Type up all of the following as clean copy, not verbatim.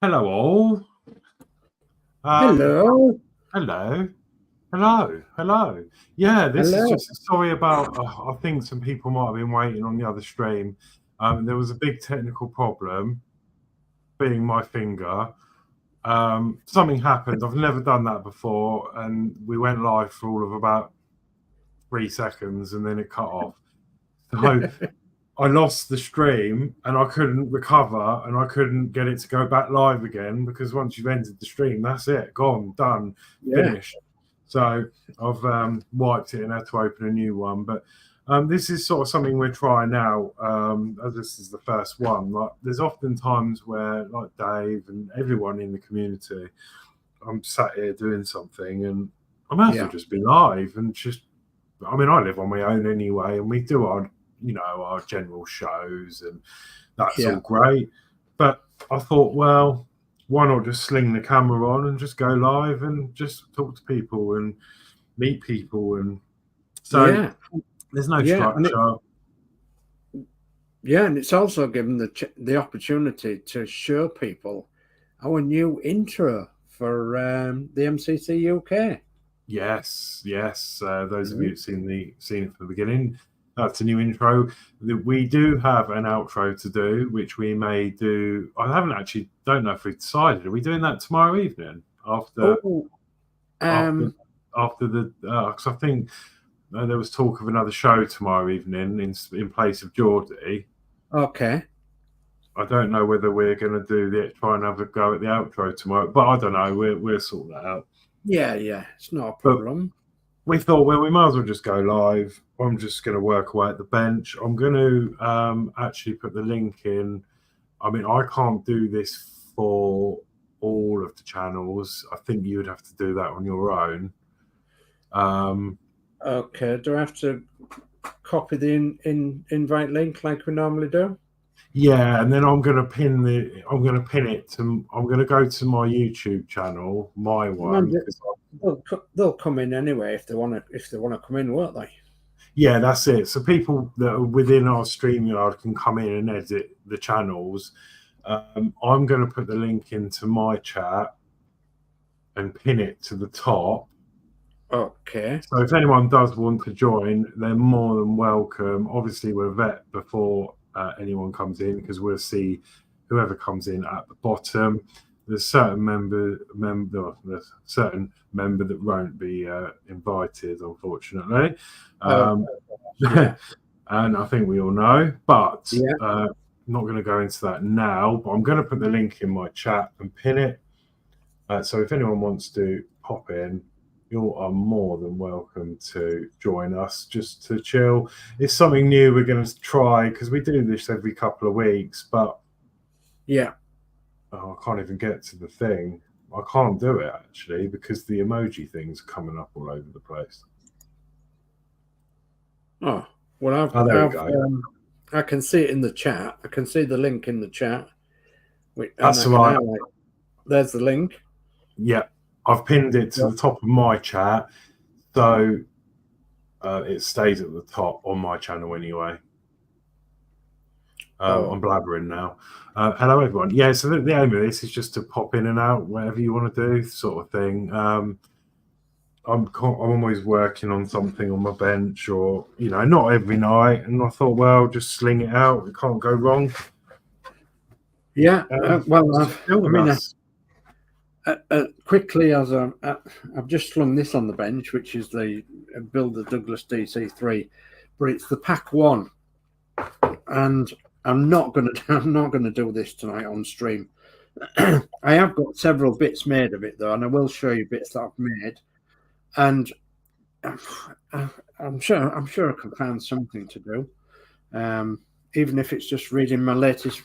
Hello all. Um, Hello. hello, hello. Yeah, this is Hello. just sorry about. I think some people might have been waiting on the other stream. There was a big technical problem, being my finger. Something happened. I've never done that before, and we went live for all of about 3 seconds, and then it cut off. So I lost the stream and I couldn't recover and I couldn't get it to go back live again because once you've entered the stream, that's it, gone, done, finished. So I've wiped it and had to open a new one. But this is sort of something we're trying now, as this is the first one. Like, there's often times where, like Dave and everyone in the community, I'm sat here doing something and I might as well just be live and just, I mean, I live on my own anyway, and we do our general shows, and that's all great. But I thought, well, why not just sling the camera on and just go live and just talk to people and meet people? And so there's no structure. And it's also given the opportunity to show people our new intro for the MCC UK. Yes. Those of you who've seen it from the beginning, that's a new intro. We do have an outro to do, which we may do. Don't know if we've decided. Are we doing that tomorrow evening after the? Because I think there was talk of another show tomorrow evening in place of Geordie. Okay. I don't know whether we're going to try and have a go at the outro tomorrow, but I don't know. We'll sort that out. Yeah, it's not a problem. But we thought, well, we might as well just go live. I'm just going to work away at the bench. I'm going to actually put the link in. I mean, I can't do this for all of the channels. I think you would have to do that on your own. Okay. Do I have to copy the invite link like we normally do? Yeah, and then I'm going to pin it to. I'm going to go to my YouTube channel, my one. They'll come in anyway if they want to come in, won't they? Yeah, that's it. So people that are within our StreamYard can come in and edit the channels. I'm going to put the link into my chat and pin it to the top. Okay. So if anyone does want to join, they're more than welcome. Obviously, we'll vet before anyone comes in because we'll see whoever comes in at the bottom. There's certain member that won't be invited, unfortunately. And I think we all know, but I'm not going to go into that now. But I'm going to put the link in my chat and pin it. So if anyone wants to pop in, you are more than welcome to join us just to chill. It's something new we're going to try because we do this every couple of weeks, but I can't even get to the thing. I can't do it actually because the emoji things are coming up all over the place. Oh, well, there we go. I can see it in the chat. I can see the link in the chat. That's right. There's the link. Yeah, I've pinned it to the top of my chat, so it stays at the top on my channel anyway. I'm blabbering now. Hello, everyone. Yeah, so the aim of this is just to pop in and out, whatever you want to do, sort of thing. I'm always working on something on my bench, or not every night. And I thought, well, just sling it out. It can't go wrong. Yeah. Quickly, as I've just slung this on the bench, which is the Builder Douglas DC3, but it's the pack 1, and I'm not gonna do this tonight on stream. I have got several bits made of it though, and I will show you bits that I've made. And I'm sure I can find something to do, even if it's just reading my latest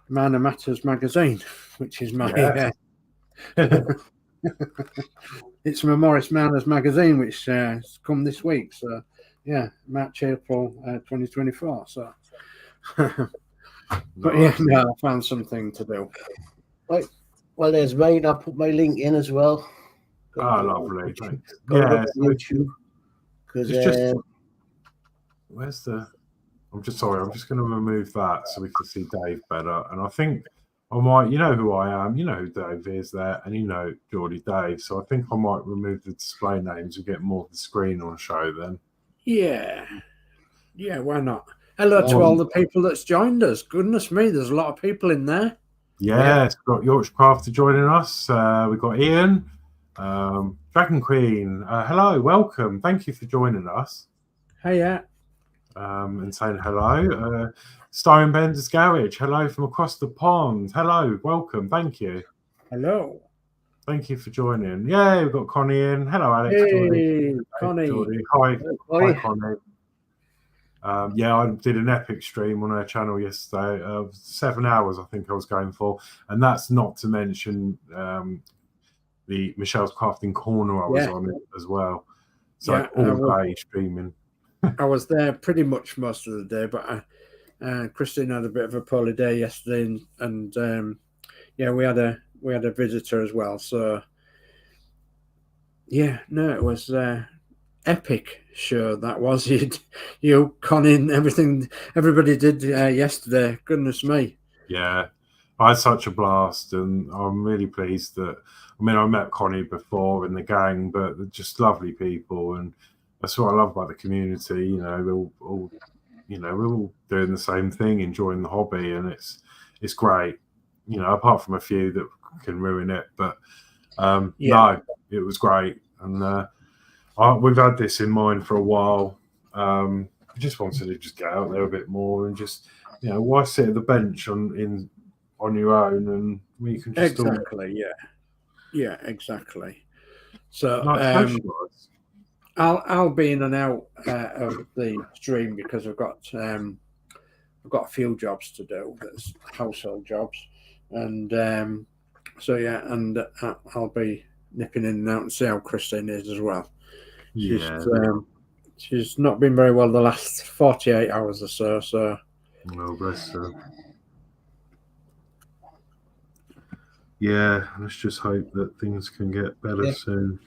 Minor Matters magazine, which is my it's my Morris Manners magazine, which has come this week. So yeah, March, April 2024. So but yeah, I found something to do. Right. Well, there's mine. I'll put my link in as well. Lovely. YouTube. Where's the? I'm just sorry. I'm just going to remove that so we can see Dave better. And I think I might, you know who I am, you know who Dave is there, and you know Geordie Dave. So I think I might remove the display names and get more of the screen on show then. Yeah, why not? Hello to all the people that's joined us. Goodness me, there's a lot of people in there. Yeah, it's got Yorkshire Crafter joining us. We've got Ian, Dragon Queen. Hello, welcome. Thank you for joining us. Hiya. And saying hello. Stone Bender's Garage. Hello from across the pond. Hello, welcome. Thank you. Hello. Thank you for joining. Yeah, we've got Connie in. Hello, Alex. Hey, Connie. Hi, Connie. Yeah, I did an epic stream on her channel yesterday. 7 hours, I think I was going for, and that's not to mention the Michelle's Crafting Corner I was on it as well. So all day streaming. I was there pretty much most of the day, but Christine had a bit of a poorly day yesterday, and yeah, we had a visitor as well. So yeah, no, it was epic show that was. You Connie, everything everybody did yesterday. Goodness me. Yeah, I had such a blast, and I'm really pleased that. I mean, I met Connie before in the gang, but they're just lovely people, and that's what I love about the community. You know, we're all we're all doing the same thing, enjoying the hobby, and it's great. You know, apart from a few that can ruin it, but no, it was great, and we've had this in mind for a while. I just wanted to just get out there a bit more and just, why sit at the bench on your own, and we can just yeah, exactly. So I'll be in and out of the stream because I've got a few jobs to do. That's household jobs, and so yeah, and I'll be nipping in and out and see how Christine is as well. She's not been very well the last 48 hours or so. So well, bless her. Yeah, let's just hope that things can get better soon.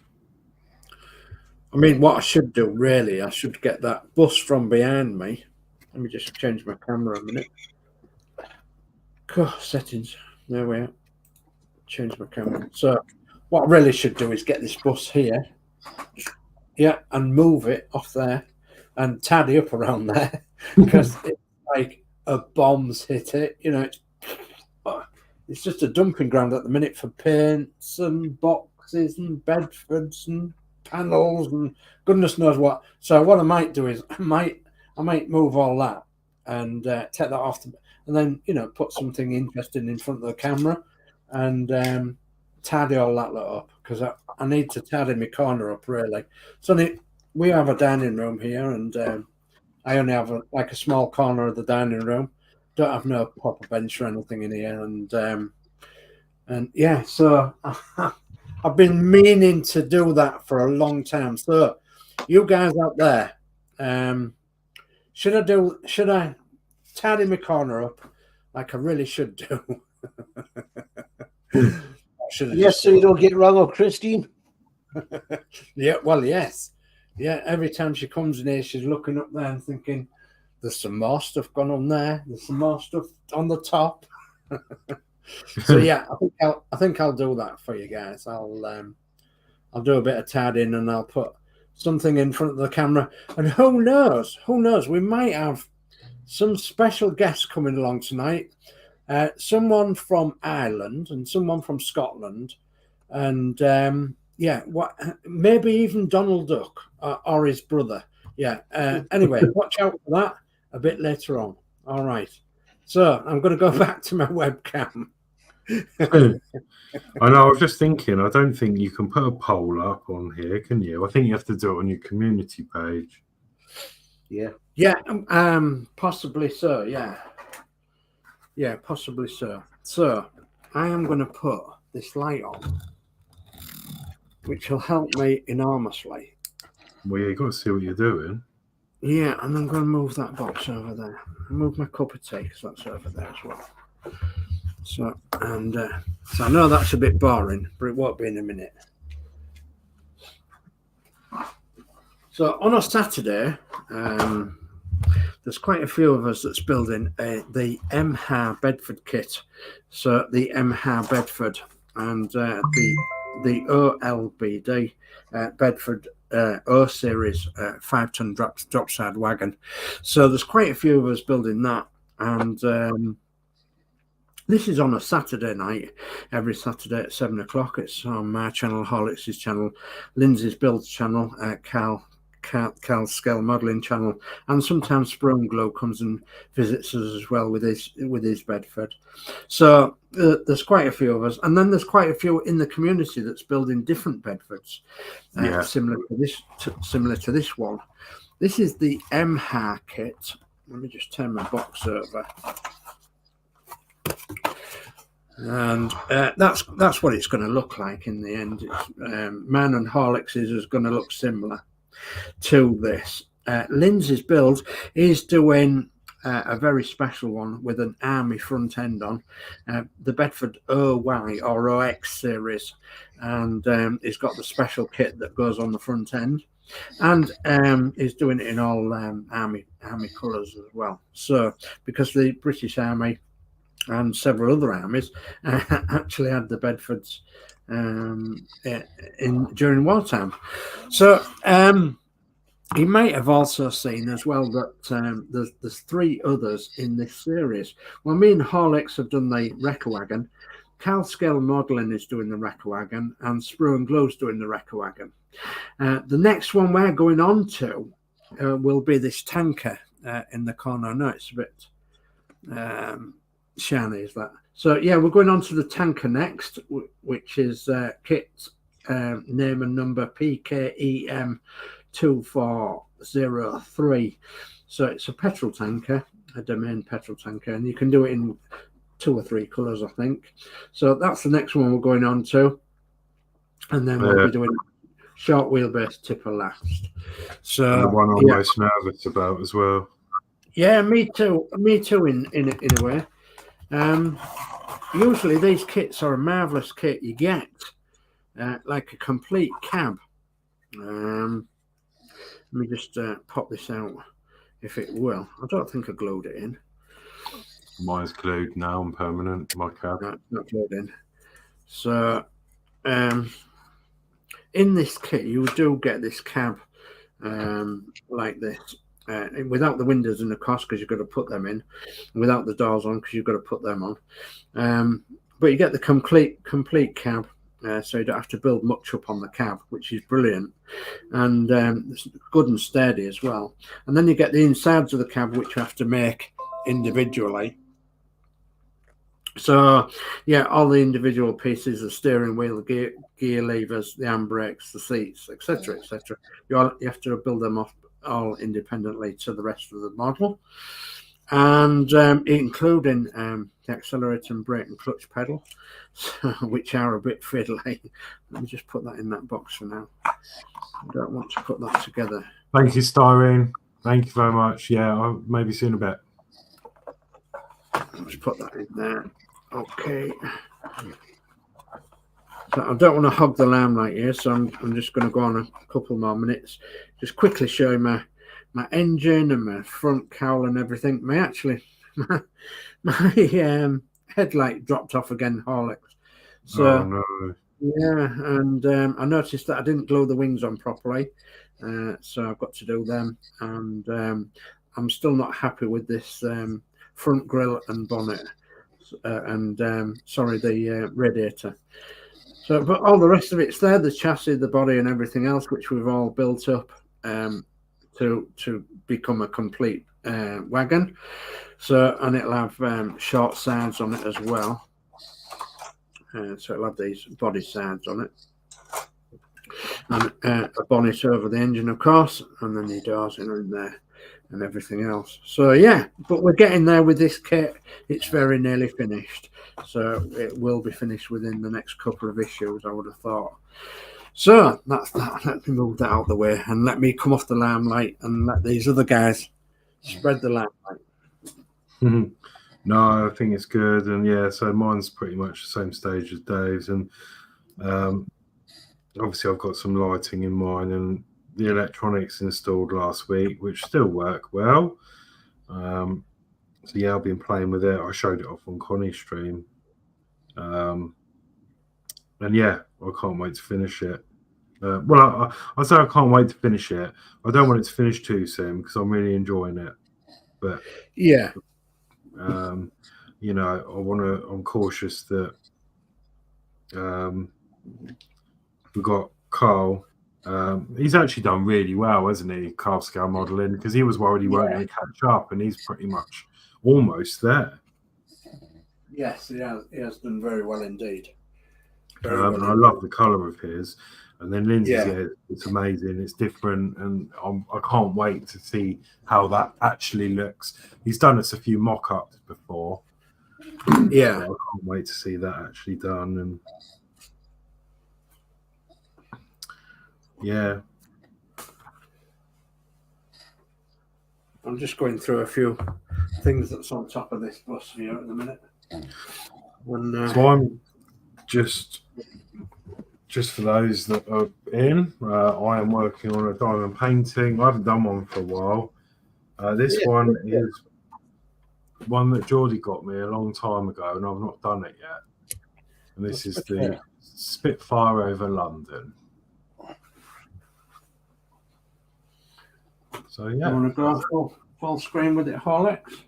I mean, what I should do, really, I should get that bus from behind me. Let me just change my camera a minute. Settings. There we are. Change my camera. So what I really should do is get this bus here. Yeah, and move it off there and tidy up around there because it's like a bomb's hit it. It's just a dumping ground at the minute for paints and boxes and Bedfords and panels and goodness knows what. So what I might do is I might move all that and take that off, and then put something interesting in front of the camera and tidy all that lot up because I need to tidy my corner up really. So we have a dining room here, and I only have a small corner of the dining room. Don't have no proper bench or anything in here, and yeah, so I've been meaning to do that for a long time. So you guys out there, should I tidy my corner up like I really should do? Yes, so you don't get wrong on Christine. Yeah, well, yes. Yeah, every time she comes in here, she's looking up there and thinking, there's some more stuff gone on there. There's some more stuff on the top. So yeah, I think I'll do that for you guys. I'll do a bit of tidying and I'll put something in front of the camera. And who knows? We might have some special guests coming along tonight. Someone from Ireland and someone from Scotland, and maybe even Donald Duck or his brother. Yeah. Anyway, watch out for that a bit later on. All right. So I'm going to go back to my webcam. I know. I was just thinking. I don't think you can put a poll up on here, can you? I think you have to do it on your community page. Yeah. Yeah. Possibly so. Yeah. Yeah, possibly so. So I am going to put this light on, which will help me enormously. Well, you've got to see what you're doing. Yeah, and I'm going to move that box over there. Move my cup of tea because that's over there as well. So I know that's a bit boring, but it won't be in a minute. So on a Saturday, there's quite a few of us that's building the MHA Bedford kit. So the MHA Bedford and the OLBD Bedford O series 5-ton drop side wagon. So there's quite a few of us building that, and this is on a Saturday night, every Saturday at 7 o'clock. It's on my channel, Horlixs' channel, Lindsay's Builds channel, Cal's Scale Modelling channel, and sometimes Sprung Glow comes and visits us as well with his Bedford. So there's quite a few of us, and then there's quite a few in the community that's building different Bedfords, similar to this one. This is the MHA kit. Let me just turn my box over. And that's what it's going to look like in the end. Man and Horlixs is going to look similar to this. Lindsay's Builds is doing a very special one with an army front end on the Bedford OY or OX series, and it's got the special kit that goes on the front end, and is doing it in all army colours as well. So because the British Army and several other armies actually had the Bedfords during wartime. So you might have also seen as well that there's 3 others in this series. Well, me and Horlixs have done the Wrecker Wagon. Cal Scale Modelling is doing the Wrecker Wagon, and Sprue and Glow's doing the Wrecker Wagon. The next one we're going on to will be this tanker in the corner. I know it's a bit shiny, is that? So yeah, we're going on to the tanker next, which is kit name and number PKEM 2403. So it's a petrol tanker, a domain petrol tanker, and you can do it in 2 or 3 colours, I think. So that's the next one we're going on to, and then we'll be doing short wheelbase tipper last. So the one I'm most nervous about as well. Yeah, me too. Me too. In a way. Usually these kits are a marvellous kit. You get like a complete cab. Let me just pop this out, if it will. I don't think I glued it in. Mine's glued now and permanent. My cab. No, not glued in. So in this kit, you do get this cab like this. Without the windows in the cost, because you've got to put them in, without the doors on, because you've got to put them on. But you get the complete cab, so you don't have to build much up on the cab, which is brilliant, and it's good and sturdy as well. And then you get the insides of the cab, which you have to make individually. So yeah, all the individual pieces, the steering wheel, the gear levers, the handbrakes, the seats, etc., etc. You have to build them off all independently to the rest of the model, and including the accelerator and brake and clutch pedal, which are a bit fiddly. Let me just put that in that box for now. I don't want to put that together. Thank you, Styrene. Thank you very much. Yeah, I'll maybe see you in a bit. Let's put that in there. Okay. So I don't want to hog the limelight here, so I'm just going to go on a couple more minutes. Just quickly showing my engine and my front cowl and everything. My headlight dropped off again, Horlicks. So oh, no. Yeah, and I noticed that I didn't glue the wings on properly, so I've got to do them. And I'm still not happy with this front grille and bonnet, and the radiator. So, but all the rest of it's there, the chassis, the body and everything else, which we've all built up to become a complete wagon. So, and it'll have short sides on it as well. So it'll have these body sides on it. And a bonnet over the engine, of course, and then the doors in there and everything else. So yeah, but we're getting there with this kit. It's very nearly finished. So it will be finished within the next couple of issues, I would have thought. So that's that. Let me move that out of the way and let me come off the limelight and let these other guys spread the limelight. No, I think it's good. And yeah, so mine's pretty much the same stage as Dave's. And obviously I've got some lighting in mine and the electronics installed last week, which still work well. So yeah, I've been playing with it. I showed it off on Connie's stream. And yeah, I can't wait to finish it. Well, I say I can't wait to finish it. I don't want it to finish too soon because I'm really enjoying it. But yeah, you know, I'm cautious that we've got Carl. He's actually done really well, hasn't he? Carl scale modeling, because he was worried he weren't going to catch up, and he's pretty much almost there. yes, he has done very well indeed. And I love the colour of his. And then Lindsay's, it's amazing. It's different, and I can't wait to see how that actually looks. He's done us a few mock-ups before. Yeah, so I can't wait to see that actually done. And yeah, I'm just going through a few things that's on top of this bus here at the minute. And, so I'm just for those that are in, I am working on a diamond painting. I haven't done one for a while. This one is one that Geordie got me a long time ago, and I've not done it yet. And this is the Spitfire over London. So yeah. You want to go full screen with it, Horlixs?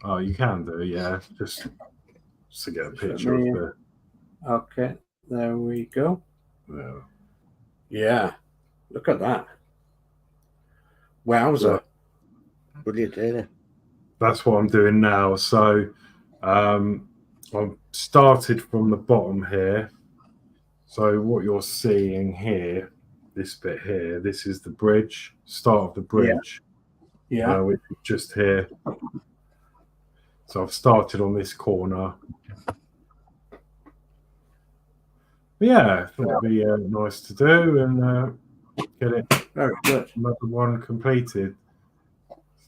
Oh, you can do, yeah. Just to get a picture of it. Okay, there we go. Yeah. Yeah, look at that. Wowza. Brilliant, isn't it? That's what I'm doing now. So I've started from the bottom here. So what you're seeing here, this bit here, this is the bridge, start of the bridge. Yeah. Which is just here. So I've started on this corner. But yeah, I thought it'd be nice to do and get it Very good. another one completed.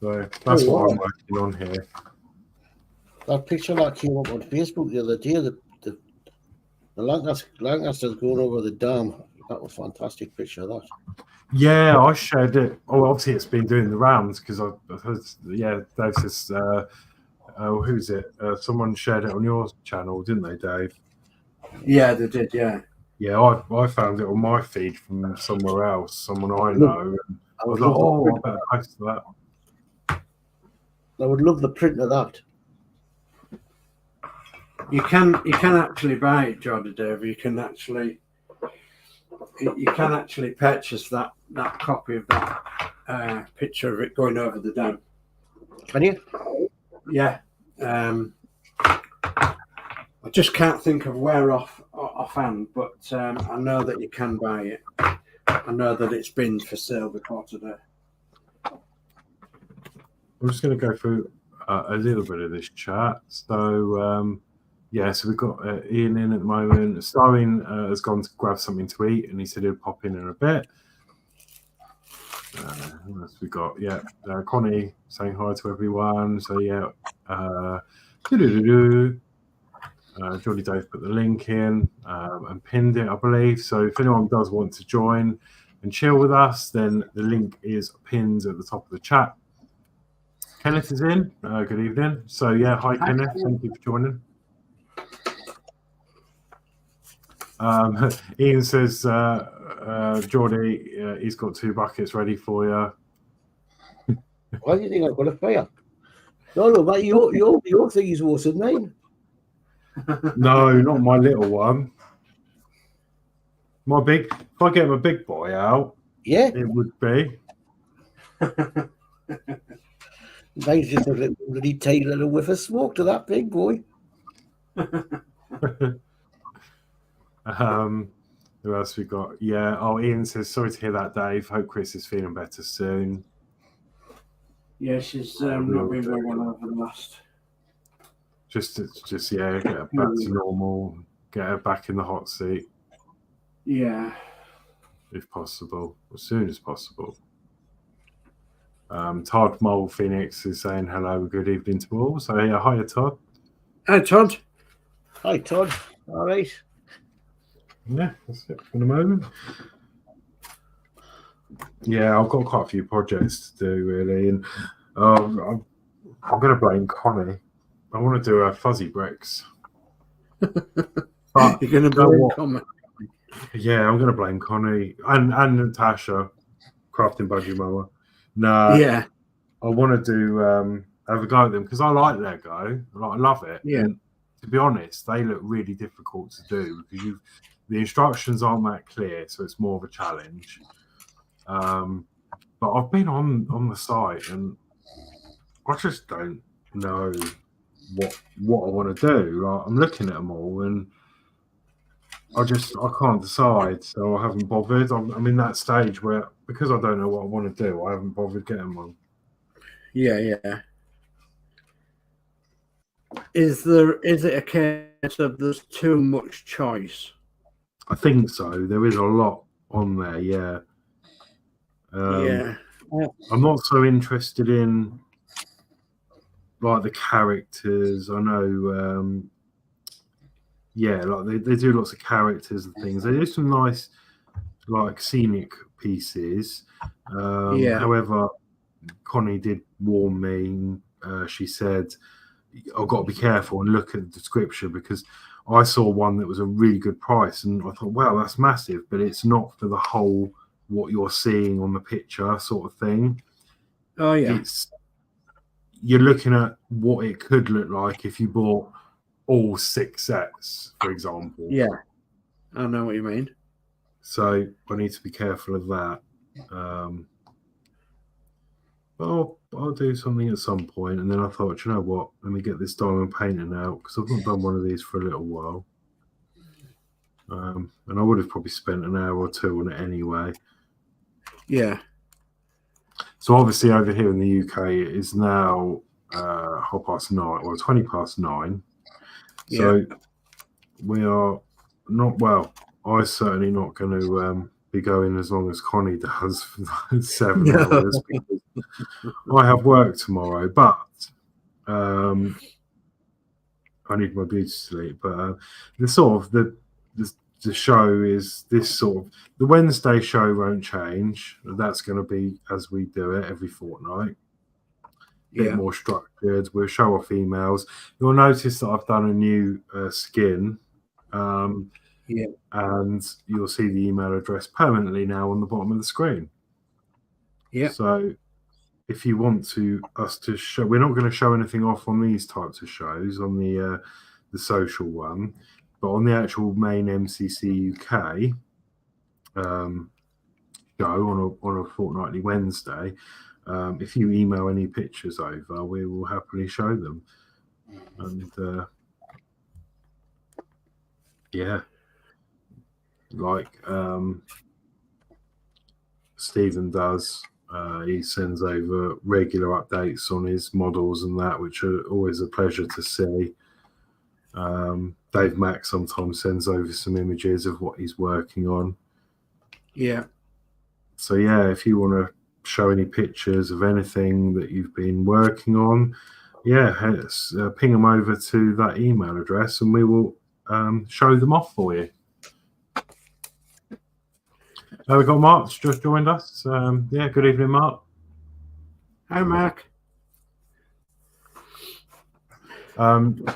So that's what I'm working on here. That picture that came up on Facebook the other day, the Lancaster's going over the dam. That was a fantastic picture of that. Yeah, I shared it. Oh, obviously it's been doing the rounds because I've heard, Dave says, who's it? Someone shared it on your channel, didn't they, Dave? Yeah, they did, yeah. Yeah, I found it on my feed from somewhere else, someone I know. And I was like, I better post that. I would love the print of that. You can actually buy it, Geordie Dave. You can actually purchase that copy of that picture of it going over the dam. Can you? Yeah. I just can't think of where offhand, but I know that you can buy it. I know that it's been for sale before today. I'm just going to go through a little bit of this chat. So, so we've got Ian in at the moment. Starwin has gone to grab something to eat, and he said he'll pop in a bit. What else we got? Yeah, Connie saying hi to everyone. So, yeah. Geordie Dave put the link in and pinned it, I believe. So if anyone does want to join and chill with us, then the link is pinned at the top of the chat. Kenneth is in. Good evening. So yeah, hi Kenneth. Thank you for joining. Ian says, Geordie, he's got 2 buckets ready for you. Why do you think I've got a fire? No, but your thing is worse than mine. No, not my little one. My big. If I get my big boy out, yeah, it would be. Mine's just a little bloody tiny little whiff of smoke to that big boy. Who else we got? Yeah. Oh, Ian says, sorry to hear that, Dave. Hope Chris is feeling better soon. Yeah, she's not been very well over the last. Just get her back to normal. Get her back in the hot seat. Yeah. If possible, as soon as possible. Todd Mole Phoenix is saying hello, good evening to all. So yeah, hiya Todd. Hi Todd. Hi Todd. All right. Yeah, that's it for the moment. Yeah, I've got quite a few projects to do really, and I'm going to blame Connie. I want to do her fuzzy bricks. But You're going to blame Connie. Yeah, I'm going to blame Connie and Natasha, crafting budgie mower. No, Yeah, I want to do have a go at them because I like Lego. I love it. Yeah. And to be honest, they look really difficult to do because the instructions aren't that clear, so it's more of a challenge. But I've been on the site and I just don't know what I want to do. Like, I'm looking at them all and I can't decide, so I haven't bothered. I'm in that stage where because I don't know what I want to do, I haven't bothered getting one. Yeah. Is it a case of there's too much choice? I think so. There is a lot on there, yeah. Yeah. I'm not so interested in like the characters. I know, like they do lots of characters and things. They do some nice like scenic pieces. However, Connie did warn me. She said, I've got to be careful and look at the description because I saw one that was a really good price and I thought, wow, that's massive, but it's not for the whole what you're seeing on the picture sort of thing. Oh yeah. You're looking at what it could look like if you bought all 6 sets, for example. Yeah, I know what you mean. So I need to be careful of that. I'll do something at some point, and then I thought, you know what? Let me get this diamond painting out because I've not done one of these for a little while. And I would have probably spent an hour or two on it anyway. Yeah. So obviously over here in the UK, it is now 9:30, or 20:09. So we are not, well, I'm certainly not going to be going as long as Connie does for 7 hours because I have work tomorrow, but I need my beauty sleep. But the sort of the show is this sort of the Wednesday show won't change. That's going to be as we do it every fortnight. Bit more structured. We'll show off emails. You'll notice that I've done a new skin. And you'll see the email address permanently now on the bottom of the screen. Yeah. So if you want us to show, we're not going to show anything off on these types of shows on the social one, but on the actual main MCC UK show on a fortnightly Wednesday, if you email any pictures over, we will happily show them. And like Stephen does, he sends over regular updates on his models and that, which are always a pleasure to see. Dave Mack sometimes sends over some images of what he's working on. Yeah. So yeah, if you want to show any pictures of anything that you've been working on, ping them over to that email address and we will show them off for you. We've got Mark's just joined us. Good evening, Mark. Hi, Mark. And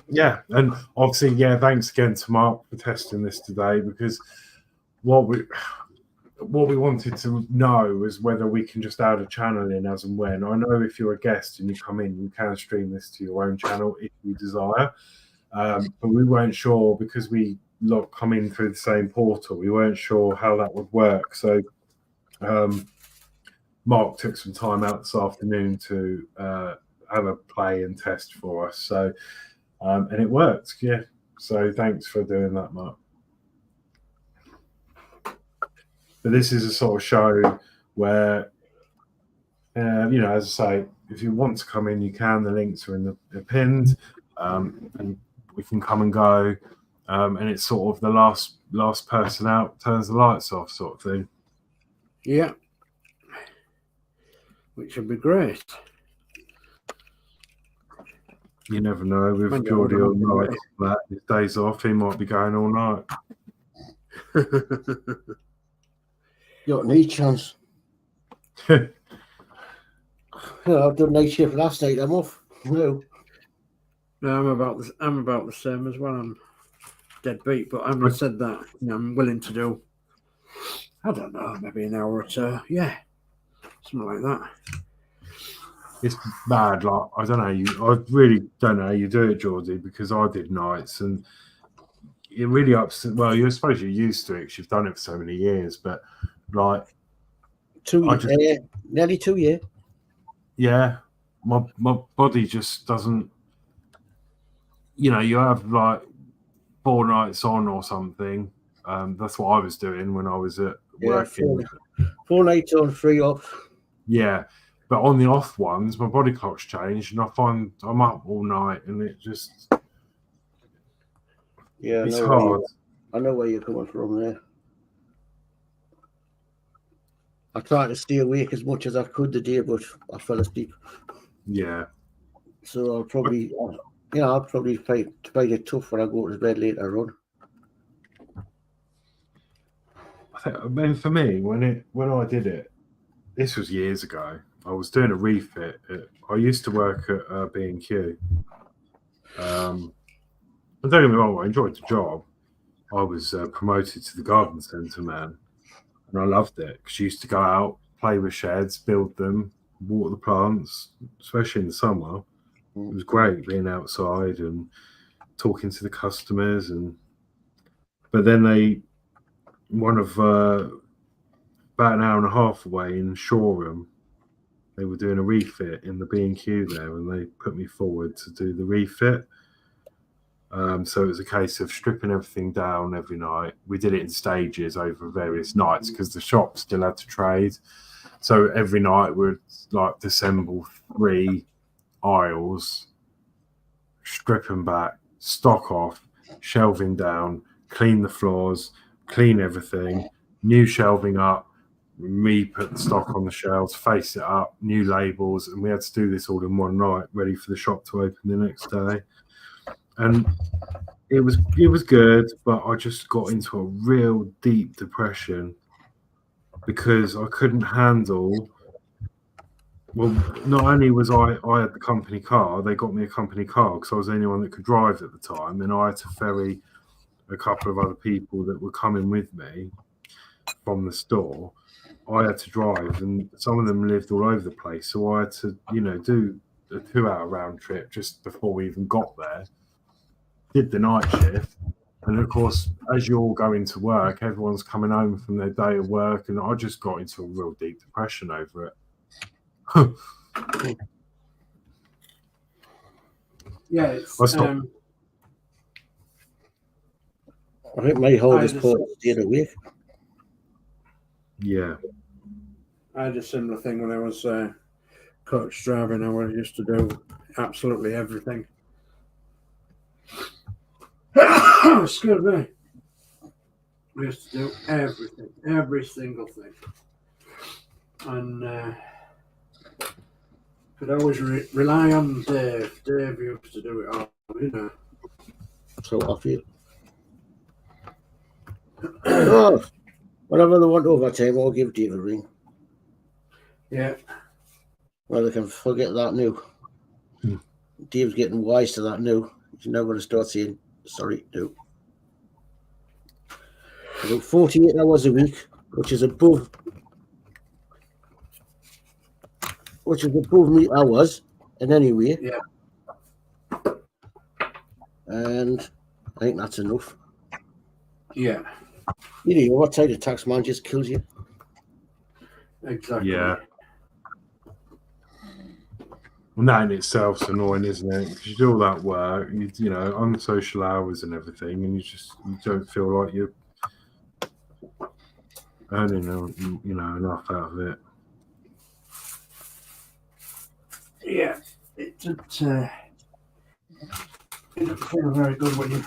obviously, thanks again to Mark for testing this today because what we wanted to know was whether we can just add a channel in as and when. I know if you're a guest and you come in, you can stream this to your own channel if you desire, but we weren't sure because we come in through the same portal. We weren't sure how that would work. So Mark took some time out this afternoon to have a play and test for us. So and it worked. Yeah. So thanks for doing that, Mark. But this is a sort of show where, as I say, if you want to come in, you can. The links are in the pinned, and we can come and go. And it's sort of the last person out turns the lights off sort of thing. Yeah. Which would be great. You never know with Geordie all night. That his days off, he might be going all night. You don't need chance. I've done night shift last night. I'm off. No. No, I'm about the same as well. I'm dead beat, but having said that, I'm willing to do. I don't know, maybe an hour or two. Yeah, something like that. It's bad. Like I really don't know how you do it, Geordie, because I did nights and it really upset. Well, I suppose you're used to it because you've done it for so many years, but like 2 years, nearly 2 years. Yeah, my body just doesn't. You have like 4 nights on or something. That's what I was doing when I was at working. 4 nights on, 3 off. Yeah, but on the off ones, my body clock's changed, and I find I'm up all night, and it just it's hard. I know where you're coming from there. I tried to stay awake as much as I could the day, but I fell asleep. Yeah. So I'll probably find it tough when I go to bed later on. I mean, for me, when I did it, this was years ago. I was doing a refit. I used to work at B&Q. And don't get me wrong, I enjoyed the job. I was promoted to the garden centre man, and I loved it because you used to go out, play with sheds, build them, water the plants, especially in the summer. It was great being outside and talking to the customers. But then about an hour and a half away in Shoreham, they were doing a refit in the B&Q there, and they put me forward to do the refit. So it was a case of stripping everything down every night. We did it in stages over various nights because the shop still had to trade. So every night we'd like disassemble 3 aisles, strip them back, stock off, shelving down, clean the floors, clean everything, new shelving up, re-put the stock on the shelves, face it up, new labels, and we had to do this all in one night, ready for the shop to open the next day. And it was good, but I just got into a real deep depression because I couldn't handle. Well, not only was I had the company car, they got me a company car because I was the only one that could drive at the time, and I had to ferry a couple of other people that were coming with me from the store. I had to drive, and some of them lived all over the place, so I had to, do a 2-hour round trip just before we even got there. Did the night shift, and of course, as you all go into work, everyone's coming home from their day of work, and I just got into a real deep depression over it. Yeah, it's, I think my hardest part is staying awake. Yeah, I had a similar thing when I was coach driving. I used to do absolutely everything. Excuse me. We used to do everything, every single thing, and could always rely on Dave. Dave used to do it all, So I feel. Whenever they want overtime, I'll give Dave a ring. Yeah. Well, they can forget that now. Dave's getting wise to that now. He's now going to start saying, sorry, no. About 48 hours a week, which is above me hours in any way. Yeah. And I think that's enough. Yeah. What type of tax man just kills you? Exactly. Yeah. Well, that in itself's annoying, isn't it? Because you do all that work, on social hours and everything, and you don't feel like you're earning, enough out of it. Yeah, it doesn't feel very good when your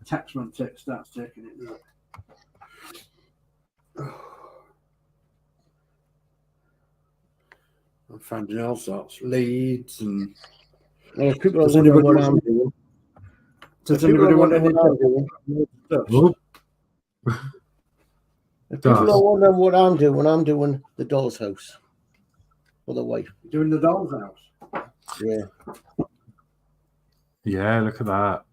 taxman starts taking it, does it? I'm finding all sorts of leads and people are wondering what I'm doing. Does anybody want any stuff? People are wondering what I'm doing when I'm doing the doll's house for the wife. Doing the doll's house? Yeah. Yeah, look at that.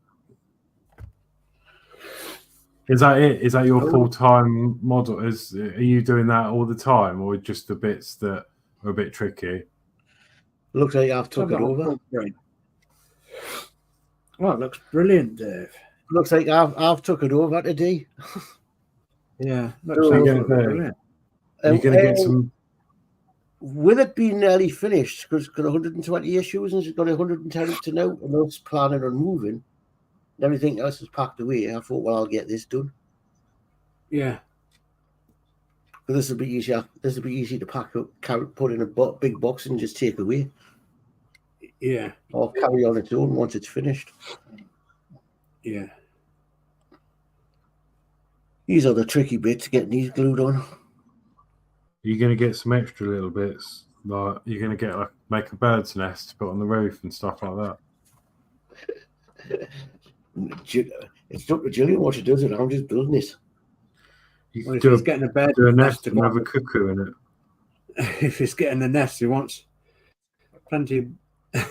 Is that it? Is that your full-time model? Are you doing that all the time, or just the bits that are a bit tricky? Looks like I've took it over. Oh, it looks brilliant, Dave. Looks like I've took it over today. Yeah, looks absolutely brilliant. You're going to get some. With it being nearly finished, because it's got 120 issues and it's got 110 to now, and it's planning on moving. Everything else is packed away. I thought, well, I'll get this done. Yeah. But this will be easier. This will be easy to pack up, put in a big box and just take away. Yeah. Or carry on its own once it's finished. Yeah. These are the tricky bits, getting these glued on. You're going to get some extra little bits. Like you're going to get make a bird's nest to put on the roof and stuff like that. It's up to Gillian what she does, and I'm just building this. You Well, if do he's getting a bed, do a nest and have a cuckoo in it. If he's getting a nest, he wants plenty of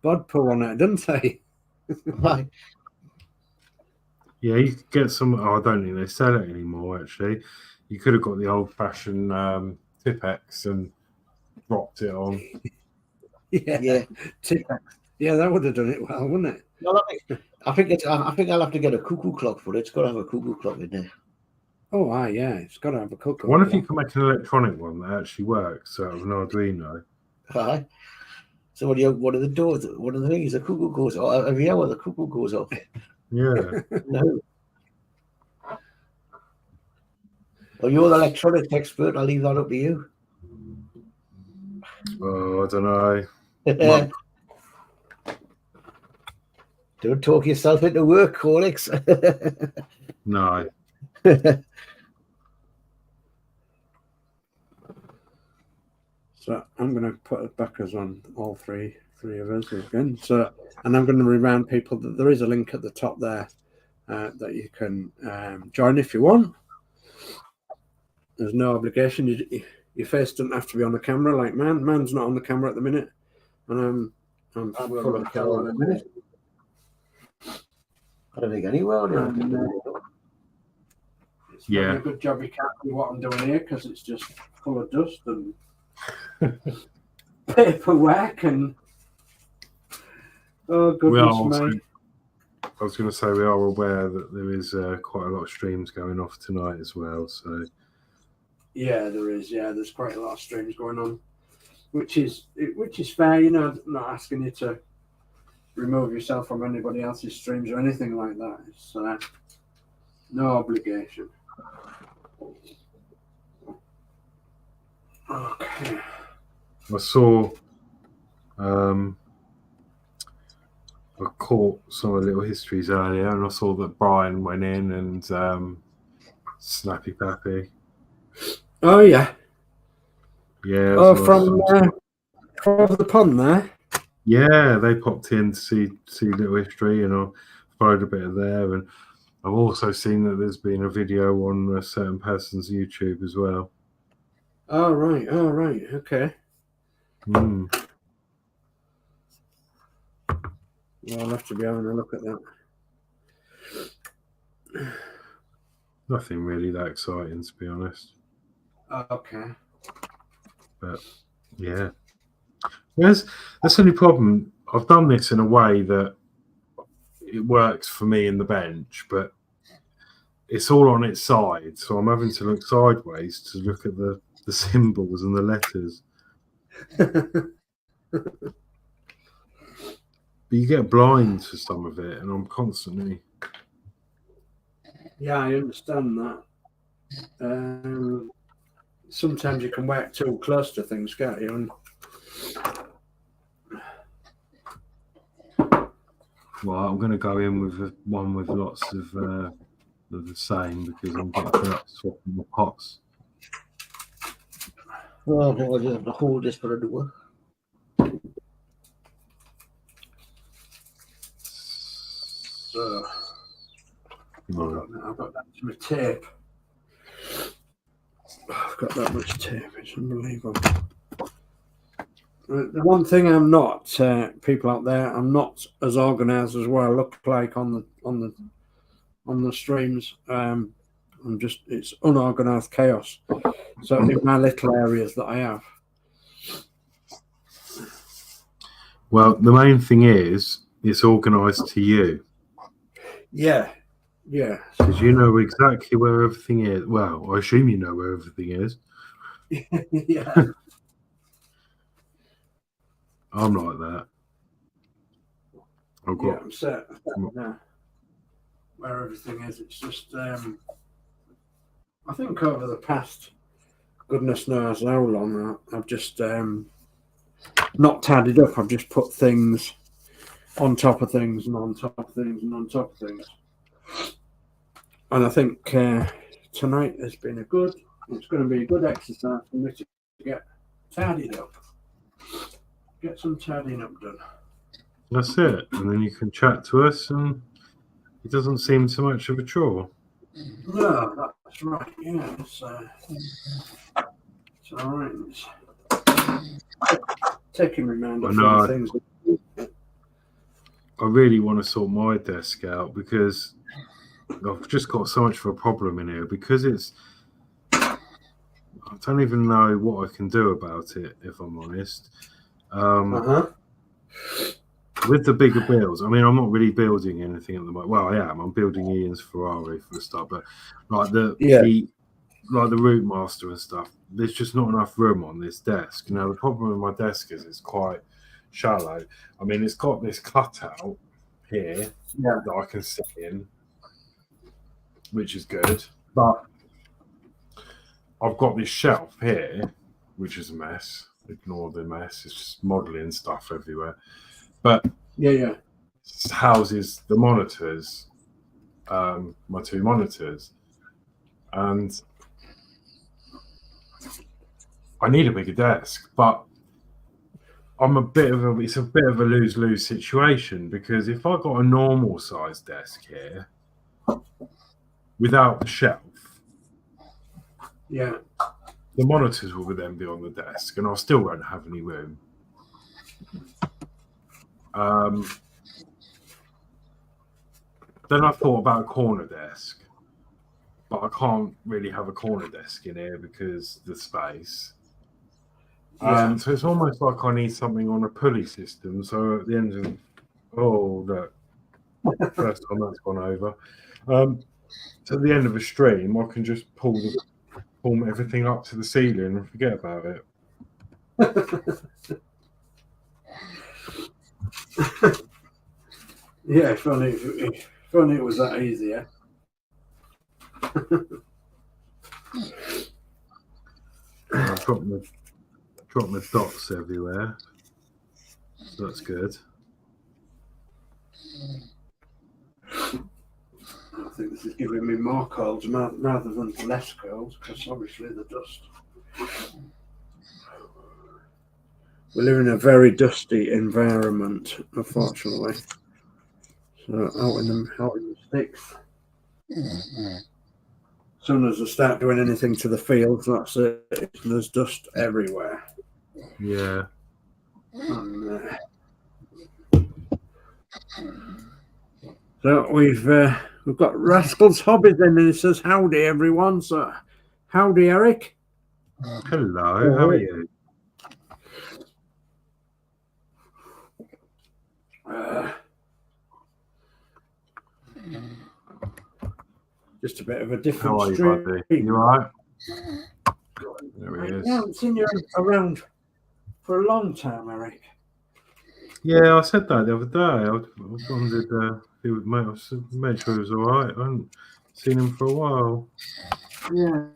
bod pull on it, doesn't he? Right. Yeah, you could get some. Oh, I don't think they sell it anymore. Actually, you could have got the old-fashioned Tipex and dropped it on. Yeah. Tipex. Yeah, that would have done it well, wouldn't it? Well, I think I'll have to get a cuckoo clock for it. It's got to have a cuckoo clock in there. Oh, yeah, it's got to have a cuckoo. I wonder if you can make an electronic one that actually works. So an Arduino. Right. So one of the doors, one of the things, the cuckoo goes off. Every hour the cuckoo goes off. Yeah. No. Well, you're the electronics expert. I'll leave that up to you. Oh, I don't know. Don't talk yourself into work, Horlixs. No. So I'm going to put it back as on all three of us again. So, and I'm going to remind people that there is a link at the top there that you can join if you want. There's no obligation. Your face doesn't have to be on the camera like mine. Mine's not on the camera at the minute, and I'm full of camera at the minute. I don't think anywhere. It's really a good job you can't do what I'm doing here because it's just full of dust and paperwork and goodness me. I was going to say we are aware that there is quite a lot of streams going off tonight as well. So yeah, there is. Yeah, there's quite a lot of streams going on, which is fair. You know, I'm not asking you to remove yourself from anybody else's streams or anything like that. It's no obligation. Okay. I saw I caught some of the little histories earlier, and I saw that Brian went in and Snappy Pappy. Oh yeah. Yeah. Oh, from the pond there. Yeah, they popped in to see little history, and I followed a bit of there. And I've also seen that there's been a video on a certain person's YouTube as well. Oh right. Okay. Mm. Well, I'll have to be having a look at that. Nothing really that exciting, to be honest. Okay. But yeah, that's the only problem. I've done this in a way that it works for me in the bench, but it's all on its side, so I'm having to look sideways to look at the symbols and the letters. But you get blind for some of it, and I'm constantly. Yeah, I understand that. Sometimes you can work too close to things, can't you? And well, I'm going to go in with one with lots of the same because I'm getting up swapping the pots. Well, I just have to hold this for a door. So, I've got that much tape. I've got that much tape. It's unbelievable. The one thing I'm not, people out there, I'm not as organised as what I look like on the streams. I'm just, it's unorganised chaos. So in my little areas that I have. Well, the main thing is it's organised to you. Yeah. Yeah. Because you know exactly where everything is. Well, I assume you know where everything is. Yeah. I'm like that. I've got, I'm set now where everything is. It's just, I think over the past, goodness knows how long, I've just not tidied up. I've just put things on top of things and on top of things and on top of things. And I think tonight has been it's going to be a good exercise for me to get tidied up. Get some tidying up done. that's it. And then you can chat to us, and it doesn't seem so much of a chore. No, that's right. Yeah, it's all right. It's taking my mind off other things. I really want to sort my desk out because I've just got so much of a problem in here because I don't even know what I can do about it, if I'm honest. With the bigger builds, I mean, I'm not really building anything at the moment. Well, I am. I'm building Ian's Ferrari for the start, but like the Root Master and stuff, there's just not enough room on this desk. Now, the problem with my desk is it's quite shallow. I mean, it's got this cutout here that I can sit in, which is good, but I've got this shelf here, which is a mess. Ignore the mess. It's just modelling stuff everywhere. But it houses the monitors, my two monitors, and I need a bigger desk. But it's a bit of a lose-lose situation because if I got a normal size desk here without the shelf, the monitors will then be on the desk, and I still won't have any room. Then I thought about a corner desk, but I can't really have a corner desk in here because the space. So it's almost like I need something on a pulley system. So at the end of first time that's gone over. So at the end of a stream, I can just pull everything up to the ceiling and forget about it. Yeah, if only it was that easy, yeah. I've got my dots everywhere, so that's good. I think this is giving me more colds rather than less colds, because obviously the dust. We live in a very dusty environment, unfortunately. So out in the sticks. As soon as I start doing anything to the fields, that's it. There's dust everywhere. Yeah. And, so we've got Rascal's Hobbies in, and it says howdy everyone. So howdy Eric. Hello, how are you? Just a bit of a different How are you, stream. buddy? You all right? There he is. I haven't seen you around for a long time, Eric. Yeah, I said that the other day. I wondered if he would make sure he was all right. I hadn't seen him for a while. Yeah.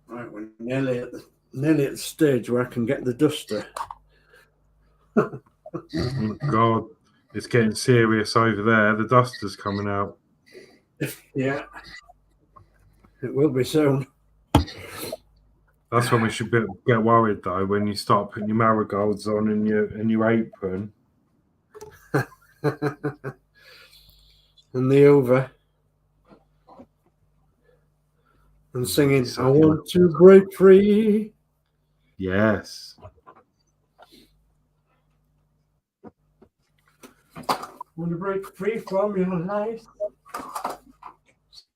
Right, we're nearly at the stage where I can get the duster. Oh, God, it's getting serious over there. The duster's coming out. Yeah, it will be soon. That's when we should get worried, though, when you start putting your marigolds on and your apron. And the over. and singing, So I want to break free. Yes. Want to break free from your life.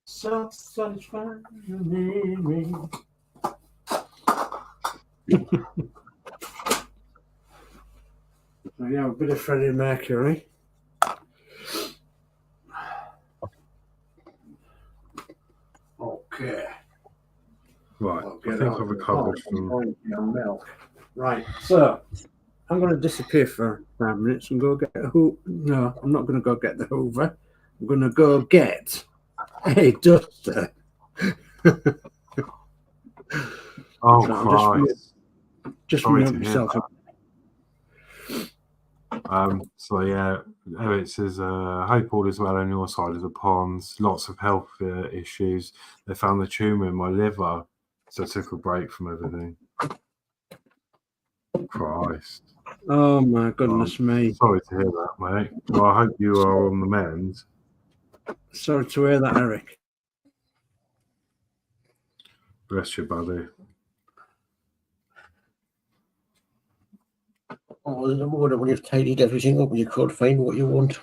So satisfying me. So yeah, a bit of Freddie Mercury. Okay. Right. I think I've recovered from milk. Right. So I'm going to disappear for 5 minutes and go get a Hoover. No, I'm not going to go get the Hoover. I'm going to go get a duster. Oh, So Christ. just Sorry mute to hear yourself. So yeah, Eric says, hope all is well on your side of the ponds. Lots of health issues. They found the tumour in my liver, so I took a break from everything. Christ. Oh my goodness me. Sorry to hear that, mate. Well, I hope you are on the mend. Sorry to hear that, Eric. Bless you, buddy. Oh, in the morning when you've tidied everything up and you can't find what you want.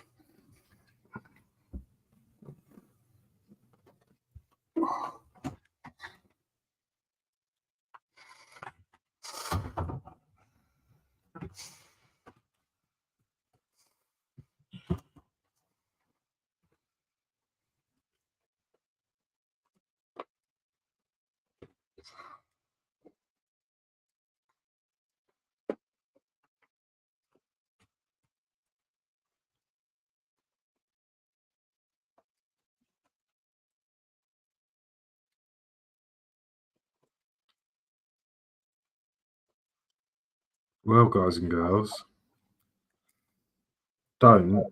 Well, guys and girls, don't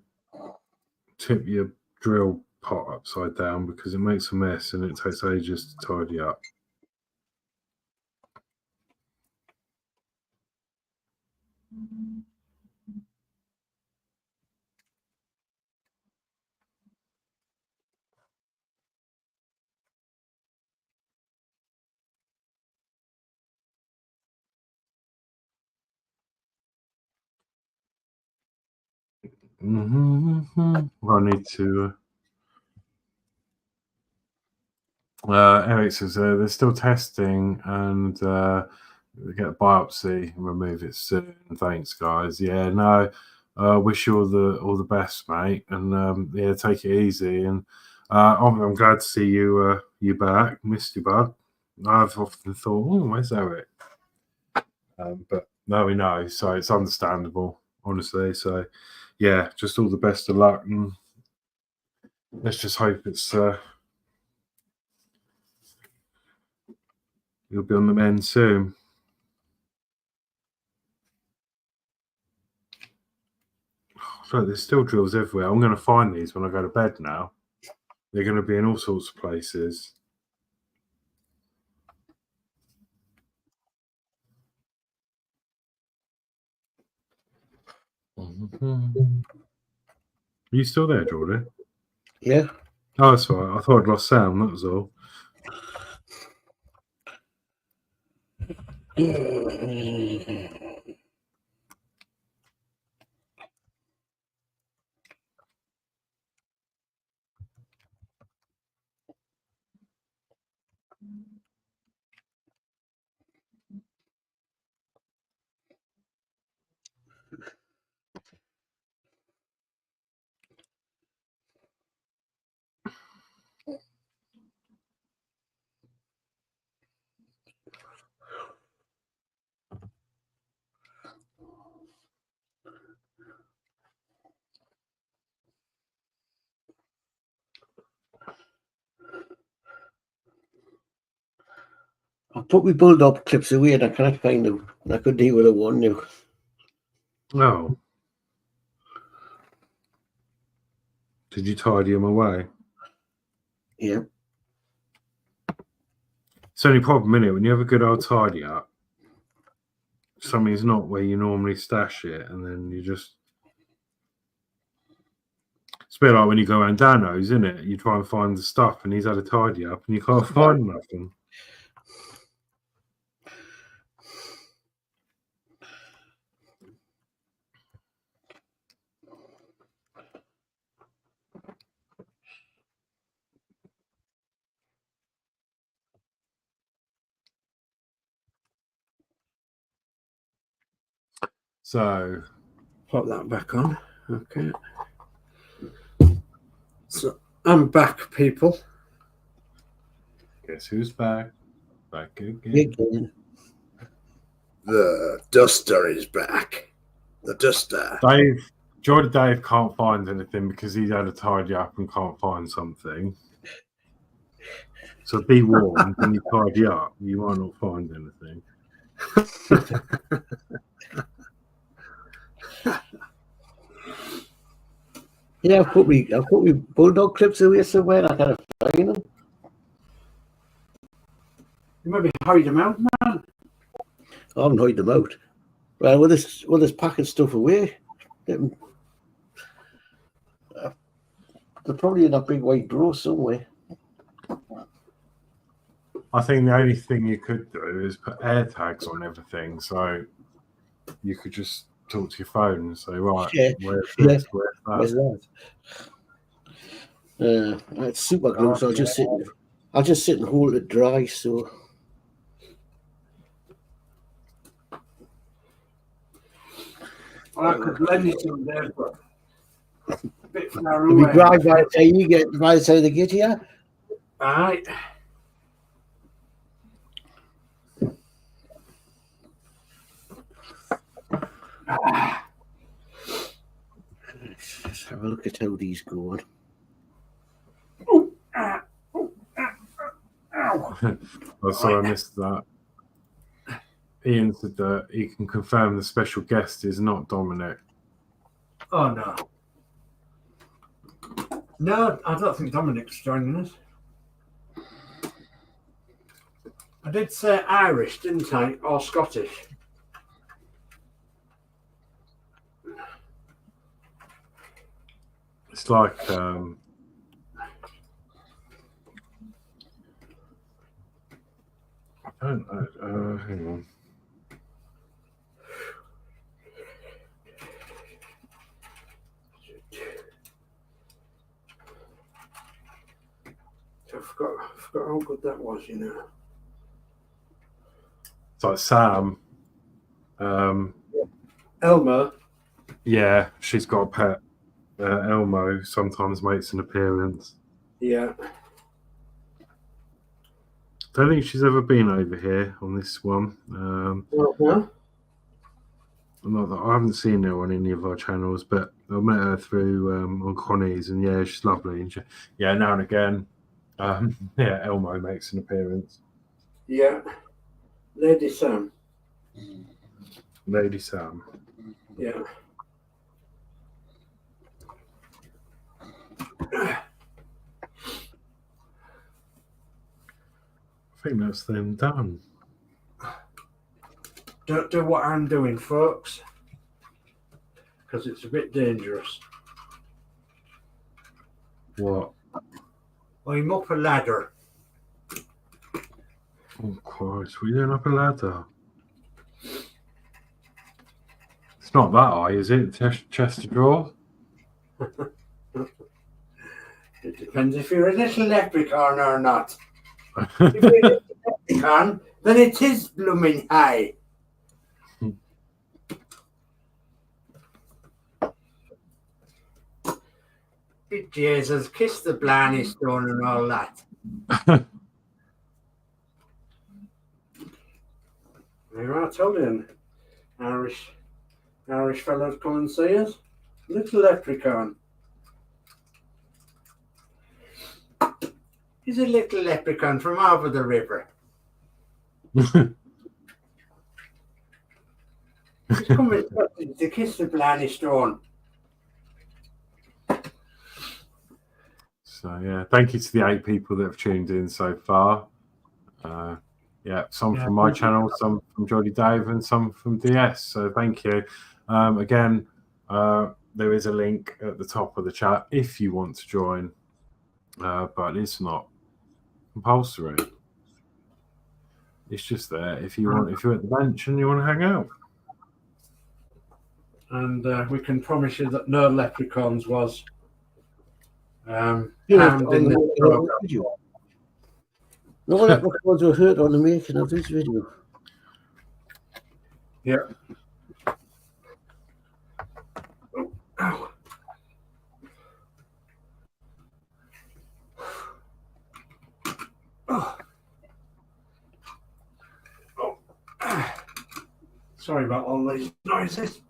tip your drill pot upside down because it makes a mess and it takes ages to tidy up. I need to. Eric says they're still testing and they get a biopsy and remove it soon. Thanks, guys. Yeah, no. Wish you all the best, mate, and yeah, take it easy. And I'm glad to see you back. Missed you, bud. I've often thought, oh, where's Eric? But no, we know, so it's understandable, honestly. So yeah, just all the best of luck, and let's just hope it's you'll be on the mend soon. So there's still drills everywhere. I'm going to find these when I go to bed now. They're going to be in all sorts of places. Are you still there, Geordie? Yeah. Oh, that's all right. I thought I'd lost sound, that was all. I put my bulldog clips away and I can't find them. I could do with a one now. Oh. Did you tidy them away? Yeah. It's the only problem, innit? When you have a good old tidy up, something's not where you normally stash it, and then you just... It's a bit like when you go around Danno's, isn't it? You try and find the stuff, and he's had a tidy up, and you can't find nothing. So, Pop that back on. Okay. So I'm back, people. guess who's back? Back again. Again. The duster is back. The duster. Geordie Dave can't find anything because he's had a tidy up and can't find something. So be warned, when you tidy up, you might not find anything. Yeah, I've put me bulldog clips away somewhere. I can't find them. You maybe hide them out, man. I haven't hid them out. Well, we're just packing stuff away. They're probably in a big white drawer somewhere. I think the only thing you could do is put air tags on everything, so you could just talk to your phone and say, right, where's this, where's that? It's super glue, so I'll just sit and hold it dry. So I could lend it to there, but a bit far it'll be away. dry by the time they get here. All right. Let's have a look at how these go on. Oh, sorry, I missed that. Ian said that he can confirm the special guest is not Dominic. Oh, no. No, I don't think Dominic's joining us. I did say Irish, didn't I? Or Scottish. It's like I don't know. Hang on. I forgot how good that was, you know. It's like Sam. Elmo. Yeah, she's got a pet. Elmo sometimes makes an appearance. Yeah. Don't think she's ever been over here on this one. Not that I haven't seen her on any of our channels, but I met her through on Connie's, and yeah, she's lovely. And now and again, Elmo makes an appearance. Yeah. Lady Sam. Lady Sam. Yeah. I think that's them done. Don't do what I'm doing, folks, because it's a bit dangerous. What? I'm up a ladder. Oh, Christ, we're doing up a ladder. It's not that high, is it? Chest of drawers? It depends if you're a little leprechaun or not. If you're a little leprechaun, then it is blooming high. Jesus, kiss the blarney stone and all that. Here I told you, Irish fellows come and see us. Little leprechaun. He's a little leprechaun from over the river. He's coming to kiss the blarney stone. So yeah, thank you to the 8 people that have tuned in so far. Some from my channel, some from Geordie Dave, and some from DS. So thank you. Again, there is a link at the top of the chat if you want to join, but it's not compulsory. It's just there if you want. If you're at the bench and you want to hang out. And we can promise you that no leprechauns was harmed Yeah, in the program. video. No leprechauns were hurt on the making of this video. Yeah. Ow. Oh. Oh. Sorry about all these noises.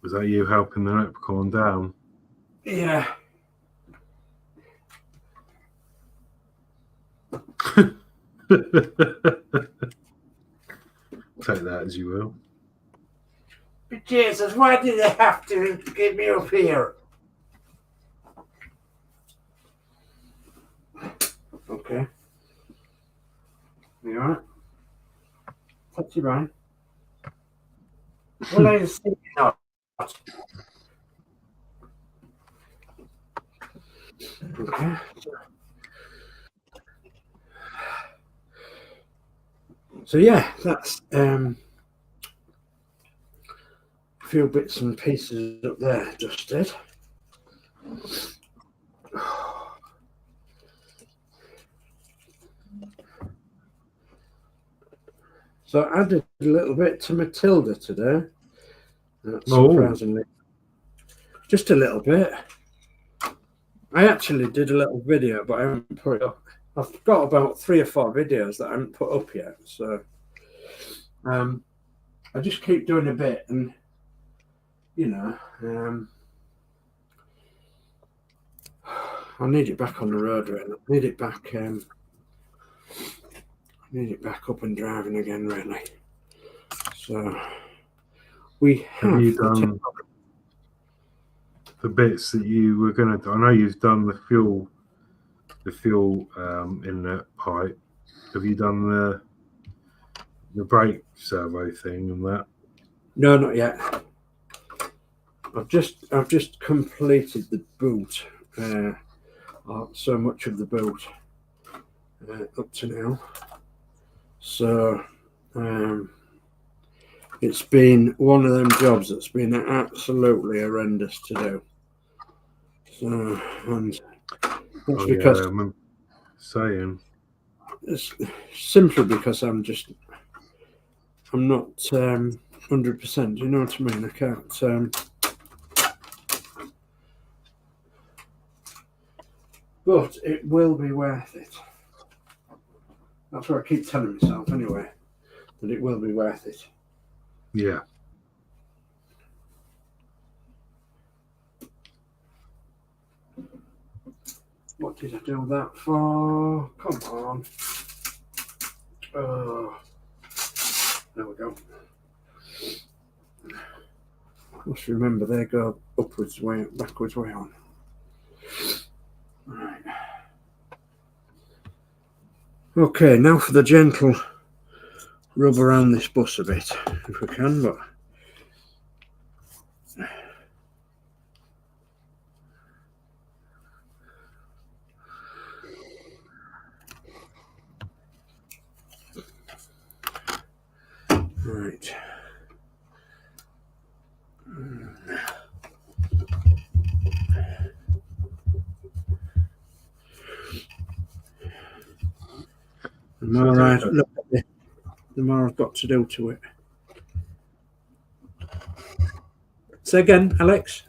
Was that you helping the leprechaun down? Yeah. Take that as you will. But Jesus, why did they have to get me up here? Okay. You alright? Touch your brain. Well, I see not. Okay. So yeah, that's a few bits and pieces up there dusted. So I added a little bit to Matilda today. Surprisingly. Just a little bit. I actually did a little video, but I haven't put it up. I've got about 3 or 4 videos that I haven't put up yet. So I just keep doing a bit, and you know, I need it back on the road, really. I need it back. I need it back up and driving again, really. So we have you done the bits that you were going to do? I know you've done the fuel inlet pipe. Have you done the brake servo thing and that? No, not yet. I've just completed the boot. So much of the boot up to now. So it's been one of them jobs that's been absolutely horrendous to do. So, and that's because I'm saying it's simply because I'm not 100%. You know what I mean? I can't. But it will be worth it. That's what I keep telling myself anyway, that it will be worth it. Yeah. What did I do that for? Come on. Oh, there we go. Must remember they go upwards way, backwards way on. Right. Okay, now for the gentle rub around this bus a bit, if we can, but right. The more I look at it, the more I've got to do to it. Say again, Alex.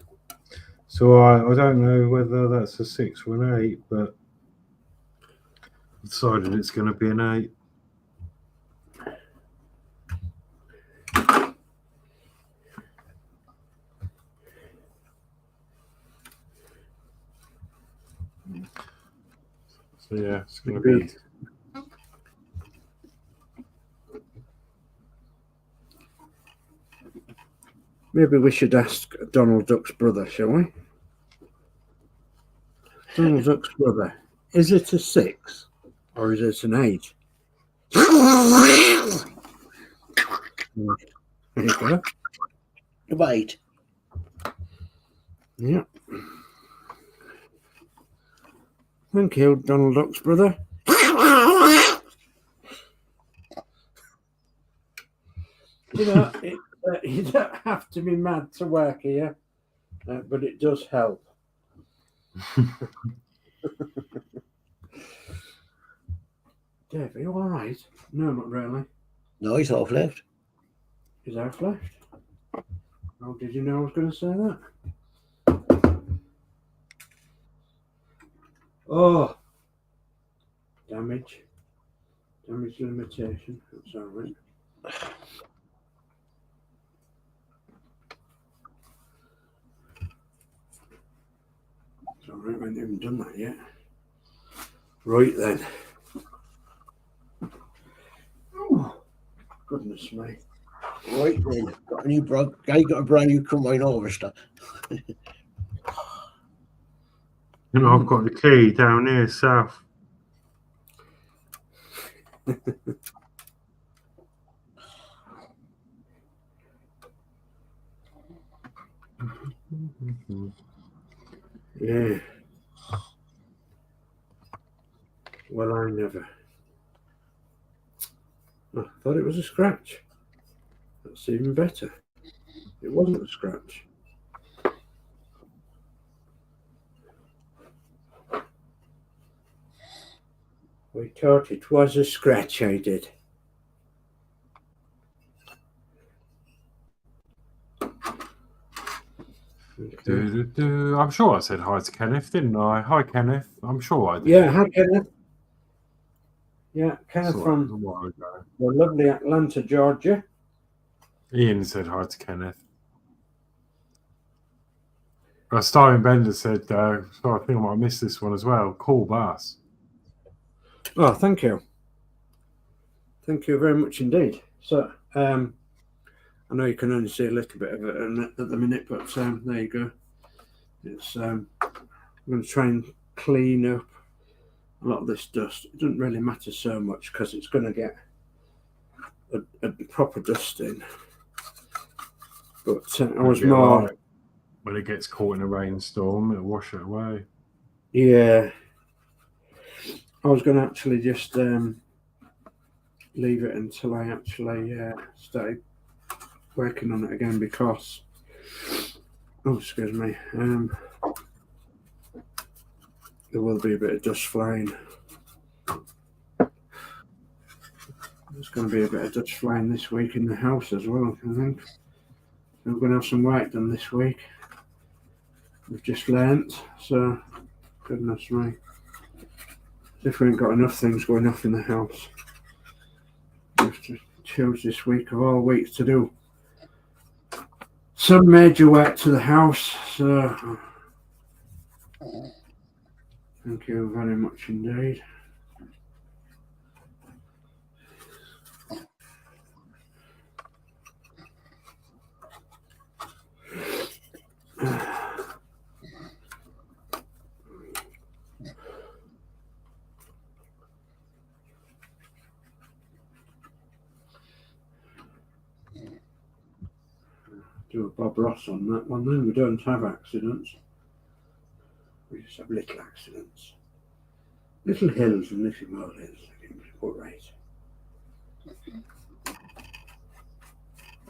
So I don't know whether that's a 6 or an 8, but I've decided it's going to be an 8. So yeah, it's going to be. Maybe we should ask Donald Duck's brother, shall we? Donald Duck's brother, is it a 6 or is it an 8? There you go. Right. Yeah. Thank you, Donald Duck's brother. You know, you don't have to be mad to work here, but it does help. Dave, are you all right? No, not really. No, he's half left. Is half left? Oh, did you know I was going to say that? Oh, damage limitation. That's all right. It's all right. I haven't even done that yet. Right then. Oh, goodness me. Right then. Got a new guy got a brand new combine harvester. You know, I've got the key down here south. Yeah. Well, I never. I thought it was a scratch. That's even better. It wasn't a scratch. We thought it was a scratch, I did. I'm sure I said hi to Kenneth, didn't I? Hi, Kenneth. I'm sure I did. Yeah, hi, Kenneth. Yeah, Kenneth Saw it from a while ago. the lovely Atlanta, Georgia. Ian said hi to Kenneth. Starring Bender said, so I think I might miss this one as well. Cool bass. Oh, thank you. Thank you very much indeed. So, I know you can only see a little bit of it at the minute, but there you go. It's I'm going to try and clean up a lot of this dust. It doesn't really matter so much because it's going to get a proper dusting. But I was more... Like when it gets caught in a rainstorm, it'll wash it away. Yeah. I was going to actually just leave it until I actually started working on it again because... Oh, excuse me. There will be a bit of dust flying. There's going to be a bit of dust flying this week in the house as well, I think. We're going to have some work done this week. We've just learnt, so goodness me. If we ain't got enough things going off in the house, we have to choose this week of all weeks to do some major work to the house. So thank you very much indeed. Do a Bob Ross on that one then. We don't have accidents. We just have little accidents. Little hills and little molehills. All right.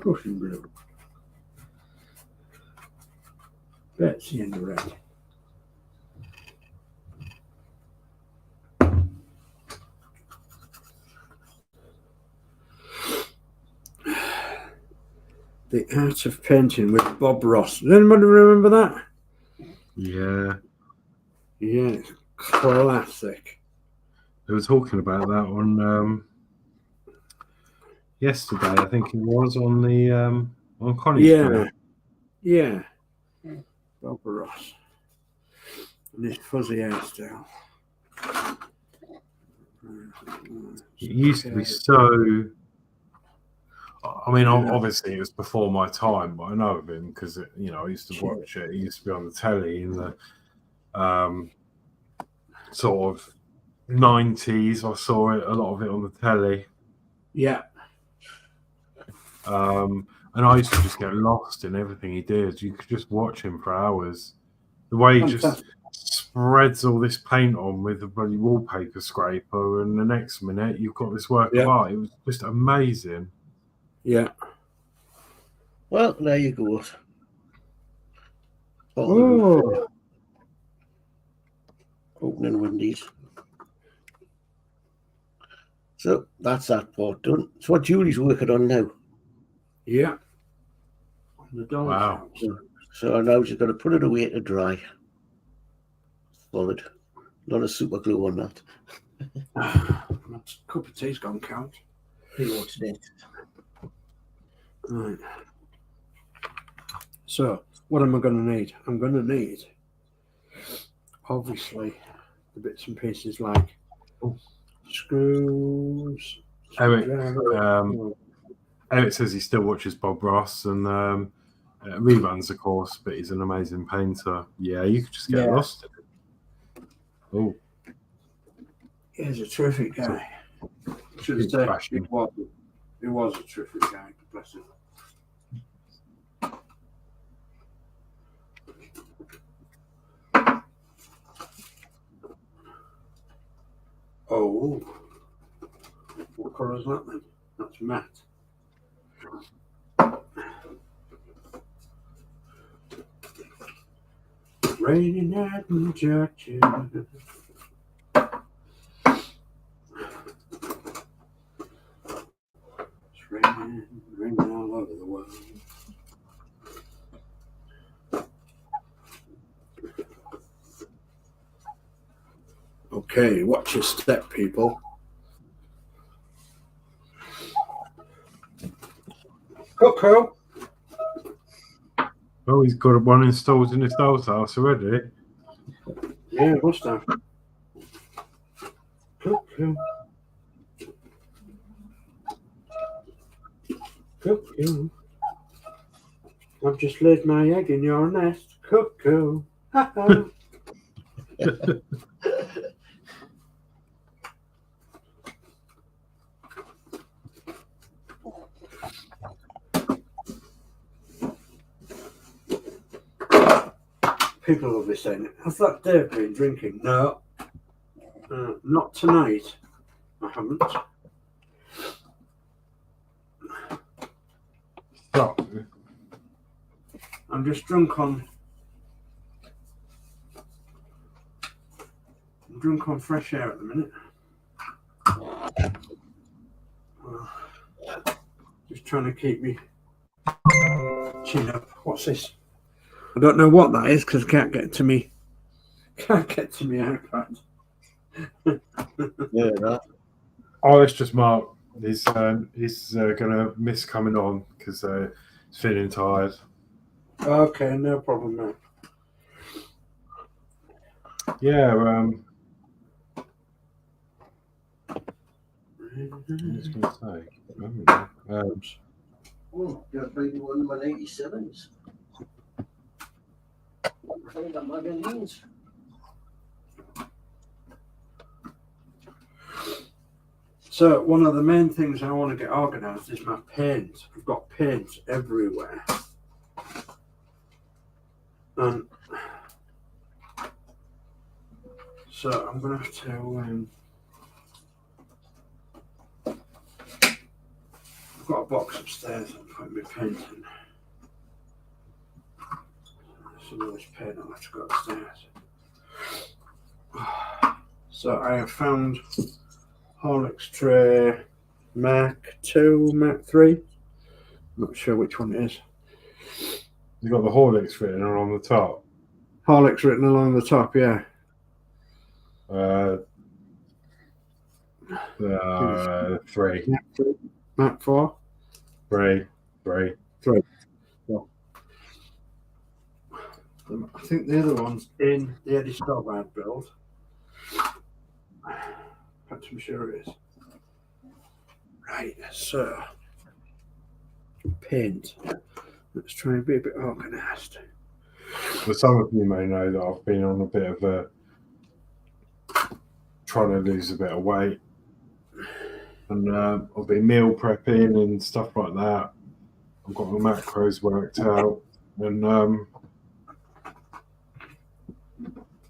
Pushing blue. Betsy in the red. The Art of Painting with Bob Ross. Does anybody remember that? Yeah. Yeah, it's classic. They were talking about that on yesterday, I think it was, on the on Connie's show. Yeah. Bob Ross. And his fuzzy hairstyle. It used to be so... I mean, obviously it was before my time, but I know of him because, you know, I used to watch it. He used to be on the telly in the sort of 90s. I saw it, a lot of it on the telly. Yeah. And I used to just get lost in everything he did. You could just watch him for hours. The way he just spreads all this paint on with a bloody wallpaper scraper, and the next minute you've got this work of art. It was just amazing. Yeah. Well, there you go. Oh. Opening windies. So that's that part done. So what Julie's working on now? Yeah. The doll's Wow. So now she's got to put it away to dry. Solid. A lot of super glue on that. My cup of tea's gone count. What's next? Right. So, what am I going to need? I'm going to need, obviously, the bits and pieces like screws. Eric says he still watches Bob Ross and reruns, of course, but he's an amazing painter. Yeah, you could just get lost in it. Oh, he's a terrific guy. Should have said he was a terrific guy. Bless him. Oh, what colour is that then? That's matte. Raining at Mccuk. It's raining all over the world. Okay, watch your step, people. Coco. oh, he's got one installed in his doll's house already. Yeah, must have. Coco. Coco. I've just laid my egg in your nest. Coco. Ha ha. People will be saying, has that Dave been drinking? No. Not tonight. I haven't. Stop. I'm just drunk on fresh air at the minute. Just trying to keep me chin up. What's this? I don't know what that is because I can't get to me. Can't get to me iPad. Yeah, that. Oh, it's just Mark. He's gonna miss coming on because he's feeling tired. Okay, no problem, mate. Yeah. I was gonna say. Oh, you're bringing one of my 87s. Find that magazines. So one of the main things I want to get organised is my paint. I've got paint everywhere. So I'm going to have to... I've got a box upstairs I'm putting my paint in. Some of this paint I'll have to go upstairs. So I have found Horlixs tray Mark 2, Mark 3. Not sure which one it is. You got the Horlicks written on the top. Horlicks written along the top, yeah. 3. Mark 4. 3. I think the other one's in the Eddie Stoddard build. I'm sure it is. Right, so paint. Let's try and be a bit organised. Well, some of you may know that I've been on a bit of a trying to lose a bit of weight, and I've been meal prepping and stuff like that. I've got the macros worked out, and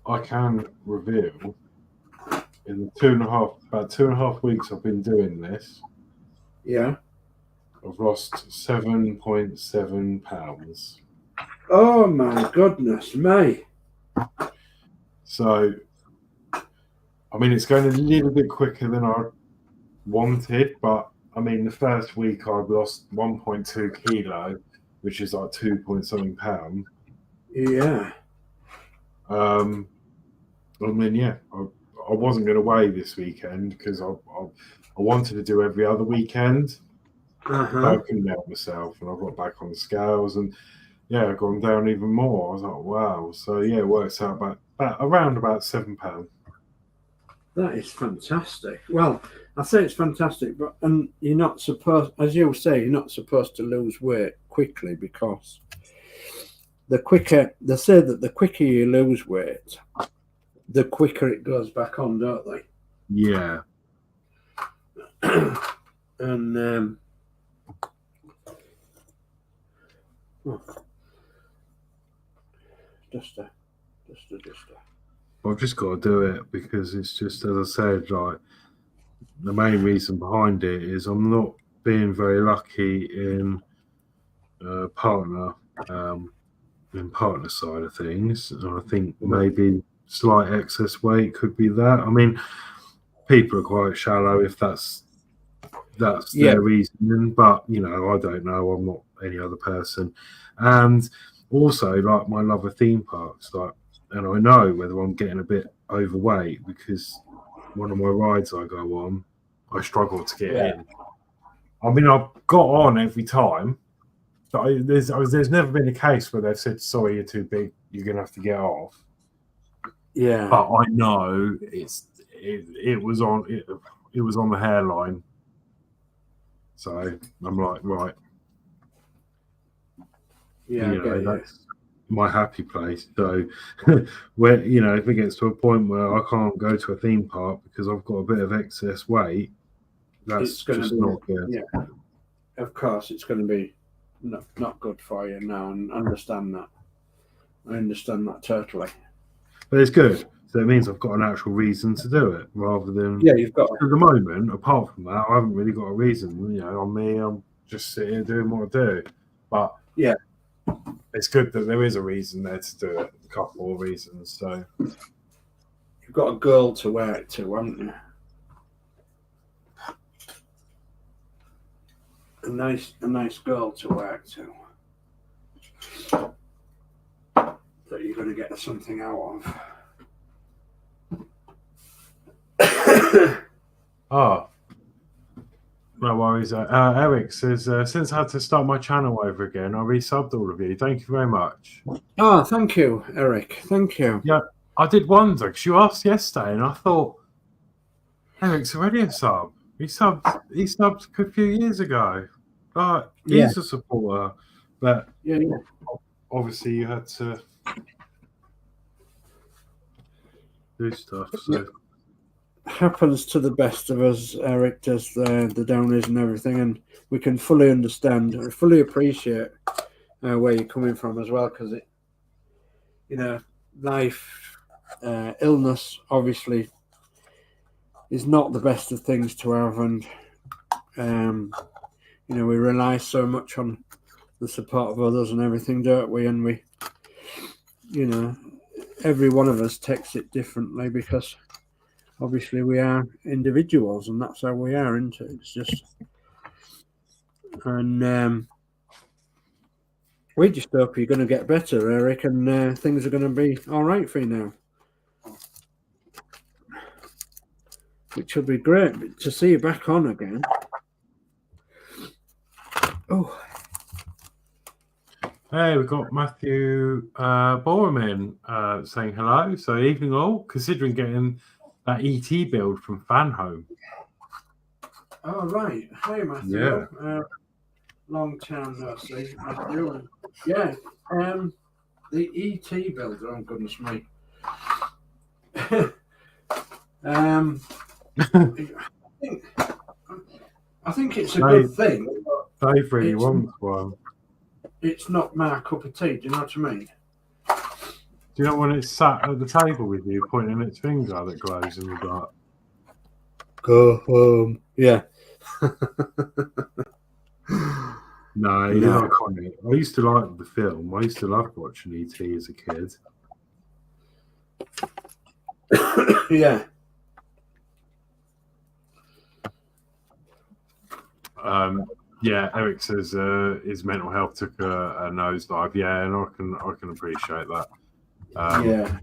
I can reveal in the about 2.5 weeks I've been doing this. Yeah. I've lost 7.7 pounds. Oh my goodness me. So, I mean, it's going a little bit quicker than I wanted, but I mean, the first week I lost 1.2 kilo, which is like 2 pounds. Yeah. And then, yeah, I wasn't going to weigh this weekend because I wanted to do every other weekend. But I couldn't help myself, and I got back on the scales, and yeah, I've gone down even more. I was like, wow. So yeah, it works out around about 7 pounds. That is fantastic. Well, I say it's fantastic, but you're not supposed, as you say, you're not supposed to lose weight quickly, because they say that the quicker you lose weight, the quicker it goes back on, don't they? Yeah. And duster. I've just got to do it because it's just, as I said, like the main reason behind it is I'm not being very lucky in partner side of things. And I think maybe slight excess weight could be that. I mean, people are quite shallow if that's their reasoning, but you know, I don't know. I'm not any other person. And also, like, my love of theme parks, like, and I know whether I'm getting a bit overweight because one of my rides I go on, I struggle to get in. I mean, I've got on every time, but there's never been a case where they've said, sorry, you're too big, you're going to have to get off. Yeah. But I know it was on the hairline. So I'm like, right. Yeah, you know, that's my happy place. So where, you know, if it gets to a point where I can't go to a theme park because I've got a bit of excess weight, that's just not good. Yeah, of course, it's going to be not good for you now, and understand that. I understand that totally. But it's good. So it means I've got an actual reason to do it, rather than you've got at the moment. Apart from that, I haven't really got a reason. You know, I'm just sitting here doing what I do. But yeah, it's good that there is a reason there to do it. A couple of reasons. So you've got a girl to wear it to, haven't you? A nice girl to wear it to. That you're going to get something out of. No worries. Eric says, since I had to start my channel over again, I resubbed all of you. Thank you very much. Oh, thank you, Eric. Thank you. Yeah, I did wonder because you asked yesterday, and I thought Eric's already a sub. He subbed a few years ago. He's a supporter, but obviously you had to do stuff. So. Happens to the best of us. Eric does the downers and everything, and we can fully understand or fully appreciate where you're coming from as well, because it, you know, life, illness obviously is not the best of things to have, and you know, we rely so much on the support of others and everything, don't we? And we, you know, every one of us takes it differently, because obviously we are individuals, and that's how we are, isn't it? It's just, and we just hope you're going to get better, Eric, and things are going to be all right for you now, which will be great to see you back on again. Oh, hey, we've got Matthew Borman saying hello. So evening all, considering getting that ET build from Fan Home. Oh, right. Hi, Matthew. Yeah. Long time no see. Matthew. Yeah. The ET build. Oh, goodness me. I think it's a good thing. Dave really wants one. it's not my cup of tea. Do you know what I mean? Do you know when it's sat at the table with you, pointing its finger that glows in the dark? Go home. Yeah. No, it's iconic. I used to like the film. I used to love watching E.T. as a kid. Yeah. Yeah, Eric says his mental health took a nosedive. Yeah, and I can appreciate that. Yeah.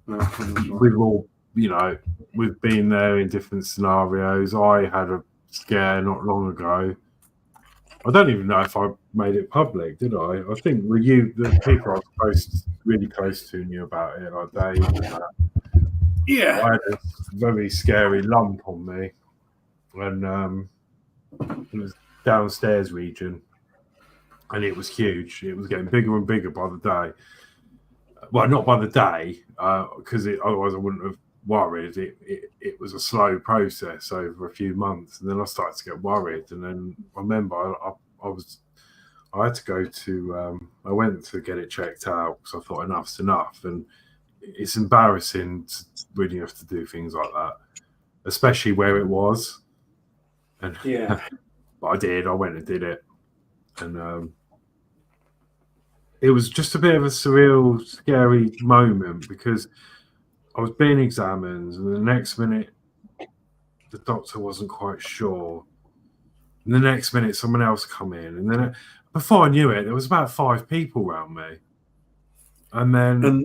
We've all, you know, we've been there in different scenarios. I had a scare not long ago. I don't even know if I made it public, did I? I think the people I was really close to knew about it, like Dave and that. Yeah. I had a very scary lump on me, and it was downstairs region, and it was huge. It was getting bigger and bigger by the day. Well, not by the day, because otherwise I wouldn't have worried. It was a slow process over a few months, and then I started to get worried. And then I remember I had to go to I went to get it checked out because I thought enough's enough, and it's embarrassing when you have to do things like that, especially where it was. And yeah, but I did. I went and did it, and it was just a bit of a surreal, scary moment because I was being examined, and the next minute, the doctor wasn't quite sure. And the next minute, someone else come in, and then before I knew it, there was about 5 people around me, and then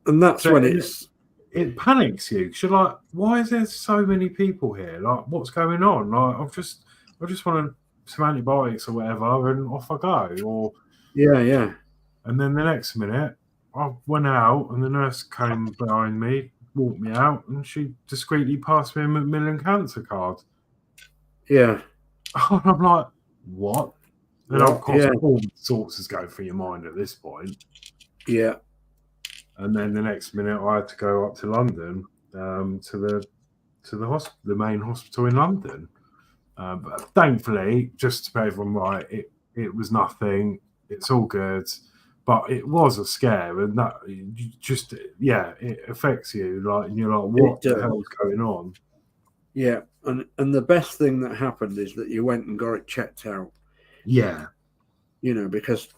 and that's when it panics you because you're like, why is there so many people here? Like, what's going on? Like, I just want some antibiotics or whatever, and off I go. Or yeah. And then the next minute, I went out, and the nurse came behind me, walked me out, and she discreetly passed me a Macmillan cancer card. Yeah. And I'm like, what? And of course, yeah. all sorts is going through your mind at this point. Yeah. And then the next minute, I had to go up to London, to the main hospital in London. But thankfully, just to put everyone right, it was nothing. It's all good. But it was a scare, and that just it affects you. Like, and you're like, what the hell's going on? Yeah, and the best thing that happened is that you went and got it checked out. Yeah, you know, because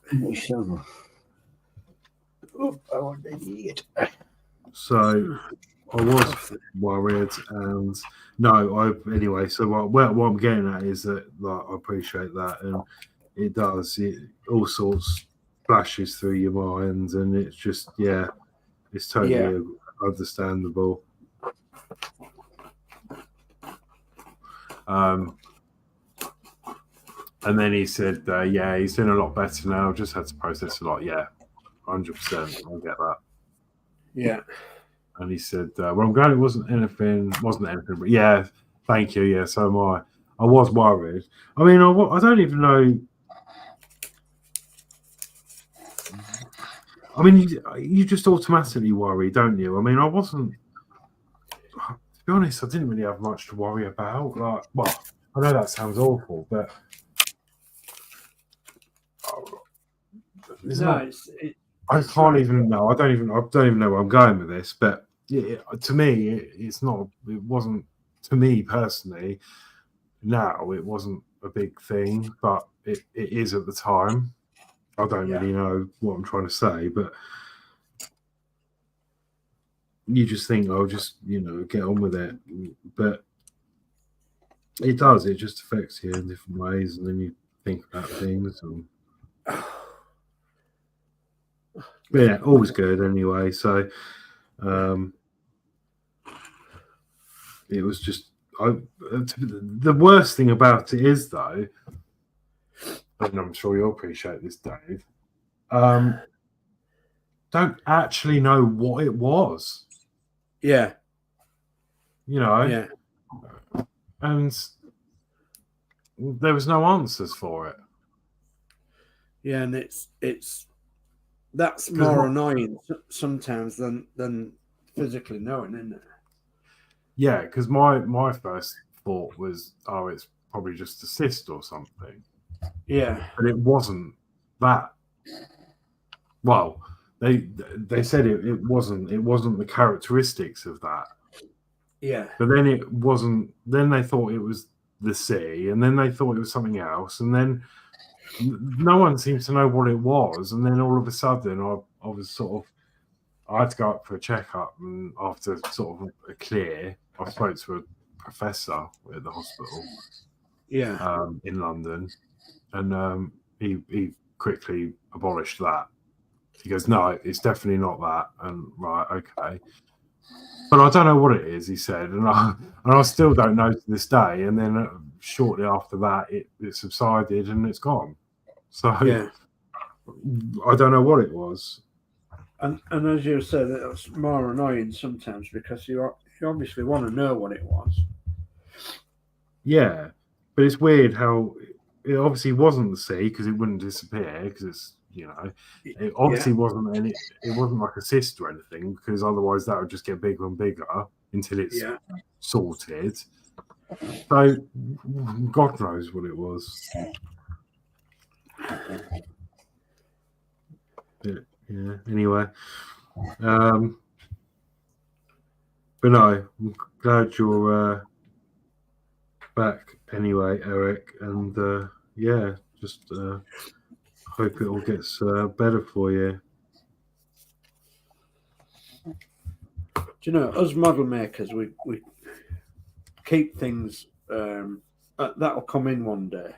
so I was worried, and anyway. So what I'm getting at is that, like, I appreciate that, and it does. All sorts flashes through your mind, and it's just it's totally understandable. And then he said, he's doing a lot better now. Just had to process a lot. 100%. I get that. Yeah. And he said, well, I'm glad it wasn't anything, but yeah, thank you. Yeah, so am I. I was worried. I mean, I don't even know. I mean, you just automatically worry, don't you? I mean, I wasn't. To be honest, I didn't really have much to worry about. Like, well, I know that sounds awful, but I can't even know. I don't even know where I'm going with this. But to me, it's not. It wasn't to me personally. Now it wasn't a big thing, but it is at the time. I don't really know what I'm trying to say, but you just think, I'll just, get on with it. But it does. It just affects you in different ways, and then you think about things. And but yeah, always good anyway. So it was just the worst thing about it is, though, and I'm sure you'll appreciate this, Dave, don't actually know what it was. Yeah. Yeah. And there was no answers for it. Yeah, and that's more annoying sometimes than physically knowing, isn't it? Yeah, because my first thought was, it's probably just a cyst or something. Yeah. But it wasn't that. Well, they said it wasn't the characteristics of that. Yeah. But then it wasn't. Then they thought it was the sea, and then they thought it was something else, and then no one seems to know what it was. And then all of a sudden, I was sort of, I had to go up for a checkup, and after sort of a clear, I spoke to a professor at the hospital, in London, and he quickly abolished that. He goes, no, it's definitely not that. And right, okay. But I don't know what it is, he said. And I still don't know to this day. And then shortly after that, it subsided and it's gone. So I don't know what it was. And as you said, it's more annoying sometimes because you obviously want to know what it was. Yeah. But it's weird how it obviously wasn't the sea because it wouldn't disappear because it's, it obviously wasn't any. It wasn't like a cyst or anything because otherwise that would just get bigger and bigger until it's sorted. So God knows what it was. Yeah. Anyway, but no, I'm glad you're back anyway, Eric, and just. Hope it all gets better for you. Do you know, us model makers, we keep things that'll come in one day,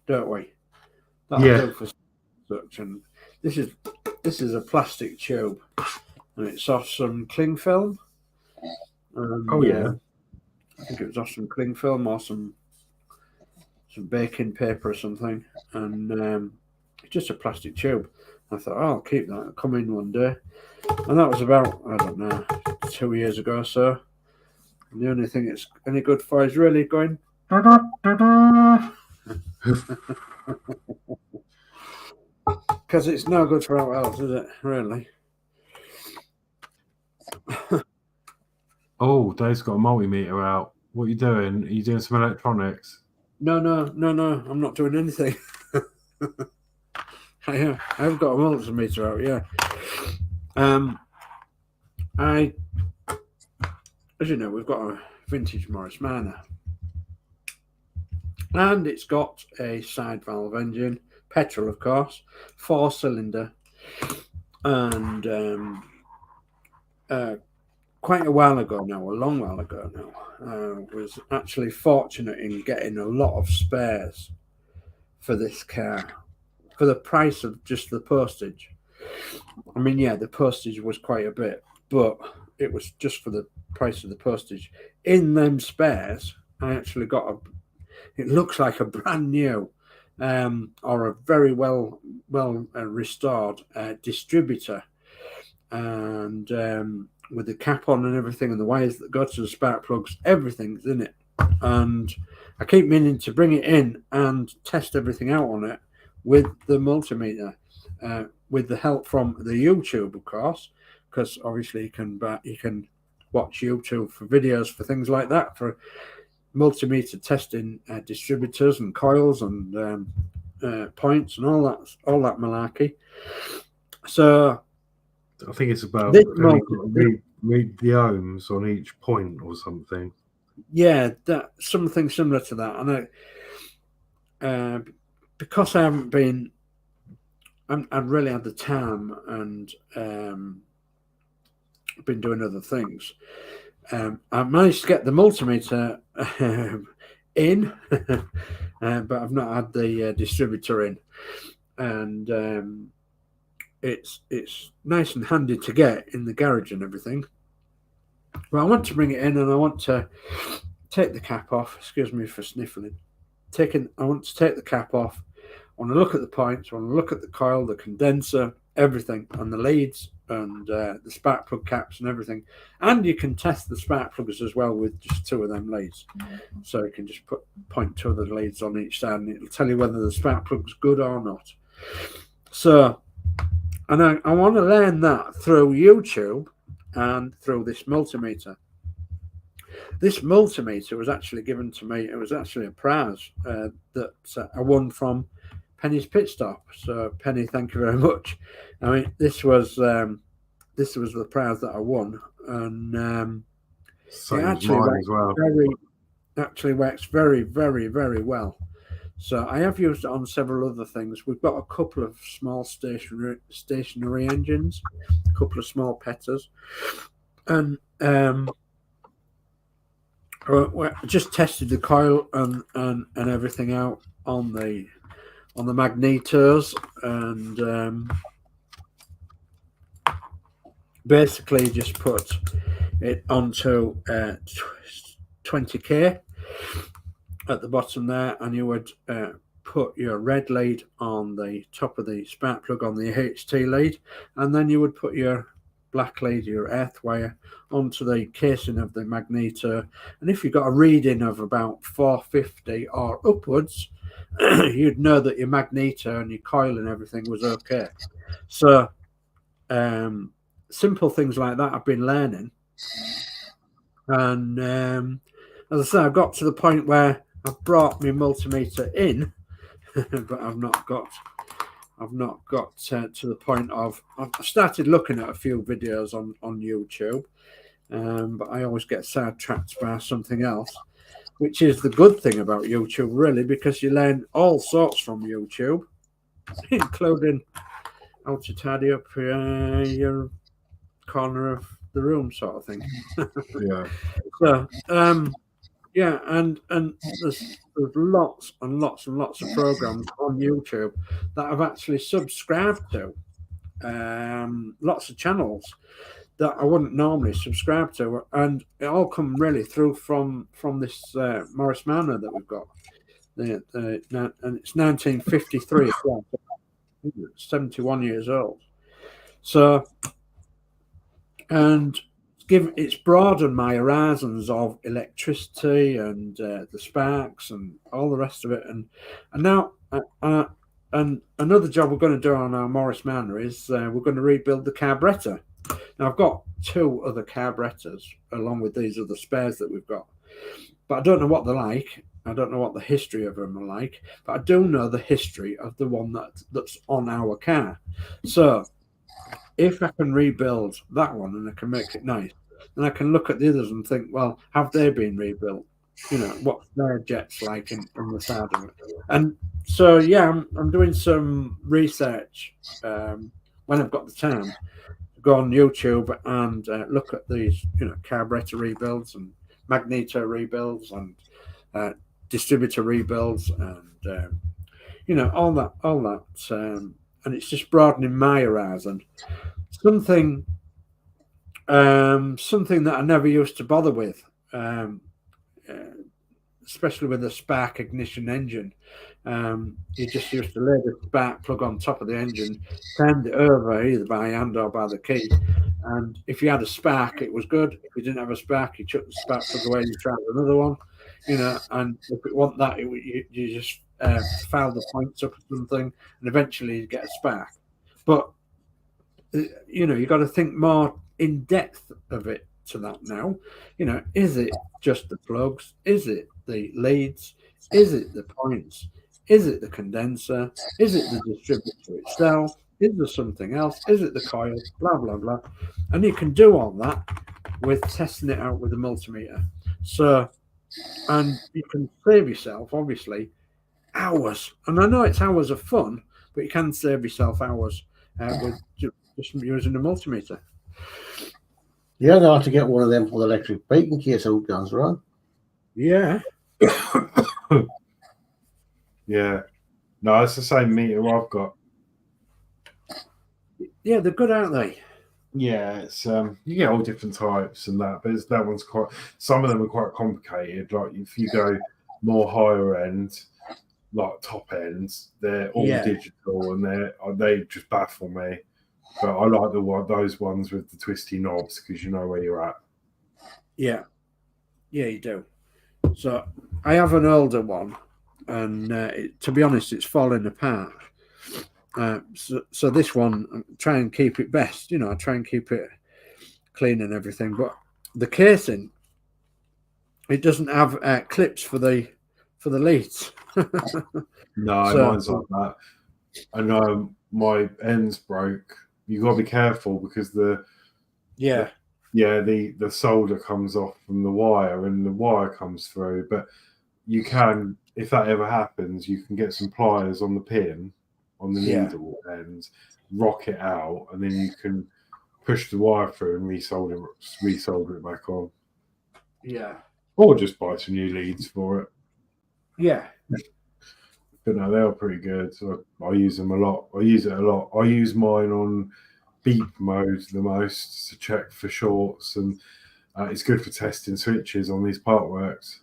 don't we? That'll do for such. And this is a plastic tube, and it's off some cling film. I think it was off some cling film or some baking paper or something, and just a plastic tube. I thought, I'll keep that. It'll come in one day. And that was about, I don't know, 2 years ago or so. And the only thing it's any good for is really going. Because it's no good for anything else, is it? Really? Oh, Dave's got a multimeter out. What are you doing? Are you doing some electronics? No. I'm not doing anything. I've got a multimeter out, as you know, we've got a vintage Morris Minor, and it's got a side valve engine, petrol, of course, 4-cylinder, and quite a while ago now, a long while ago now, was actually fortunate in getting a lot of spares for this car. For the price of just the postage. I mean, the postage was quite a bit, but it was just for the price of the postage. In them spares, I actually got it looks like a brand new or a very well restored distributor, and with the cap on and everything, and the wires that go to the spark plugs, everything's in it. And I keep meaning to bring it in and test everything out on it with the multimeter, with the help from the YouTube, of course, because obviously you can watch YouTube for videos for things like that, for multimeter testing distributors and coils and points and all that malarkey. So I think it's about read the ohms on each point or something. Yeah, that something similar to that. And because I haven't been, I've really had the time and been doing other things. I managed to get the multimeter in, but I've not had the distributor in, and it's nice and handy to get in the garage and everything. Well, I want to bring it in, and I want to take the cap off. Excuse me for sniffling. I want to take the cap off. I want to look at the points. I want to look at the coil, the condenser, everything, and the leads, and the spark plug caps and everything. And you can test the spark plugs as well with just 2 of them leads. So you can just point 2 of the leads on each side, and it'll tell you whether the spark plug's good or not. So, and I want to learn that through YouTube and through this multimeter. This multimeter was actually given to me. It was actually a prize that I won from Penny's Pit Stop. So Penny, thank you very much. I mean, this was the prize that I won, and Same it as mine as well. actually works very, very, very well. So I have used it on several other things. We've got a couple of small stationary engines, a couple of small petters, and I just tested the coil and everything out on the magnetos, and basically just put it onto 20k at the bottom there, and you would put your red lead on the top of the spark plug on the HT lead, and then you would put your black lead, your earth wire, onto the casing of the magneto. And if you got a reading of about 450 or upwards, you'd know that your magneto and your coil and everything was okay. So simple things like that I've been learning, and as I say, I've got to the point where I've brought my multimeter in, but I've not got to the point of. I've started looking at a few videos on YouTube, but I always get sidetracked by something else, which is the good thing about YouTube, really, because you learn all sorts from YouTube, including how to tidy up your corner of the room, sort of thing. Yeah. So yeah, and there's lots and lots and lots of programs on YouTube that I've actually subscribed to. Lots of channels that I wouldn't normally subscribe to, and it all come really through from this Morris Manor that we've got. And it's 1953 as well. It's 71 years old. So, and it's broadened my horizons of electricity and the sparks and all the rest of it. And now, and another job we're going to do on our Morris Manor is we're going to rebuild the carburettor. Now, I've got 2 other carburettors along with these other spares that we've got, but I don't know what they're like. I don't know what the history of them are like, but I do know the history of the one that's on our car. So if I can rebuild that one and I can make it nice, then I can look at the others and think, well, have they been rebuilt? You know, what's their jets like in the side of it? And so, yeah, I'm doing some research when I've got the time. Go on YouTube and look at these, you know, carburetor rebuilds and magneto rebuilds and distributor rebuilds and you know, all that and it's just broadening my horizon. Something that I never used to bother with, especially with a spark ignition engine. You just used to lay the spark plug on top of the engine, turned it over either by hand or by the key, and if you had a spark, it was good. If you didn't have a spark, you chuck the spark plug away and you tried another one, you know. And if it wasn't that, you just foul the points up or something, and eventually you get a spark. But you know, you got to think more in depth of it to that now. You know, is it just the plugs? Is it the leads? Is it the points? Is it the condenser? Is it the distributor itself? Is there something else? Is it the coil? Blah, blah, blah. And you can do all that with testing it out with a multimeter. So, and you can save yourself, obviously, hours. And I know it's hours of fun, but you can save yourself hours with just using a multimeter. Yeah, I'm going to have to get one of them for the electric bike in case I hope goes wrong. Yeah. Yeah. No, it's the same meter I've got. Yeah, they're good, aren't they? Yeah, it's you get all different types and that, but that one's quite. Some of them are quite complicated. Like if you go more higher end, like top ends, they're all digital and they just baffle me. But I like those ones with the twisty knobs because you know where you're at. Yeah, you do. So I have an older one, and to be honest, it's falling apart. So this one, I try and keep it best. You know, I try and keep it clean and everything. But the casing, it doesn't have clips for the leads. No, So- mine's like that. And my ends broke. You got to be careful because the solder comes off from the wire and the wire comes through. But you can, if that ever happens, you can get some pliers on the pin, on the needle, and rock it out, and then you can push the wire through and resolder it back on. Yeah. Or just buy some new leads for it. Yeah. But no, they are pretty good. So I use them a lot. I use it a lot. I use mine on beep mode the most to check for shorts, and it's good for testing switches on these Partworks.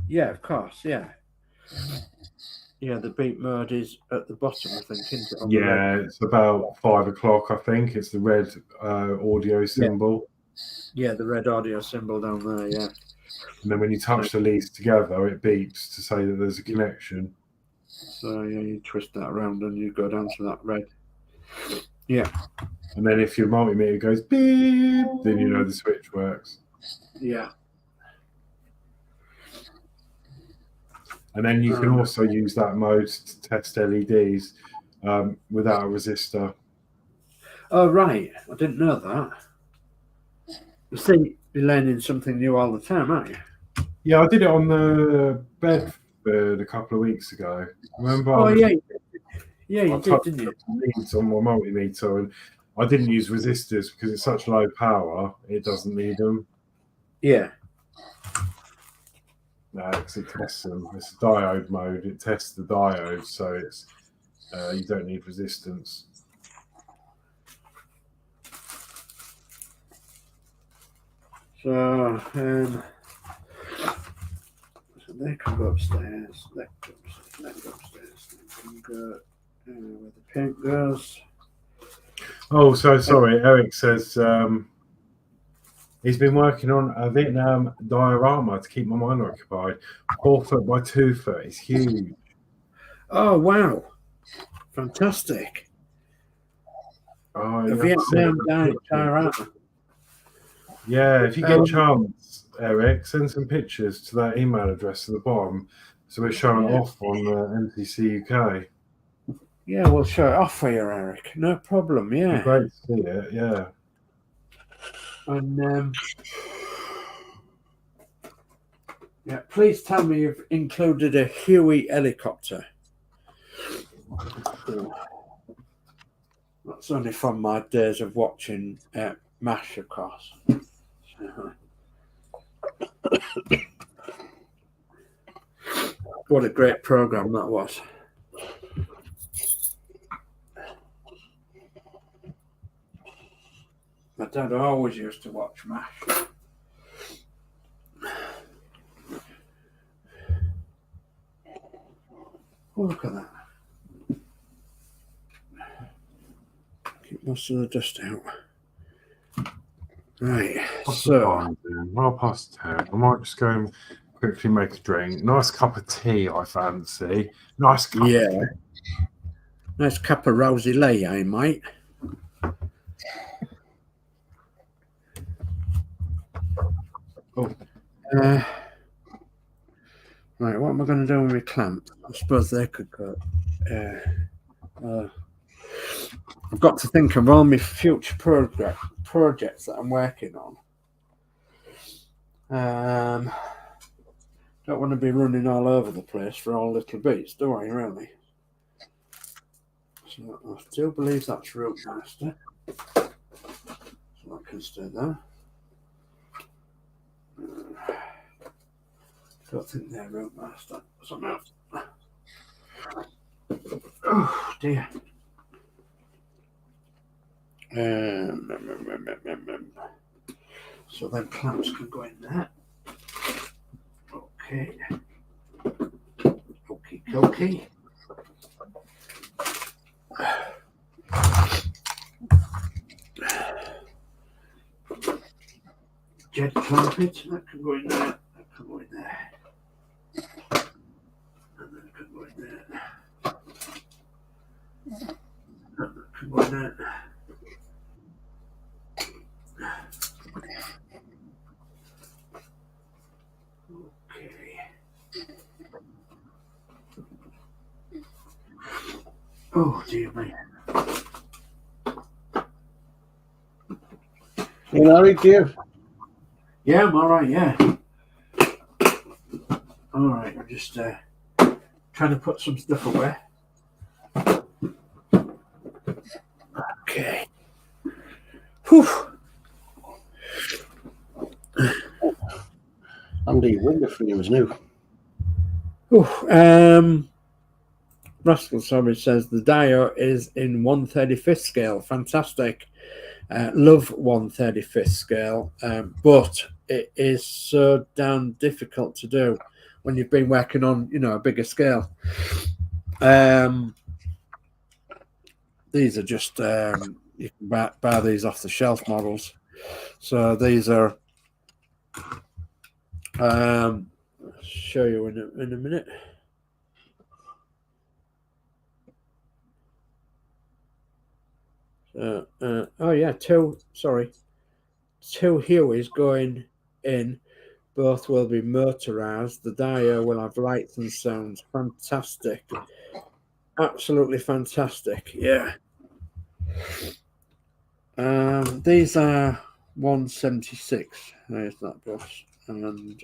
Yeah, of course. Yeah. Yeah, the beat mode is at the bottom, I think, isn't it? Yeah, it's about 5 o'clock, I think. It's the red audio symbol. Yeah, the red audio symbol down there, yeah. And then when you touch the leads together, it beeps to say that there's a connection. So, yeah, you twist that around and you go down to that red. Yeah. And then if your multimeter goes beep, then you know the switch works. Yeah. And then you can also use that mode to test LEDs without a resistor. Oh, right. I didn't know that. You see, you're learning something new all the time, aren't you? Yeah, I did it on the Bedford a couple of weeks ago. Remember? Oh, yeah. Yeah, you did, didn't you? Leads on my multimeter, and I didn't use resistors because it's such low power, it doesn't need them. Yeah. No, because it tests them. It's a diode mode. It tests the diode, so it's you don't need resistance. So they can go upstairs. They can go upstairs. They can go where the paint goes. Oh, so sorry. Eric says he's been working on a Vietnam diorama to keep my mind occupied. 4 foot by 2 foot. It's huge. Oh, wow. Fantastic. Oh, A Vietnam diorama. Yeah, if you get a chance, Eric, send some pictures to that email address at the bottom so we're showing it off on MTC UK. Yeah, we'll show it off for you, Eric. No problem, yeah. It'd be great to see it, yeah. And yeah, please tell me you've included a Huey helicopter. That's only from my days of watching MASH, of course. What a great program that was. My dad always used to watch MASH. Oh, look at that. Keep most of the dust out. Right, so... Well past 10. I might just go and quickly make a drink. Nice cup of tea, I fancy. Nice cup of tea. Nice cup of rosy lay, eh, mate? Oh. Right, what am I going to do with my clamp? I suppose they could go. I've got to think of all my future projects that I'm working on. Don't want to be running all over the place for all little bits, do I, really? So I still believe that's Root Master. So I can stay there. Don't think they're Root Master. Somehow. Oh dear. So then clamps can go in there. Okay. Okie dokie. Jet clampet, that can go in there. That can go in there. And that can go in there. And that can go in there. Okay. Oh dear me. You all right, Dave? Yeah, I'm all right. Yeah. All right. I'm just trying to put some stuff away. Okay. Whew. I'm the window frames now. Rascal Sorry says the dial is in 1/35th scale. Fantastic. Love 1/35th scale, but it is so damn difficult to do when you've been working on, a bigger scale. These are just you can buy these off the shelf models. So these are. I'll show you in a minute. Oh yeah, two Hueys going in. Both will be motorized. The dial will have lights and sounds. Fantastic. Absolutely fantastic. Yeah. These are 176. There's that bus. And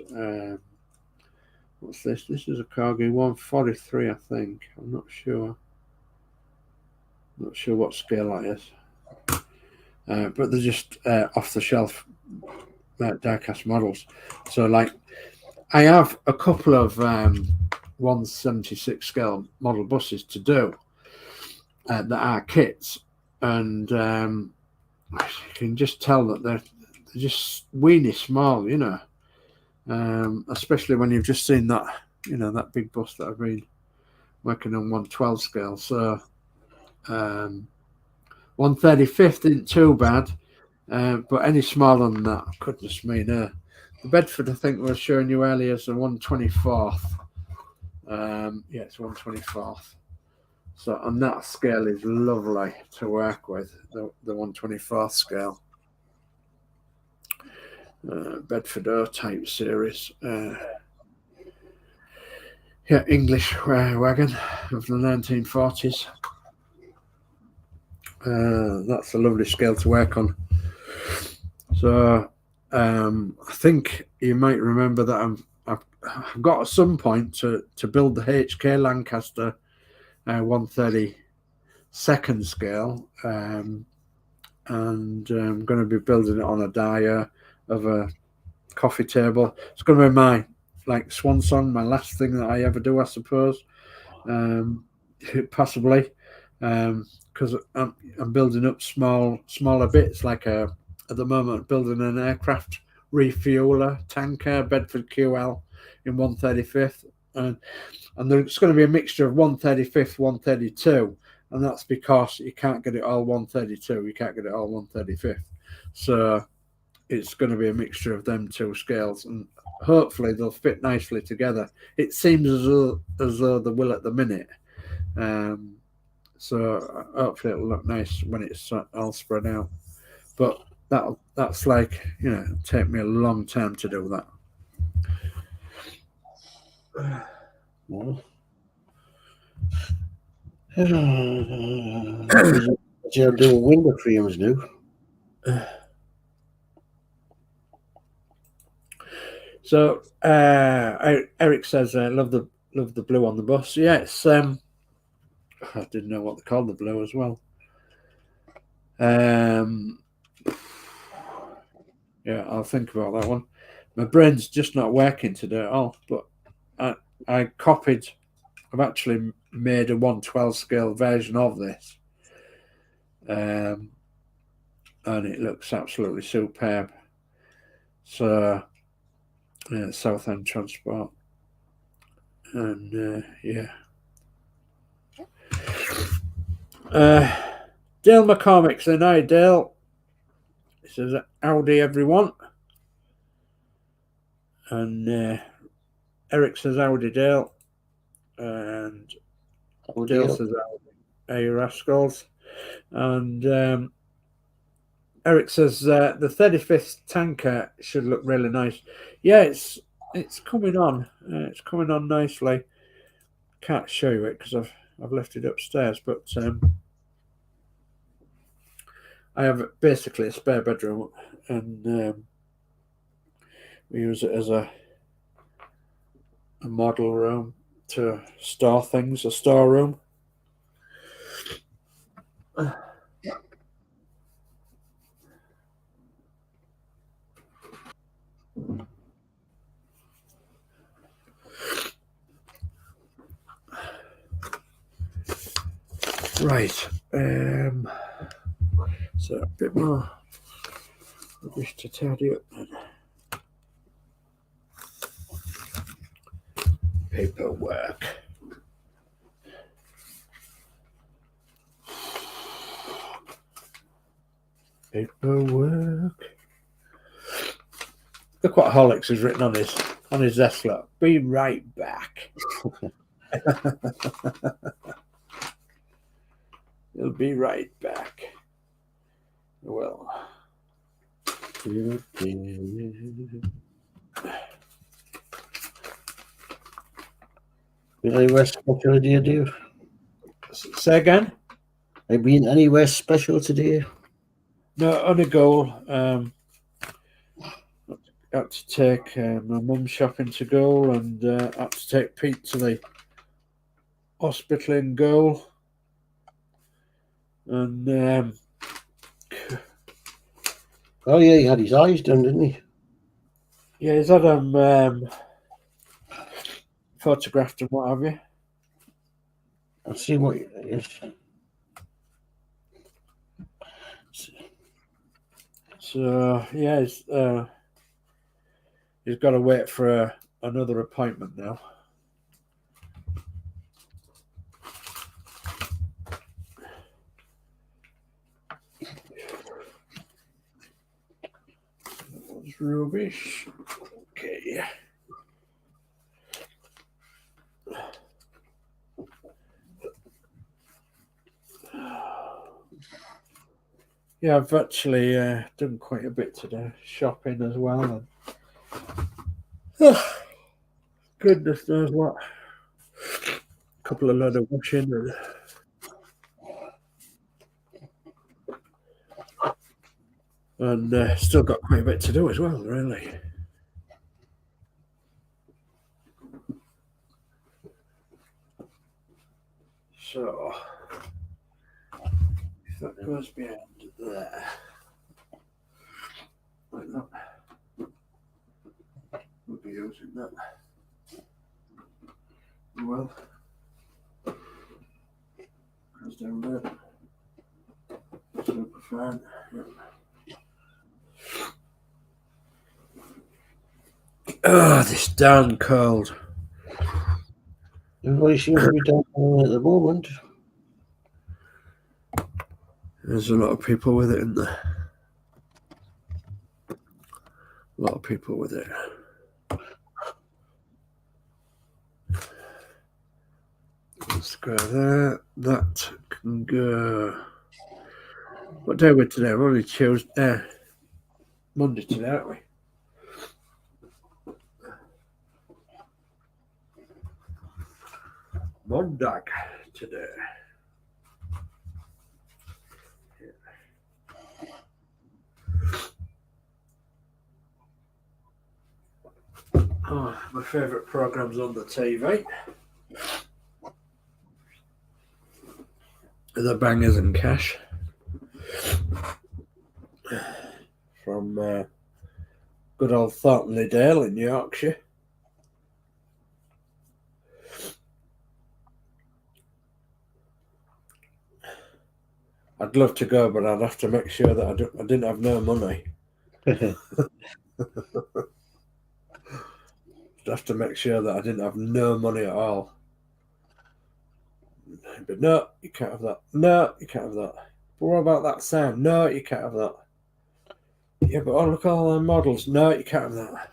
what's this? This is a Cargill 143, I think. I'm not sure. Not sure what scale that is. But they're just off the shelf diecast models. So, like, I have a couple of 176 scale model buses to do that are kits, and you can just tell that they're just weeny small, especially when you've just seen that, that big bus that I've been working on 112 scale. So 1/35th isn't too bad, but any smaller than that, goodness me, no. The Bedford, I think, was showing you earlier is a 1/24th. Yeah, it's 1/24th. So on that scale is lovely to work with, the 1/24th scale. Bedford O-type series. Yeah, English wagon of the 1940s. That's a lovely scale to work on. So I think you might remember that I've got at some point to build the HK Lancaster 1/32nd scale, and I'm going to be building it on a dia of a coffee table. It's going to be my swan song, my last thing that I ever do, I suppose, possibly, because I'm building up smaller bits, at the moment building an aircraft refueler tanker Bedford QL in 1/35th, and there's going to be a mixture of 1/35th, 1/32, and that's because you can't get it all 1/32, you can't get it all 1/35th, so it's going to be a mixture of them two scales, and hopefully they'll fit nicely together. It seems as though they will at the minute, so hopefully it'll look nice when it's all spread out. But that's it'll take me a long time to do that. You're doing window frames now. So Eric says, "Love the blue on the bus." Yeah, it's I didn't know what they called the blue as well. Yeah, I'll think about that one. My brain's just not working today at all. But I've actually made a 112 scale version of this, and it looks absolutely superb. So. Southend Transport, and yeah. Dale McCormick said, "Hi Dale." He says, "Howdy everyone," and Eric says, "Howdy Dale," and Dale says, "Howdy, hey rascals," and Eric says the 35th tanker should look really nice. Yeah, it's coming on. It's coming on nicely. Can't show you it because I've left it upstairs, but I have basically a spare bedroom, and we use it as a model room to store things, a storeroom. Right, so a bit more rubbish to tidy up then. Paperwork. Paperwork. Look what Horlixs has written on his desk. Look, be right back. He'll be right back. Well. Been anywhere special today, Dave? Say again? Have you been anywhere special today? No, on a goal. Had to take my mum shopping to goal, and had to take Pete to the hospital in goal. And oh yeah, he had his eyes done, didn't he? yeah, he's had them photographed and what have you. I'll see what it is. So yeah, he's got to wait for another appointment now. That was rubbish. Okay. Yeah, I've actually done quite a bit today, shopping as well. And, goodness knows what. A couple of load of washing. And still got quite a bit to do as well, really. So, if that goes behind there, like that, we'll be using that. Well, goes down there. Super fan. Yep. Oh, this darn cold. Everybody seems to be down at the moment. There's a lot of people with it in there. A lot of people with it. Let's go there. That can go. What day are we today? We're only Tuesday. Monday today, aren't we? Monday today. Oh, my favourite program's on the TV. The Bangers and Cash. From good old Thornton Dale in Yorkshire. I'd love to go, but I'd have to make sure that I didn't have no money. I'd have to make sure that I didn't have no money at all. But no, you can't have that. No, you can't have that. But what about that sound? No, you can't have that. Yeah, but oh, look at all the models. No, you can't have that.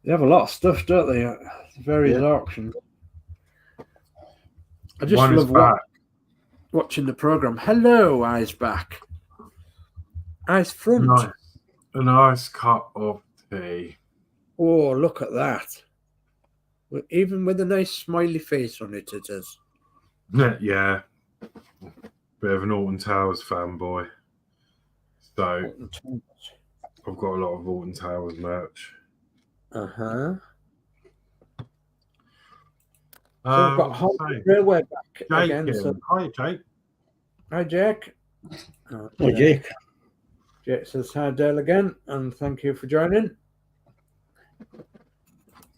They have a lot of stuff, don't they? Various auctions. I just love watching the program. Hello, Eyes Back. Eyes Front. Nice. A nice cup of tea. Oh, look at that. Even with a nice smiley face on it, it is. Yeah. Bit of an Alton Towers fanboy. So I've got a lot of Alton Towers merch. Uh-huh. So we've got Holland Railway back again. So, hi, Jake. hi, Jake. Hi, Jake. Jake says hi, Dale, again, and thank you for joining.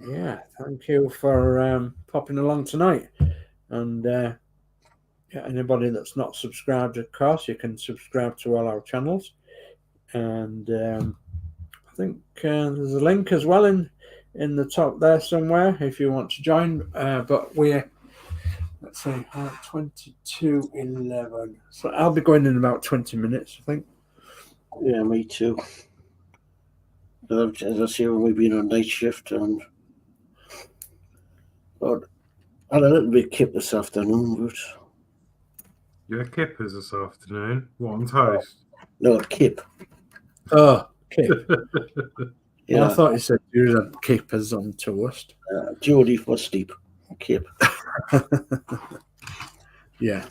Yeah, thank you for popping along tonight. And yeah, anybody that's not subscribed, of course, you can subscribe to all our channels. And I think there's a link as well in the top there somewhere if you want to join. But we're, let's see, 22:11. So I'll be going in about 20 minutes, I think. Yeah, me too. As I say, we've been on night shift and I had a little bit kip this afternoon, but You had kippers this afternoon. What, on toast? no, kip. Oh, kip. Yeah, I thought you said you had kippers on toast. Geordie for sleep. Kip. Yeah.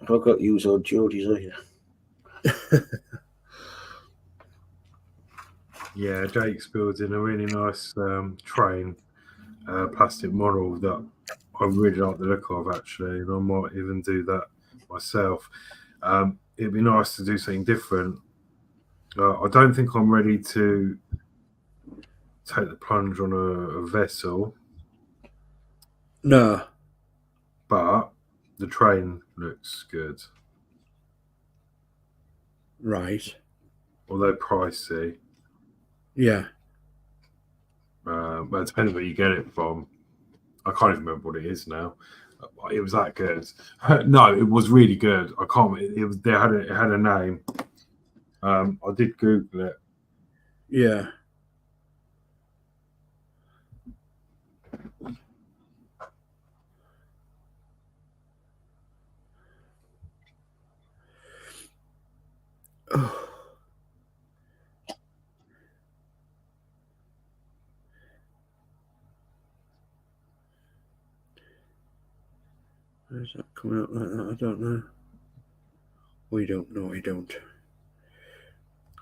I got you on Geordie's, are you? Yeah, Jake's building a really nice train plastic model that I really like the look of, actually, and I might even do that myself. It'd be nice to do something different. I don't think I'm ready to take the plunge on a vessel. No. But the train looks good. Right. Although pricey. Yeah. Well, depending where you get it from. I can't even remember what it is now. It was that good. No, it was really good. I can't. It was. It had a name. I did Google it. Yeah. Oh. Where's that coming up like that? I don't know. We don't know. We don't.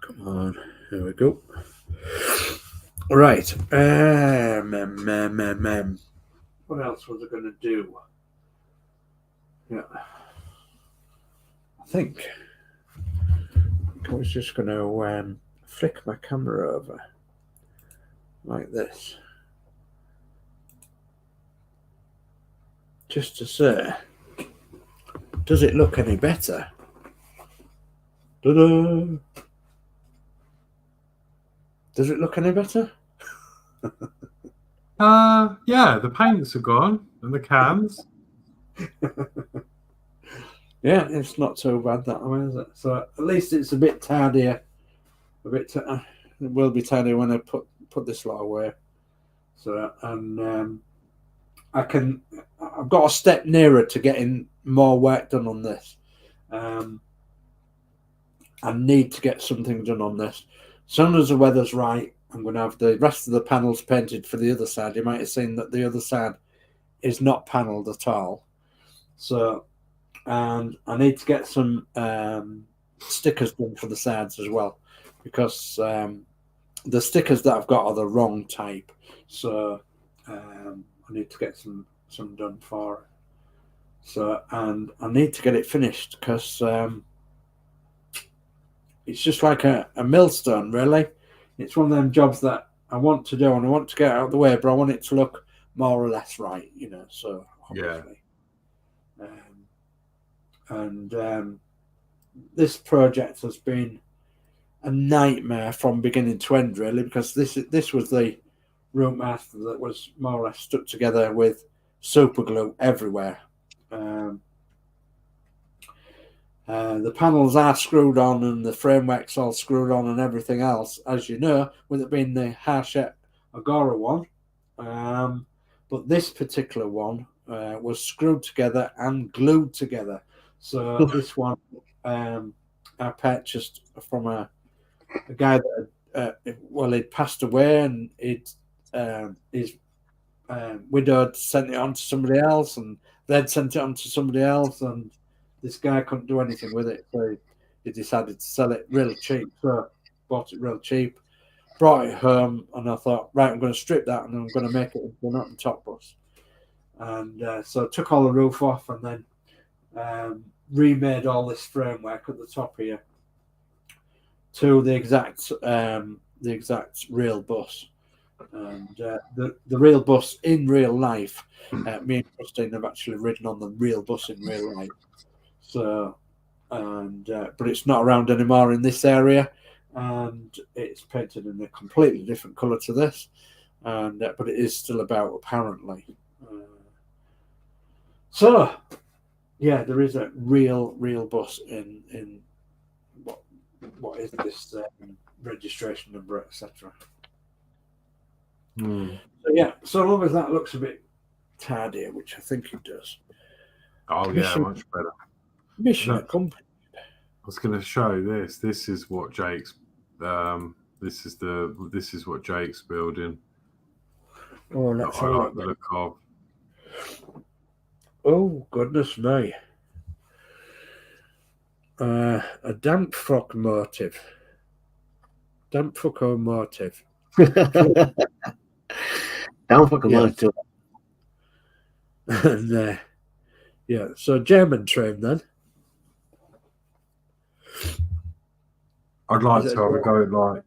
Come on. There we go. Right. What else was I going to do? Yeah. I think I was just going to flick my camera over like this. Just to say, does it look any better? Ta-da! Does it look any better? Yeah, the paints are gone and the cans. Yeah, it's not so bad that way, is it? So at least it's a bit tidier. It will be tidier when I put this lot away. So and I've got a step nearer to getting more work done on this. I need to get something done on this. As soon as the weather's right, I'm going to have the rest of the panels painted for the other side. You might have seen that the other side is not panelled at all. So, and I need to get some stickers done for the sides as well, because the stickers that I've got are the wrong type. So I need to get some done for it. So, and I need to get it finished because it's just like a millstone, really. It's one of them jobs that I want to do and I want to get out of the way, but I want it to look more or less right, you know. So obviously, this project has been a nightmare from beginning to end, really, because this was the room master that was more or less stuck together with super glue everywhere. The panels are screwed on and the framework's all screwed on and everything else, as you know, with it being the Hachette Agora one. But this particular one was screwed together and glued together. So this one I purchased from a guy that he'd passed away, and his widowed, sent it on to somebody else, and they'd sent it on to somebody else, and this guy couldn't do anything with it, so he decided to sell it really cheap. So bought it real cheap, brought it home, and I thought, right, I'm going to strip that and I'm going to make it into an open top bus. And so I took all the roof off and then remade all this framework at the top here to the exact real bus. And the real bus in real life, me and Christine have actually ridden on the real bus in real life. So, but it's not around anymore in this area, and it's painted in a completely different colour to this, and but it is still about apparently. So, yeah, there is a real bus in what is this registration number, etc. So yeah, so long as that looks a bit tardier, which I think it does. Oh yeah, much better. Mission accomplished. I was going to show this. This is what Jake's. This is what Jake's building. Oh, that's I like the look of. Oh goodness me! A damp fuck motive. Damp fucko motive. Damp fucko motive. And yeah, so German trim then. I'd like to have a go at like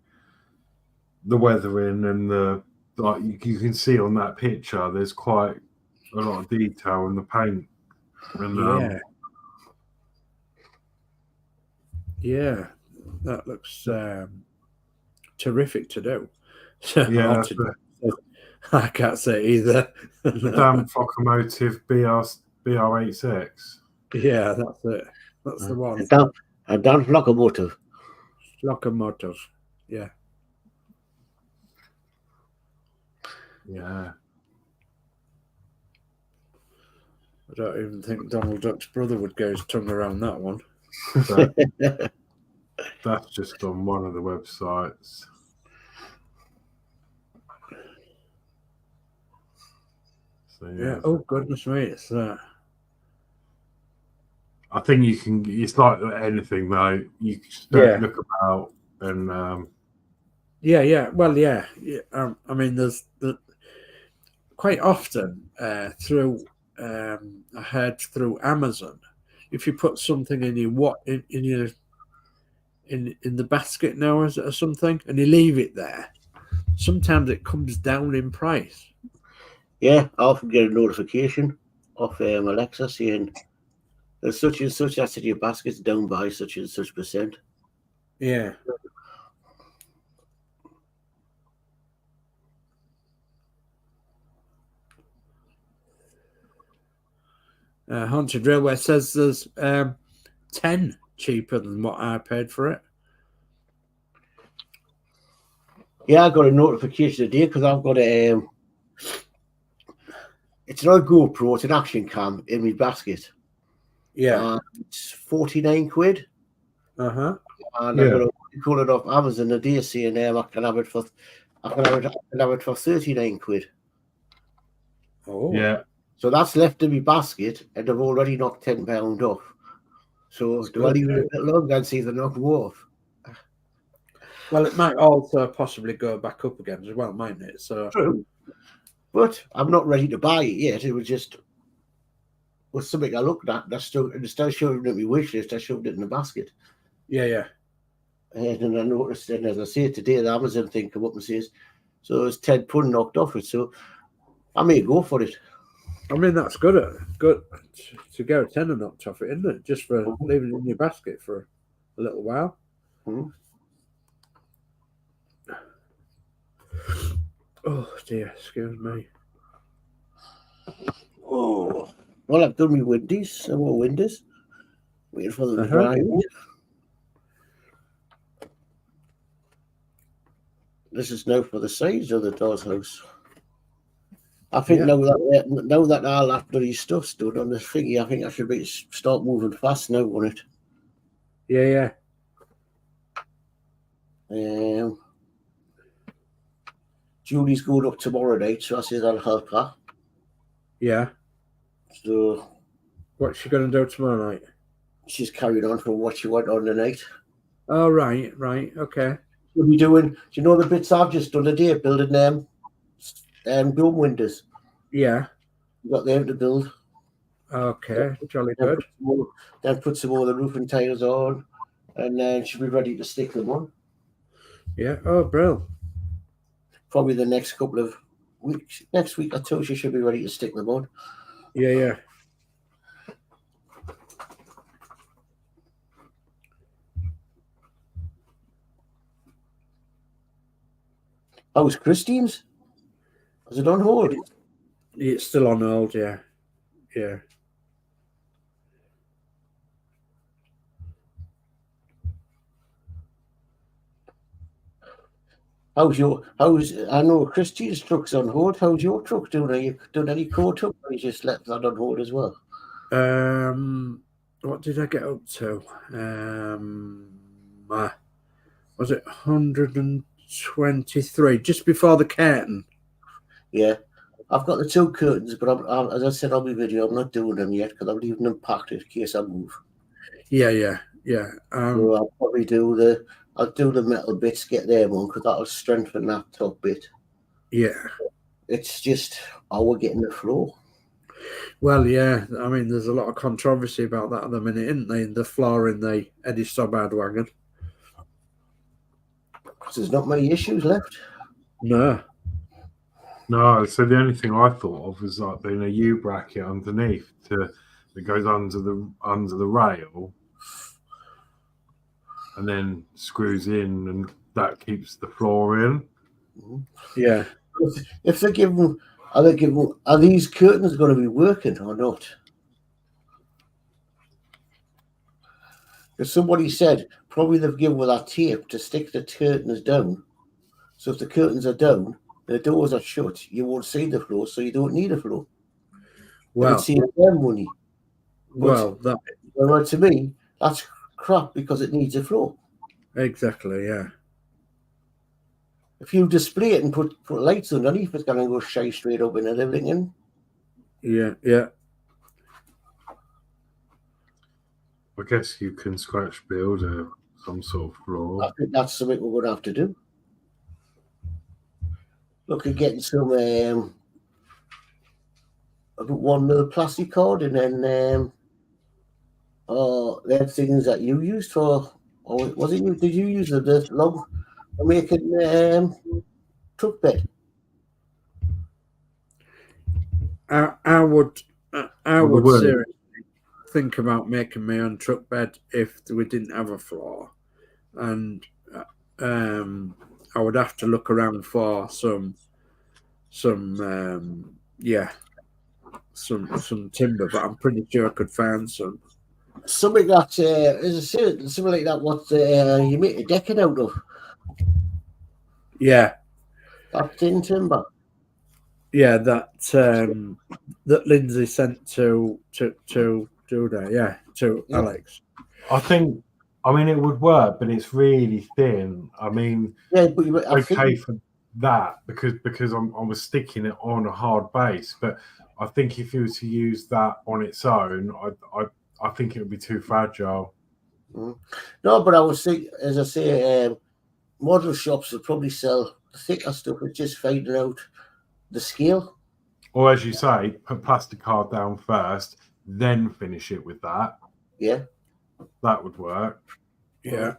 the weathering and the like. You can see on that picture, there's quite a lot of detail in the paint. And, yeah, that looks terrific to do. So yeah, I can't say either. The damp locomotive BR86. Yeah, that's it. That's the one. A damp locomotive. Locomotive. Yeah. Yeah. I don't even think Donald Duck's brother would get his tongue around that one. That's just on one of the websites. So, yeah. Oh goodness me! It's I think you can. It's like anything, though. You just don't look about and. Yeah. Well, yeah. I mean, there's quite often through. I heard through Amazon, if you put something in your in the basket now or something, and you leave it there, sometimes it comes down in price. Yeah, I often get a notification off Alexa saying there's such and such that's in your basket's down by such and such percent. Yeah. Haunted Railway says there's 10 cheaper than what I paid for it. Yeah, I got a notification today because I've got a. It's not a GoPro, it's an action cam in my basket. Yeah, it's 49 quid. And I'm going to call it off Amazon today, saying I can have it for 39 quid. Oh, yeah. So that's left in my basket, and I've already knocked £10 off. So do I leave it a bit longer and see if they knock them off? Well, it might also possibly go back up again as well, mightn't it? So true, but I'm not ready to buy it yet. It was something I looked at. Instead of showing it in my wish list, I shoved it in the basket. Yeah. And then I noticed, and as I say today, the Amazon thing come up and says, so it's £10 knocked off it. So I may go for it. I mean, that's good. Good to go 10 and knocked off it, isn't it? Just for leaving it in your basket for a little while. Oh dear, excuse me. Oh, well, I've done my windies, some more windows. Waiting for them to dry. This is now for the sides of the doll's house. I think now that all that bloody stuff's done on this thingy, I think I should start moving fast now on it. Yeah. Julie's going up tomorrow night, so I said I'll help her. Yeah. So What's she going to do tomorrow night? she's carried on from what she went on tonight. Oh, right. Okay. She'll be doing, do you know the bits I've just done today, building them dome windows? Yeah. You got them to build. Okay. Jolly good. Then put some more of the roofing tiles on, and then she'll be ready to stick them on. Yeah. Oh, brilliant. Probably the next couple of weeks. Next week or two, she should be ready to stick them on. Yeah. How's Christine's? Is it on hold? It's still on hold, yeah. I know Christine's truck's on hold. How's your truck doing? Are you done any caught up, or you just left that on hold as well? What did I get up to? Was it 123, just before the curtain? Yeah. I've got the 2 curtains, but as I said on my video, I'm not doing them yet because I'm leaving them packed in case I move. Yeah. So I'll probably do the metal bits, get them on, because that'll strengthen that top bit. Yeah. It's just how we're getting the floor. Well, yeah. I mean, there's a lot of controversy about that at the minute, isn't there? The floor in the Eddie Stobbard wagon. Because there's not many issues left. No. So the only thing I thought of was like being a U bracket underneath that goes under the rail, and then screws in, and that keeps the floor in. Yeah. If they're given, are these curtains going to be working or not? Because somebody said probably they've given with that tape to stick the curtains down. So if the curtains are down, the doors are shut, you won't see the floor, so you don't need a floor. Well, it's their money. Well, to me, that's crap because it needs a floor. Exactly, yeah. If you display it and put lights underneath, it's going to go shy straight up into everything. Yeah. I guess you can scratch build some sort of floor. I think that's something we're going to have to do. Look at getting some about 1 mil plastic cord, and then them things that you used for, or was it you? Did you use the log for making truck bed? I would seriously think about making my own truck bed if we didn't have a floor, and I would have to look around for some timber, but I'm pretty sure I could find some. Something that something like that. What you make a decking out of? Yeah, that tin timber. Yeah, that Lindsay sent to Judah. Yeah, to Alex. I mean, it would work, but it's really thin. I mean, yeah, but okay for that because I was sticking it on a hard base. But I think if you were to use that on its own, I think it would be too fragile. No, but I was thinking, as I say, model shops will probably sell the thicker stuff. It's just finding out the scale. Or as you say, put plastic card down first, then finish it with that. Yeah. That would work. Yeah.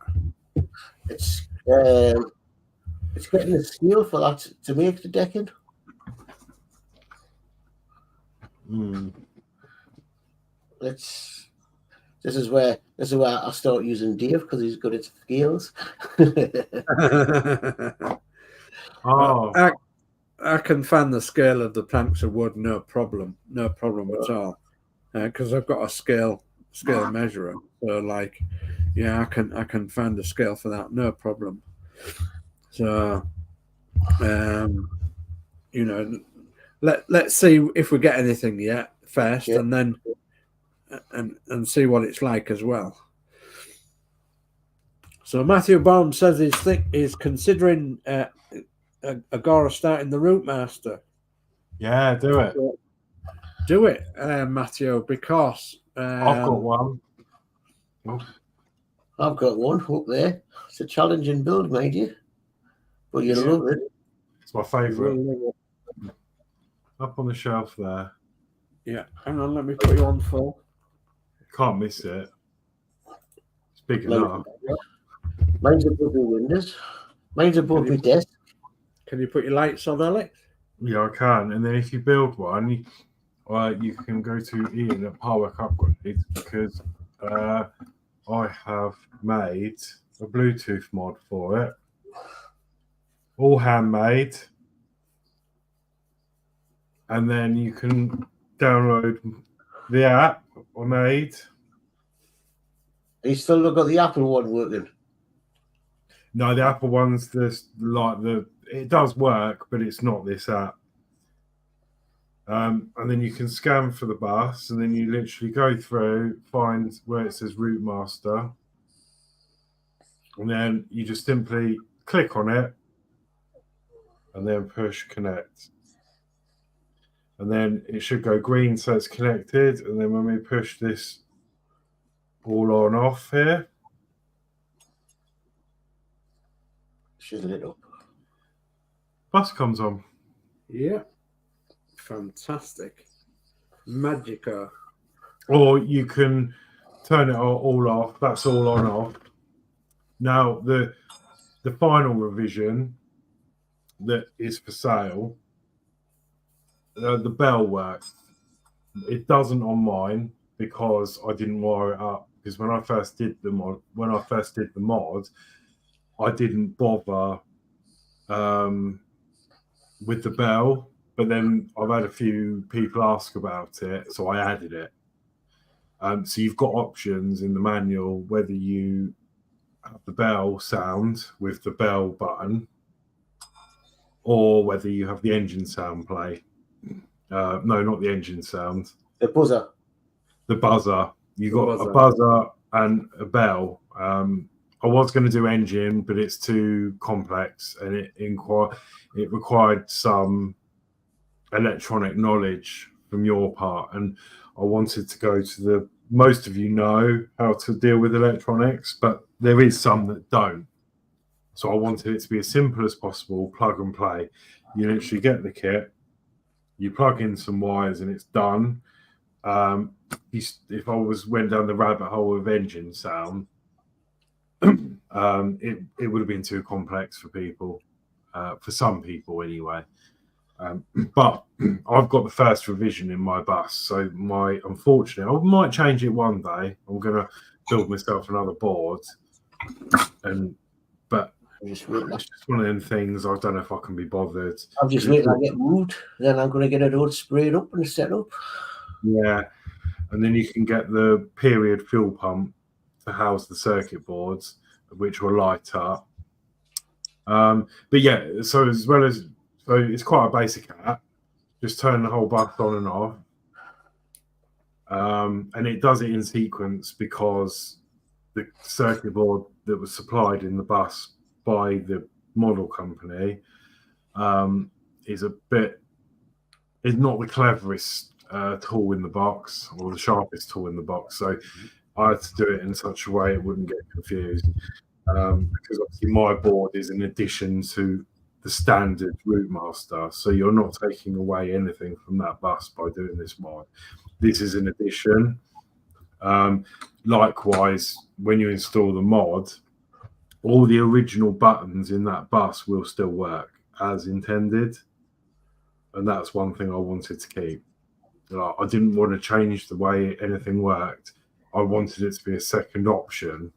It's getting the scale for that to make the decking. This is where I start using Dave because he's good at scales. I can fan the scale of the planks of wood, no problem at all, because I've got a scale measurer. So, like, yeah, I can find the scale for that, no problem. So, let's see if we get anything yet first, and then and see what it's like as well. So Matthew Baum says he's considering Agora starting the Route Master. Yeah, do it. Do it, Matteo, because I've got one. Oh, I've got one up there. It's a challenging build, mate, you. But you love it. it's my favourite. Up on the shelf there. Yeah, hang on, let me put you on full. Can't miss it. It's big enough. Mine's above the windows. Mine's above my desk. Can you put your lights on, Alex? Yeah, I can. And then if you build one, you can go to Ian at Partwork Upgrades because I have made a Bluetooth mod for it. All handmade. And then you can download the app I made. You still not got the Apple one working? No, the Apple one's it does work, but it's not this app. And then you can scan for the bus, and then you literally go through, find where it says Route Master, and then you just simply click on it, and then push connect. And then it should go green, so it's connected. And then when we push this all on off here, she's lit up. Bus comes on. Yeah. Fantastic. Magica. Or you can turn it all off. That's all on off. Now the final revision that is for sale, the bell works. It doesn't on mine because I didn't wire it up. Because when I first did the mod, I didn't bother with the bell. But then I've had a few people ask about it, so I added it. So you've got options in the manual whether you have the bell sound with the bell button or whether you have the engine sound play. No, not the engine sound. The buzzer. The buzzer. You got a buzzer and a bell. I was going to do engine, but it's too complex, and it required some electronic knowledge from your part, and I wanted to go to most of you know how to deal with electronics, but there is some that don't. So I wanted it to be as simple as possible, plug and play. You literally get the kit, you plug in some wires, and it's done. If I went down the rabbit hole of engine sound, it would have been too complex for people, for some people anyway. But I've got the first revision in my bus, so unfortunately, I might change it one day. I'm gonna build myself another board, but it's just one of them things. I don't know if I can be bothered. I'm just waiting to get moved, then I'm gonna get it all sprayed up and set up. Yeah, and then you can get the period fuel pump to house the circuit boards, which will light up. But yeah, so it's quite a basic app. Just turn the whole bus on and off. And it does it in sequence because the circuit board that was supplied in the bus by the model company is not the cleverest tool in the box or the sharpest tool in the box. So I had to do it in such a way it wouldn't get confused. Because obviously my board is in addition to the standard Route Master, so you're not taking away anything from that bus by doing this mod. This is an addition. Likewise, when you install the mod, all the original buttons in that bus will still work as intended, and that's one thing I wanted to keep. I didn't want to change the way anything worked. I wanted it to be a second option.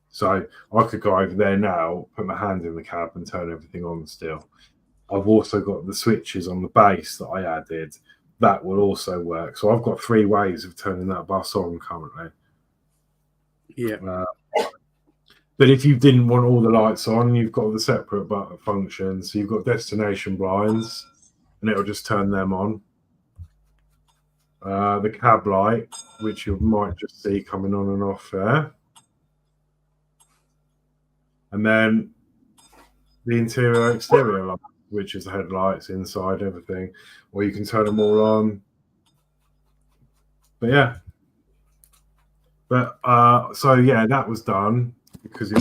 So I could go over there now, put my hand in the cab and turn everything on still. I've also got the switches on the base that I added. That will also work. So I've got 3 ways of turning that bus on currently. Yeah. But if you didn't want all the lights on, you've got the separate button functions. So you've got destination blinds, and it'll just turn them on. The cab light, which you might just see coming on and off there. And then the interior exterior light, which is the headlights, inside, everything, or you can turn them all on. But yeah, so yeah, that was done because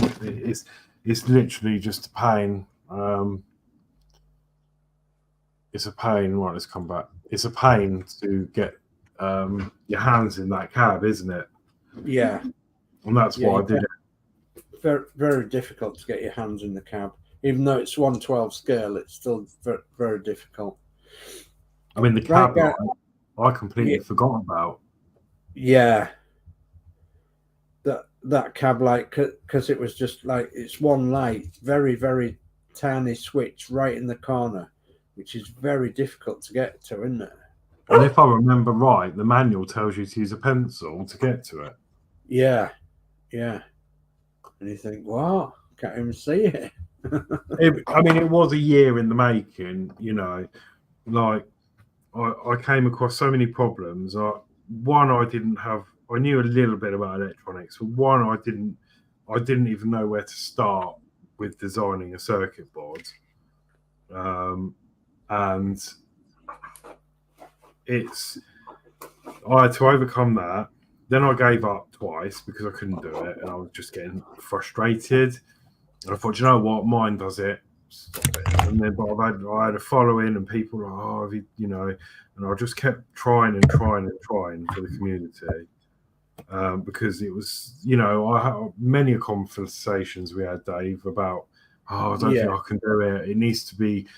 it's literally just a pain. It's a pain. Right, let's come back. It's a pain to get your hands in that cab, isn't it? Yeah, And that's why I did it. Very, very difficult to get your hands in the cab. Even though it's 1/12 scale, it's still very, very difficult. I mean, the cab light, I completely forgot about. Yeah. That cab light, because it was just like, it's one light, very, very tiny switch right in the corner, which is very difficult to get to, isn't it? And if I remember right, the manual tells you to use a pencil to get to it. Yeah, yeah. And you think, what? Can't even see it. I mean, it was a year in the making, you know. Like, I came across so many problems. One, I knew a little bit about electronics, but one, I didn't even know where to start with designing a circuit board. And I had to overcome that. Then I gave up twice because I couldn't do it, and I was just getting frustrated. And I thought, you know what, mine does it. Stop it. And then, but I had a following, and people were like, you know, and I just kept trying and trying and trying for the community. Because it was, you know, I had many conversations we had, Dave, about, I don't think I can do it. It needs to be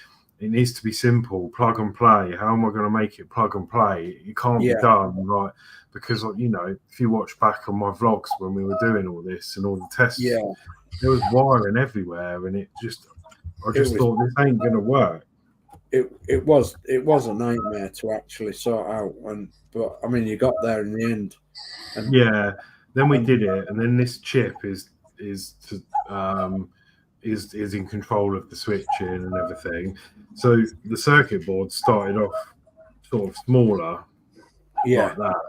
simple, plug and play. How am I going to make it plug and play? It can't be done, right? Because, you know, if you watch back on my vlogs when we were doing all this and all the tests, there was wiring everywhere, and I just thought this ain't going to work. It was a nightmare to actually sort out, but I mean, you got there in the end. And then we did it, and then this chip is in control of the switching and everything. So the circuit board started off sort of smaller, like that.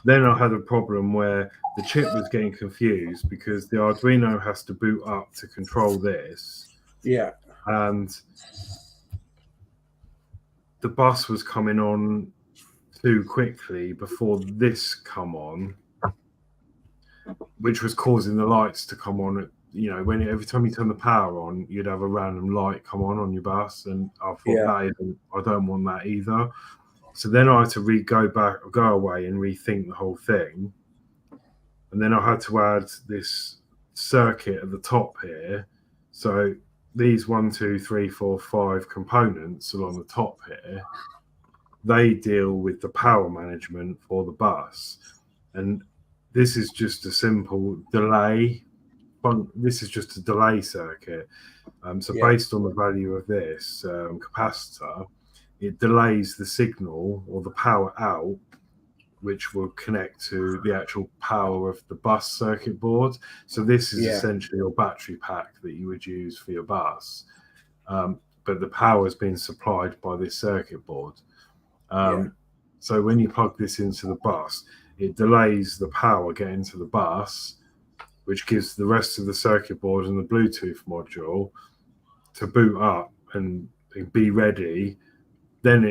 Then I had a problem where the chip was getting confused because the Arduino has to boot up to control this. Yeah. And the bus was coming on too quickly before this come on, which was causing the lights to come on. You know, every time you turn the power on, you'd have a random light come on your bus, and I thought I don't want that either. So then I had to go away and rethink the whole thing, and then I had to add this circuit at the top here. So these 1, 2, 3, 4, 5 components along the top here, they deal with the power management for the bus, and this is just a simple delay. This is just a delay circuit. Based on the value of this capacitor, it delays the signal or the power out, which will connect to the actual power of the bus circuit board. So this is essentially your battery pack that you would use for your bus, but the power has been supplied by this circuit board. So when you plug this into the bus, it delays the power getting to the bus, which gives the rest of the circuit board and the Bluetooth module to boot up and be ready. Then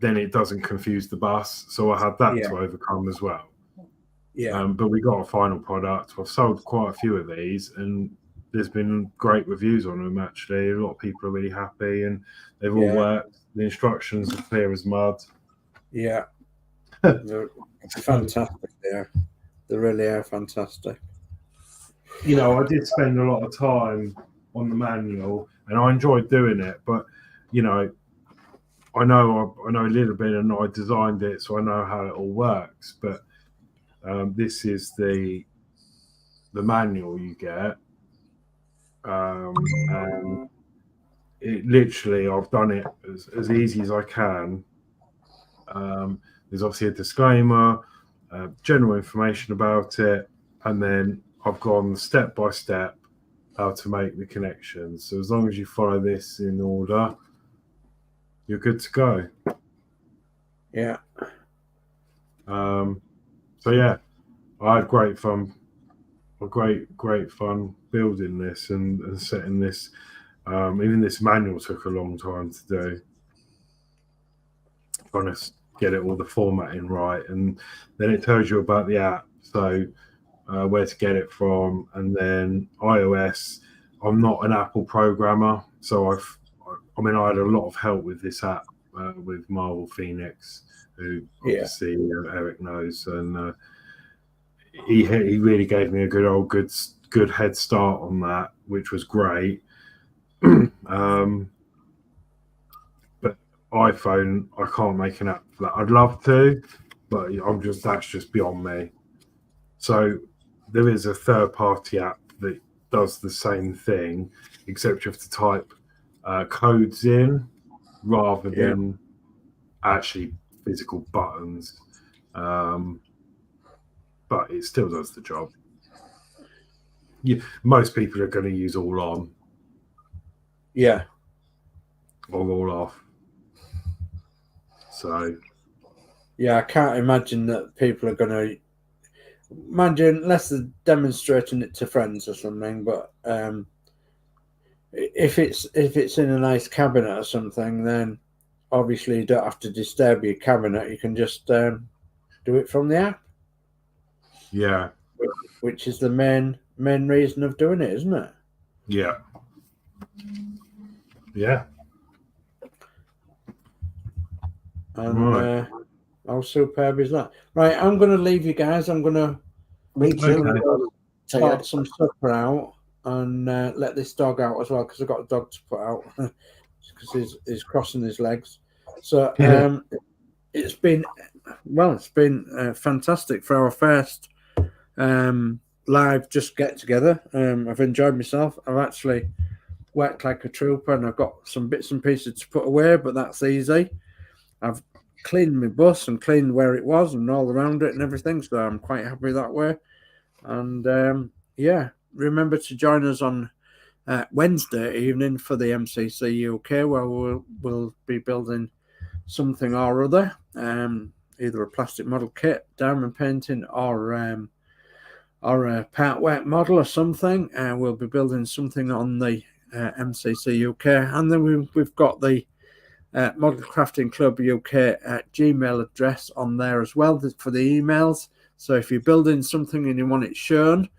it doesn't confuse the bus. So I had that to overcome as well. But we got a final product. I've sold quite a few of these, and there's been great reviews on them, actually. A lot of people are really happy, and they've all worked. The instructions are clear as mud. Yeah. They're fantastic. They really are fantastic. You know, I did spend a lot of time on the manual, and I enjoyed doing it. But, you know, I know a little bit, and I designed it, so I know how it all works. But this is the manual you get, and it literally, I've done it as easy as I can. There's obviously a disclaimer, general information about it, and then I've gone step by step how to make the connections. So as long as you follow this in order, you're good to go. Yeah. So yeah, I had great fun. Great fun building this and setting this Even this manual took a long time to do. Trying to get it all the formatting right, and then it tells you about the app, so where to get it from, and then iOS. I'm not an Apple programmer, so I had a lot of help with this app with Marvel Phoenix, who obviously Eric knows, and he really gave me a good head start on that, which was great. But iPhone, I can't make an app for that. I'd love to, but that's just beyond me. So there is a third-party app that does the same thing, except you have to type codes in rather than actually physical buttons. But it still does the job. Most people are going to use all on. Yeah. Or all off. So. Yeah, I can't imagine that people are going to. Imagine, unless they're demonstrating it to friends or something, but if it's in a nice cabinet or something, then obviously you don't have to disturb your cabinet. You can just do it from the app. Yeah. Which is the main reason of doing it, isn't it? Yeah. Yeah. And how superb is that? Right, I'm going to leave you guys. I'm going to start some supper out and let this dog out as well, because I've got a dog to put out because he's crossing his legs. So it's been fantastic for our first live just get together. I've enjoyed myself. I've actually worked like a trooper, and I've got some bits and pieces to put away, but that's easy. I've cleaned my bus and cleaned where it was and all around it and everything, so I'm quite happy that way. And remember to join us on Wednesday evening for the MCC UK, where we'll be building something or other, either a plastic model kit, diamond painting, or a Partwork model or something. We'll be building something on the MCC UK, and then we've got the modelcraftingclubuk Gmail address on there as well for the emails. So if you're building something and you want it shown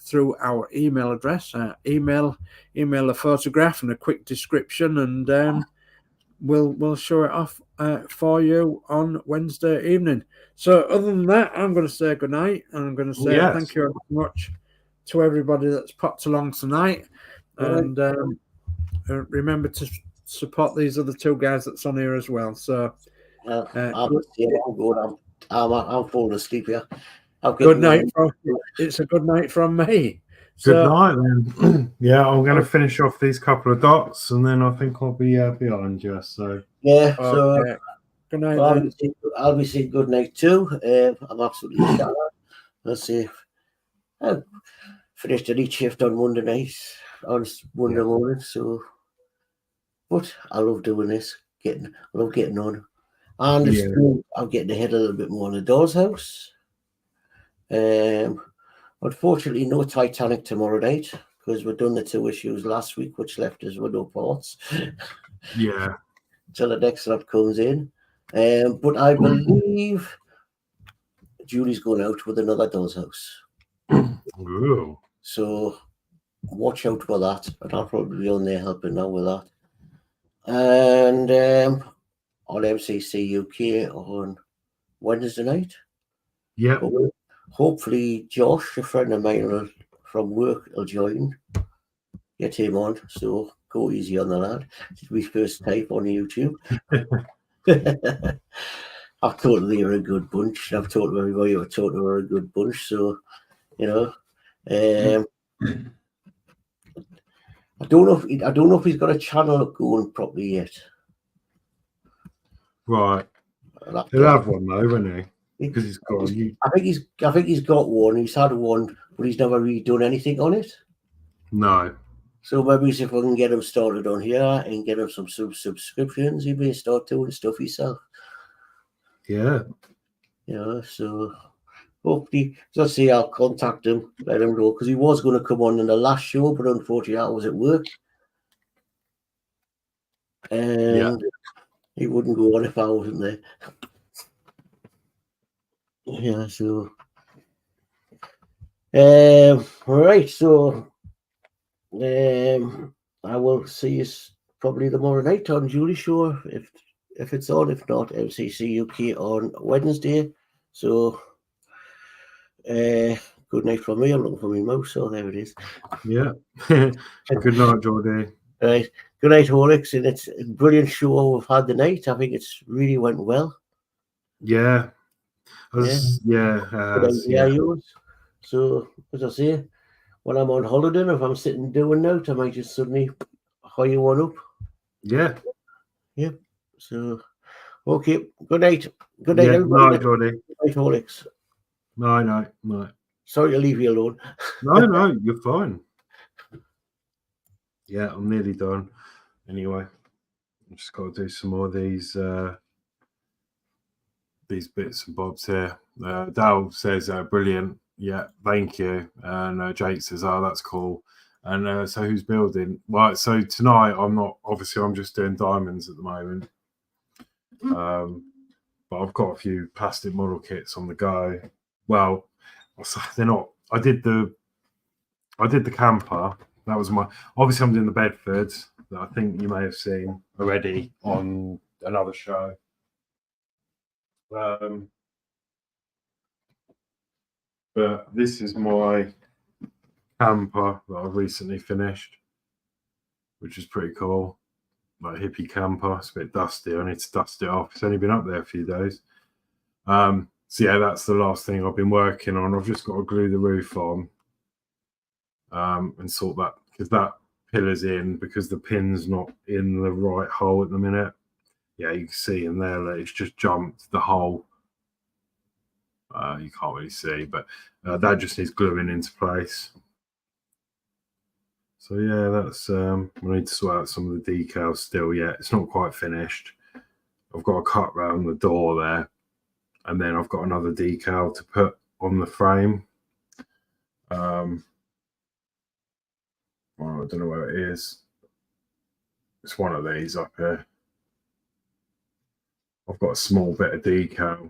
through our email address, email a photograph and a quick description, and we'll show it off for you on Wednesday evening. So other than that, I'm going to say good night, and I'm going to say thank you very much to everybody that's popped along tonight, and remember to support these other two guys that's on here as well. So I'm falling asleep here. Good night. It's a good night from me. Good night, then. Yeah, I'm going to finish off these couple of dots, and then I think I'll be behind you. So so good night. I'll be saying good night too. I'm absolutely shattered. Let's see. I finished a lead shift on Monday night, on Monday morning. So, but I love doing this. I love getting on, and I'm getting ahead a little bit more on the doll's house. Unfortunately, no Titanic tomorrow night, because we've done the 2 issues last week, which left us with no parts. Yeah. Till the next lot comes in. But I believe Julie's going out with another doll's house. Ooh. So watch out for that. And I'll probably be on there helping out with that. And on MCC UK on Wednesday night. Yeah. Hopefully Josh, a friend of mine from work, will join. Get him on. So go easy on the lad. It's my first type on YouTube. I've told them they're a good bunch. I've told everybody I've told them we're a good bunch. So, you know, I don't know if he's got a channel going properly yet. Right. He'll have one though, won't he? Because he's got. I think he's got one. He's had one, but he's never really done anything on it. No. So maybe if we can get him started on here and get him some subscriptions, he may start doing stuff himself. Yeah. Yeah. So hopefully, let's see. I'll contact him, let him know, because he was going to come on in the last show, but unfortunately, I was at work. and it wouldn't go on if I wasn't there. Yeah, so right, so I will see you probably tomorrow night on Julie Show if it's on. If not, MCC UK on Wednesday. So good night from me. I'm looking for my mouse, so there it is. Yeah. Good night, Geordie. Right. Good night, Horlixs, and it's a brilliant show we've had tonight. I think it's really went well. Yeah. Yeah. Yours. So, as I say, when I'm on holiday, if I'm sitting doing note, I might just suddenly hire one up. Yeah. Yep. So, okay. Good night. Good night, everybody. Night, Geordie. Good night, Horlixs. Night. Sorry to leave you alone. No, you're fine. Yeah, I'm nearly done. Anyway, I've just got to do some more of these bits and bobs here. Dal says, brilliant. Yeah, thank you. And Jake says, oh, that's cool. And so who's building? Well, so tonight I'm just doing diamonds at the moment. But I've got a few plastic model kits on the go. Well, they're not. I did the camper. That was obviously I'm doing the Bedford that I think you may have seen already on another show. But this is my camper that I've recently finished, which is pretty cool. Like hippie camper. It's a bit dusty. I need to dust it off. It's only been up there a few days. So yeah, that's the last thing I've been working on. I've just got to glue the roof on and sort that, because that pillar's in, because the pin's not in the right hole at the minute. Yeah, you can see in there that it's just jumped the hole. You can't really see, but that just needs gluing into place. So yeah, that's I need to sort out some of the decals still yet. It's not quite finished. I've got to cut around the door there, and then I've got another decal to put on the frame. Well, I don't know where it is. It's one of these up here. I've got a small bit of decal.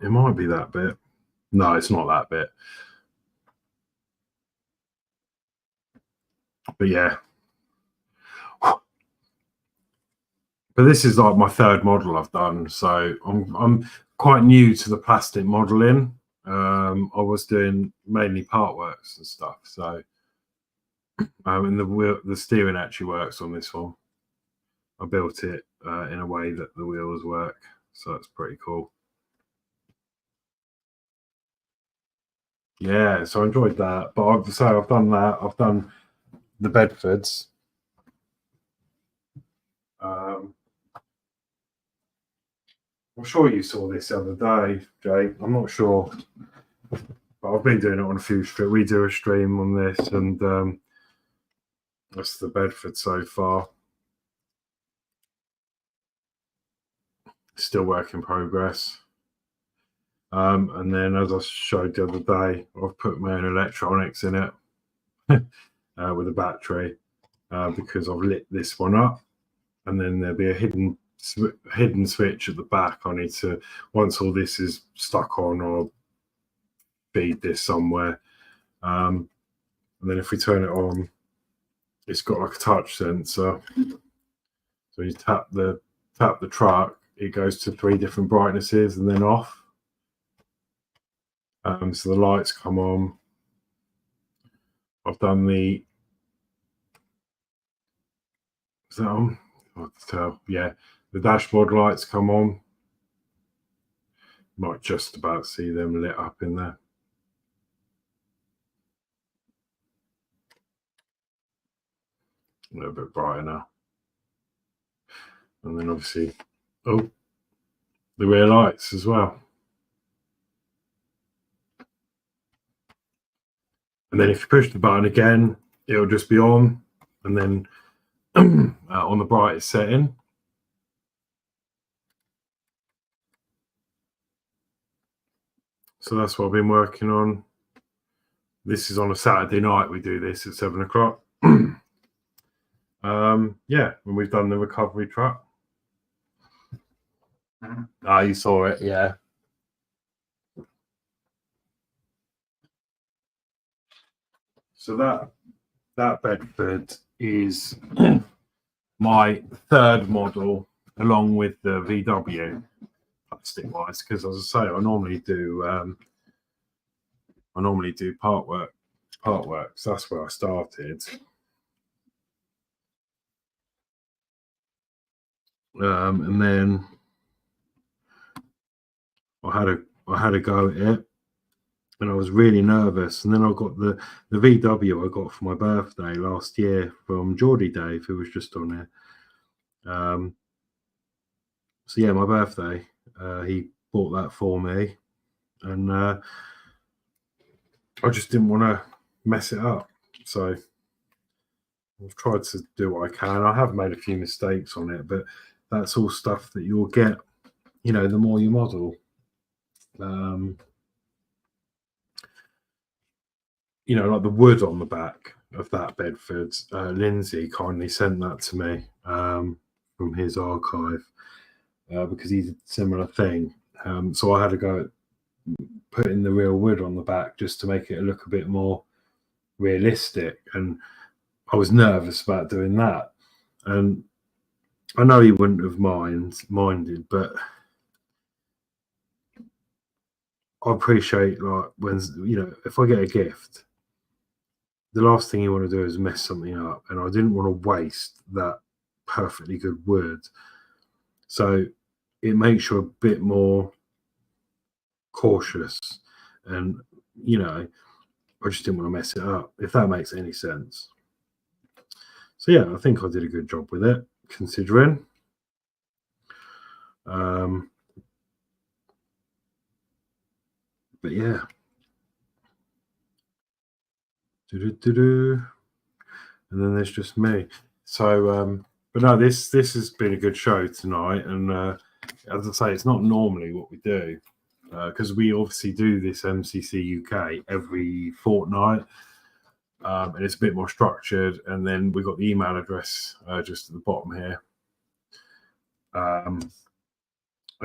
It might be that bit. No, it's not that bit. But yeah. But this is like my third model I've done, so I'm quite new to the plastic modeling. I was doing mainly Partworks and stuff, so and the steering actually works on this one. I built it in a way that the wheels work, so that's pretty cool. Yeah, so I enjoyed that. But I've done that. I've done the Bedfords. I'm sure you saw this the other day, Jay. I'm not sure, but I've been doing it on a few streams. We do a stream on this, and that's the Bedford so far. Still work in progress. And then, as I showed the other day, I've put my own electronics in it with a battery because I've lit this one up, and then there'll be a hidden switch at the back. I need to, once all this is stuck on, I'll feed this somewhere, and then if we turn it on, it's got like a touch sensor. So you tap the truck, it goes to 3 different brightnesses and then off. So the lights come on. I've done the, is that on? Hard to tell. Yeah, the dashboard lights come on. Might just about see them lit up in there. A little bit brighter now. And then obviously, oh, the rear lights as well. And then if you push the button again, it'll just be on, and then on the brightest setting. So that's what I've been working on. This is on a Saturday night. We do this at 7 o'clock. Yeah, when we've done the recovery truck. Ah, you saw it, yeah. So that Bedford is my third model, along with the VW, plastic wise, because as I say, I normally do Partwork. So that's where I started. And then I had a go at it, and I was really nervous. And then I got the VW I got for my birthday last year from Geordie Dave, who was just on there. So yeah, my birthday, he bought that for me, and I just didn't want to mess it up. So I've tried to do what I can. I have made a few mistakes on it, but that's all stuff that you'll get, you know, the more you model. You know, like the wood on the back of that Bedford, Lindsay kindly sent that to me from his archive because he did a similar thing. So I had to go putting the real wood on the back just to make it look a bit more realistic, and I was nervous about doing that. And I know he wouldn't have minded, but I appreciate, like, when, you know, if I get a gift, the last thing you want to do is mess something up, and I didn't want to waste that perfectly good wood. So it makes you a bit more cautious, and, you know, I just didn't want to mess it up, if that makes any sense. So yeah, I think I did a good job with it, considering. But yeah. And then there's just me. So but no, this has been a good show tonight, and as I say, it's not normally what we do, because we obviously do this MCC UK every fortnight, and it's a bit more structured. And then we got the email address just at the bottom here, and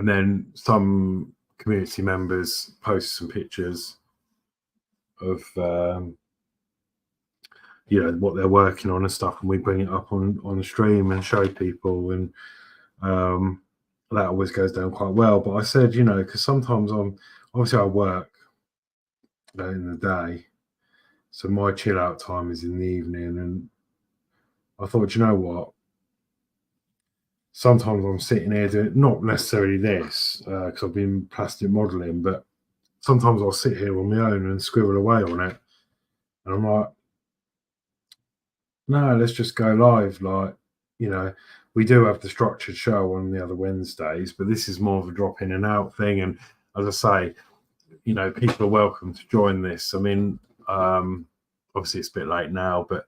then some community members post some pictures of you know, what they're working on and stuff, and we bring it up on the stream and show people, and that always goes down quite well. But I said, you know, because sometimes I work in the day, so my chill out time is in the evening, and I thought, you know what, sometimes I'm sitting here doing not necessarily this because I've been plastic modeling, but sometimes I'll sit here on my own and scribble away on it, and I'm like, no, let's just go live. Like, you know, we do have the structured show on the other Wednesdays, but this is more of a drop in and out thing. And as I say, you know, people are welcome to join this. I mean, obviously it's a bit late now, but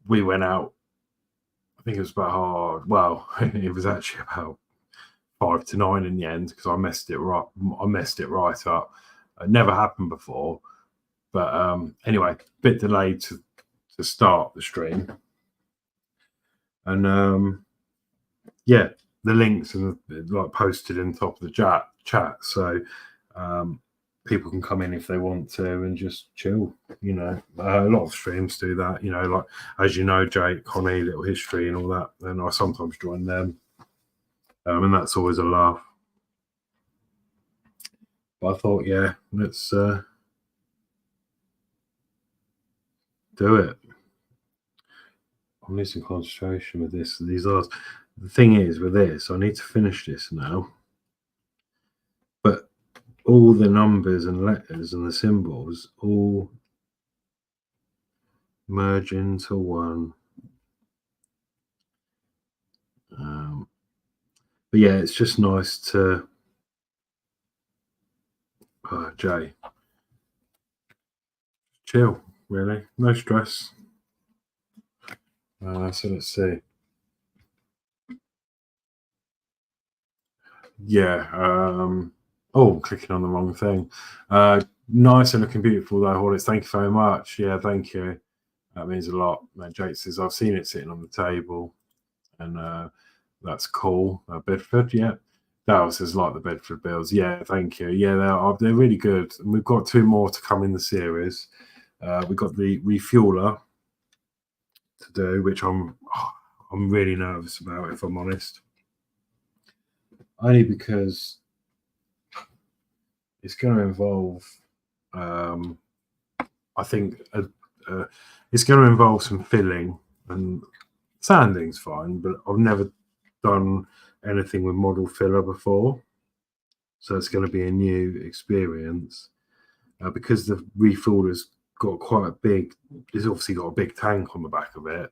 we went out, I think it was about it was actually about 5 to 9 in the end, because I messed it right up. It never happened before. But anyway, a bit delayed to start the stream, and yeah, the links are like posted in the top of the chat, so people can come in if they want to and just chill. You know, a lot of streams do that, you know, like, as you know, Jake, Connie, Little History and all that, and I sometimes join them, and that's always a laugh. But I thought, yeah, let's do it. I'm losing concentration with this. These are, the thing is with this, I need to finish this now, but all the numbers and letters and the symbols all merge into one. But yeah, it's just nice to Jay, chill, really, no stress. So let's see. Yeah. Oh, clicking on the wrong thing. Nice and looking beautiful though, Horlixs. Thank you very much. Yeah, thank you. That means a lot. Jake says, I've seen it sitting on the table, and that's cool. Bedford, yeah. Dallas says, like the Bedford Builds. Yeah, thank you. Yeah, they're really good. And we've got 2 more to come in the series. We've got the refueler to do, which I'm really nervous about, if I'm honest. Only because it's going to involve, I think, it's going to involve some filling, and sanding's fine, but I've never done anything with model filler before, so it's going to be a new experience. Because the refueler's got quite a big, it's obviously got a big tank on the back of it.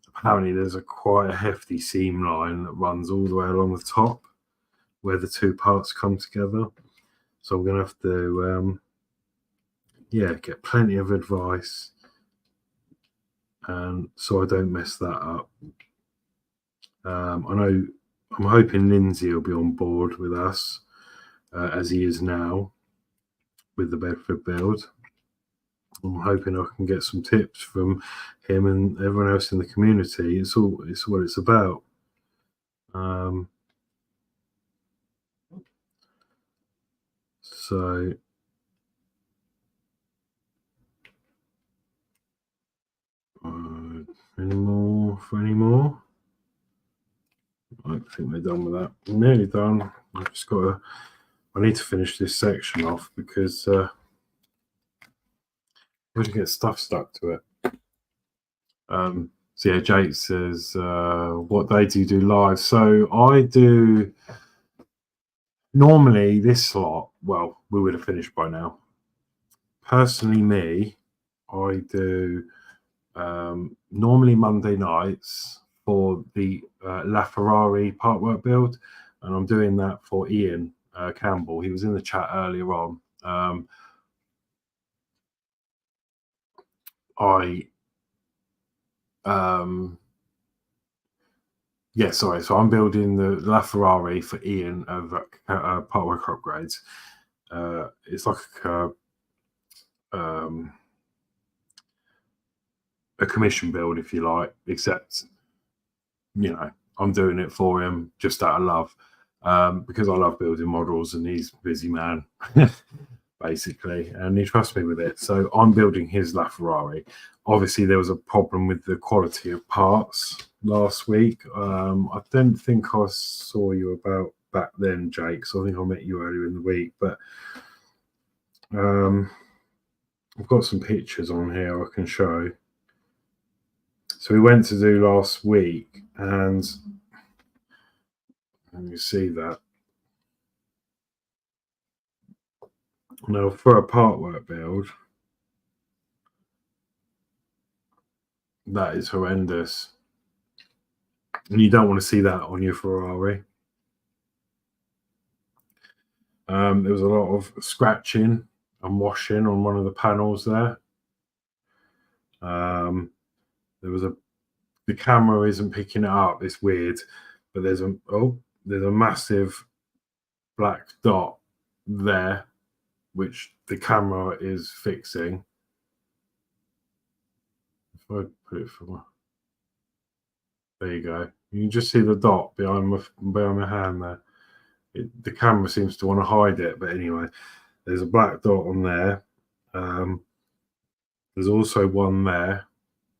Apparently there's quite a hefty seam line that runs all the way along the top where the 2 parts come together. So I'm going to have to, get plenty of advice, and so I don't mess that up. I'm hoping Lindsay will be on board with us, as he is now with the Bedford build. I'm hoping I can get some tips from him and everyone else in the community. It's what it's about. So any more? I think we're done with that. I'm nearly done. I've just got to. I need to finish this section off because we can get stuff stuck to it. So yeah, Jake says, what day do you do live? So I do normally this slot. Well, we would have finished by now. Personally, me, I do normally Monday nights for the LaFerrari Partwork build, and I'm doing that for Ian Campbell. He was in the chat earlier on. So I'm building the LaFerrari for Ian over at Partwork Upgrades. It's like a commission build, if you like, except I'm doing it for him just out of love, because I love building models and he's a busy man basically, and he trusts me with it. So I'm building his LaFerrari. Obviously there was a problem with the quality of parts last week. I don't think I saw you about back then, Jake, so I think I met you earlier in the week, but I've got some pictures on here I can show. So we went to do last week, and you see that. Now for a Partwork build, that is horrendous. And you don't want to see that on your Ferrari. There was a lot of scratching and washing on one of the panels there. The camera isn't picking it up. It's weird, but there's a massive black dot there, which the camera is fixing. If I put it from there, you go. You can just see the dot behind my hand there. The camera seems to want to hide it, but anyway, there's a black dot on there. There's also one there,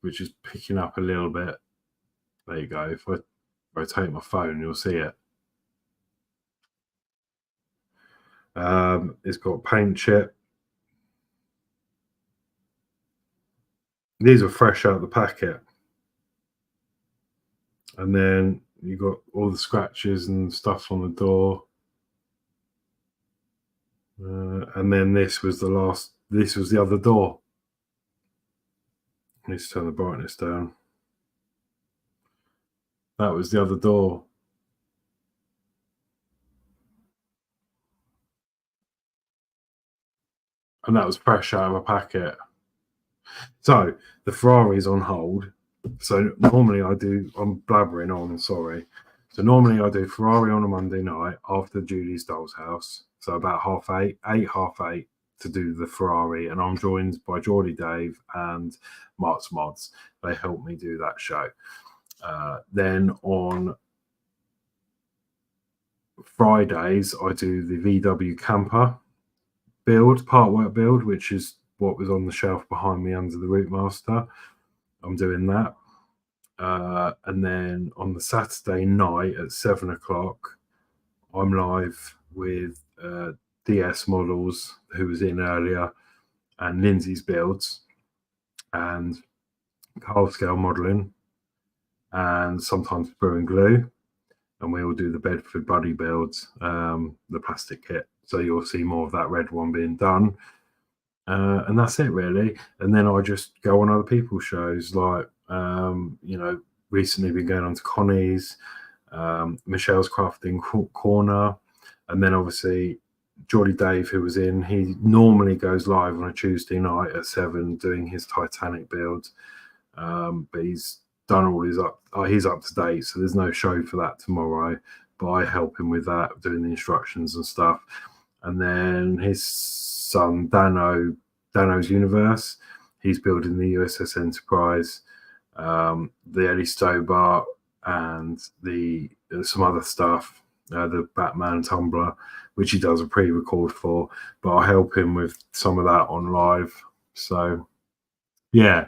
which is picking up a little bit. There you go. If I rotate my phone, you'll see it. It's got paint chip. These are fresh out of the packet. And then you got all the scratches and stuff on the door. And then this was the other door. I need to turn the brightness down. That was the other door. And that was fresh out of a packet. So the Ferrari's on hold. So normally I'm blabbering on, sorry. So normally I do Ferrari on a Monday night after Julie's doll's house. So about 8:30. to do the Ferrari, and I'm joined by Geordie Dave and Modz. They helped me do that show. Then on Fridays, I do the VW camper build, Partwork build, which is what was on the shelf behind me under the Rootmaster. I'm doing that. And then on the Saturday night at 7 o'clock, I'm live with DS Models, who was in earlier, and Lindsay's Builds, and Carl Scale Modelling, and sometimes Brew and Glue. And we will do the Bedford Buddy builds, the plastic kit. So you'll see more of that red one being done. And that's it, really. And then I just go on other people's shows, like, recently been going on to Connie's, Michelle's Crafting Corner, and then obviously Geordie Dave, who was in, he normally goes live on a Tuesday night at 7 doing his Titanic build, but he's done all his he's up to date, so there's no show for that tomorrow, but I help him with that, doing the instructions and stuff. And then his son Danno's Universe, he's building the USS Enterprise, the Ellie Stobart, and some other stuff, the Batman Tumblr, which he does a pre-record for, but I help him with some of that on live. So yeah,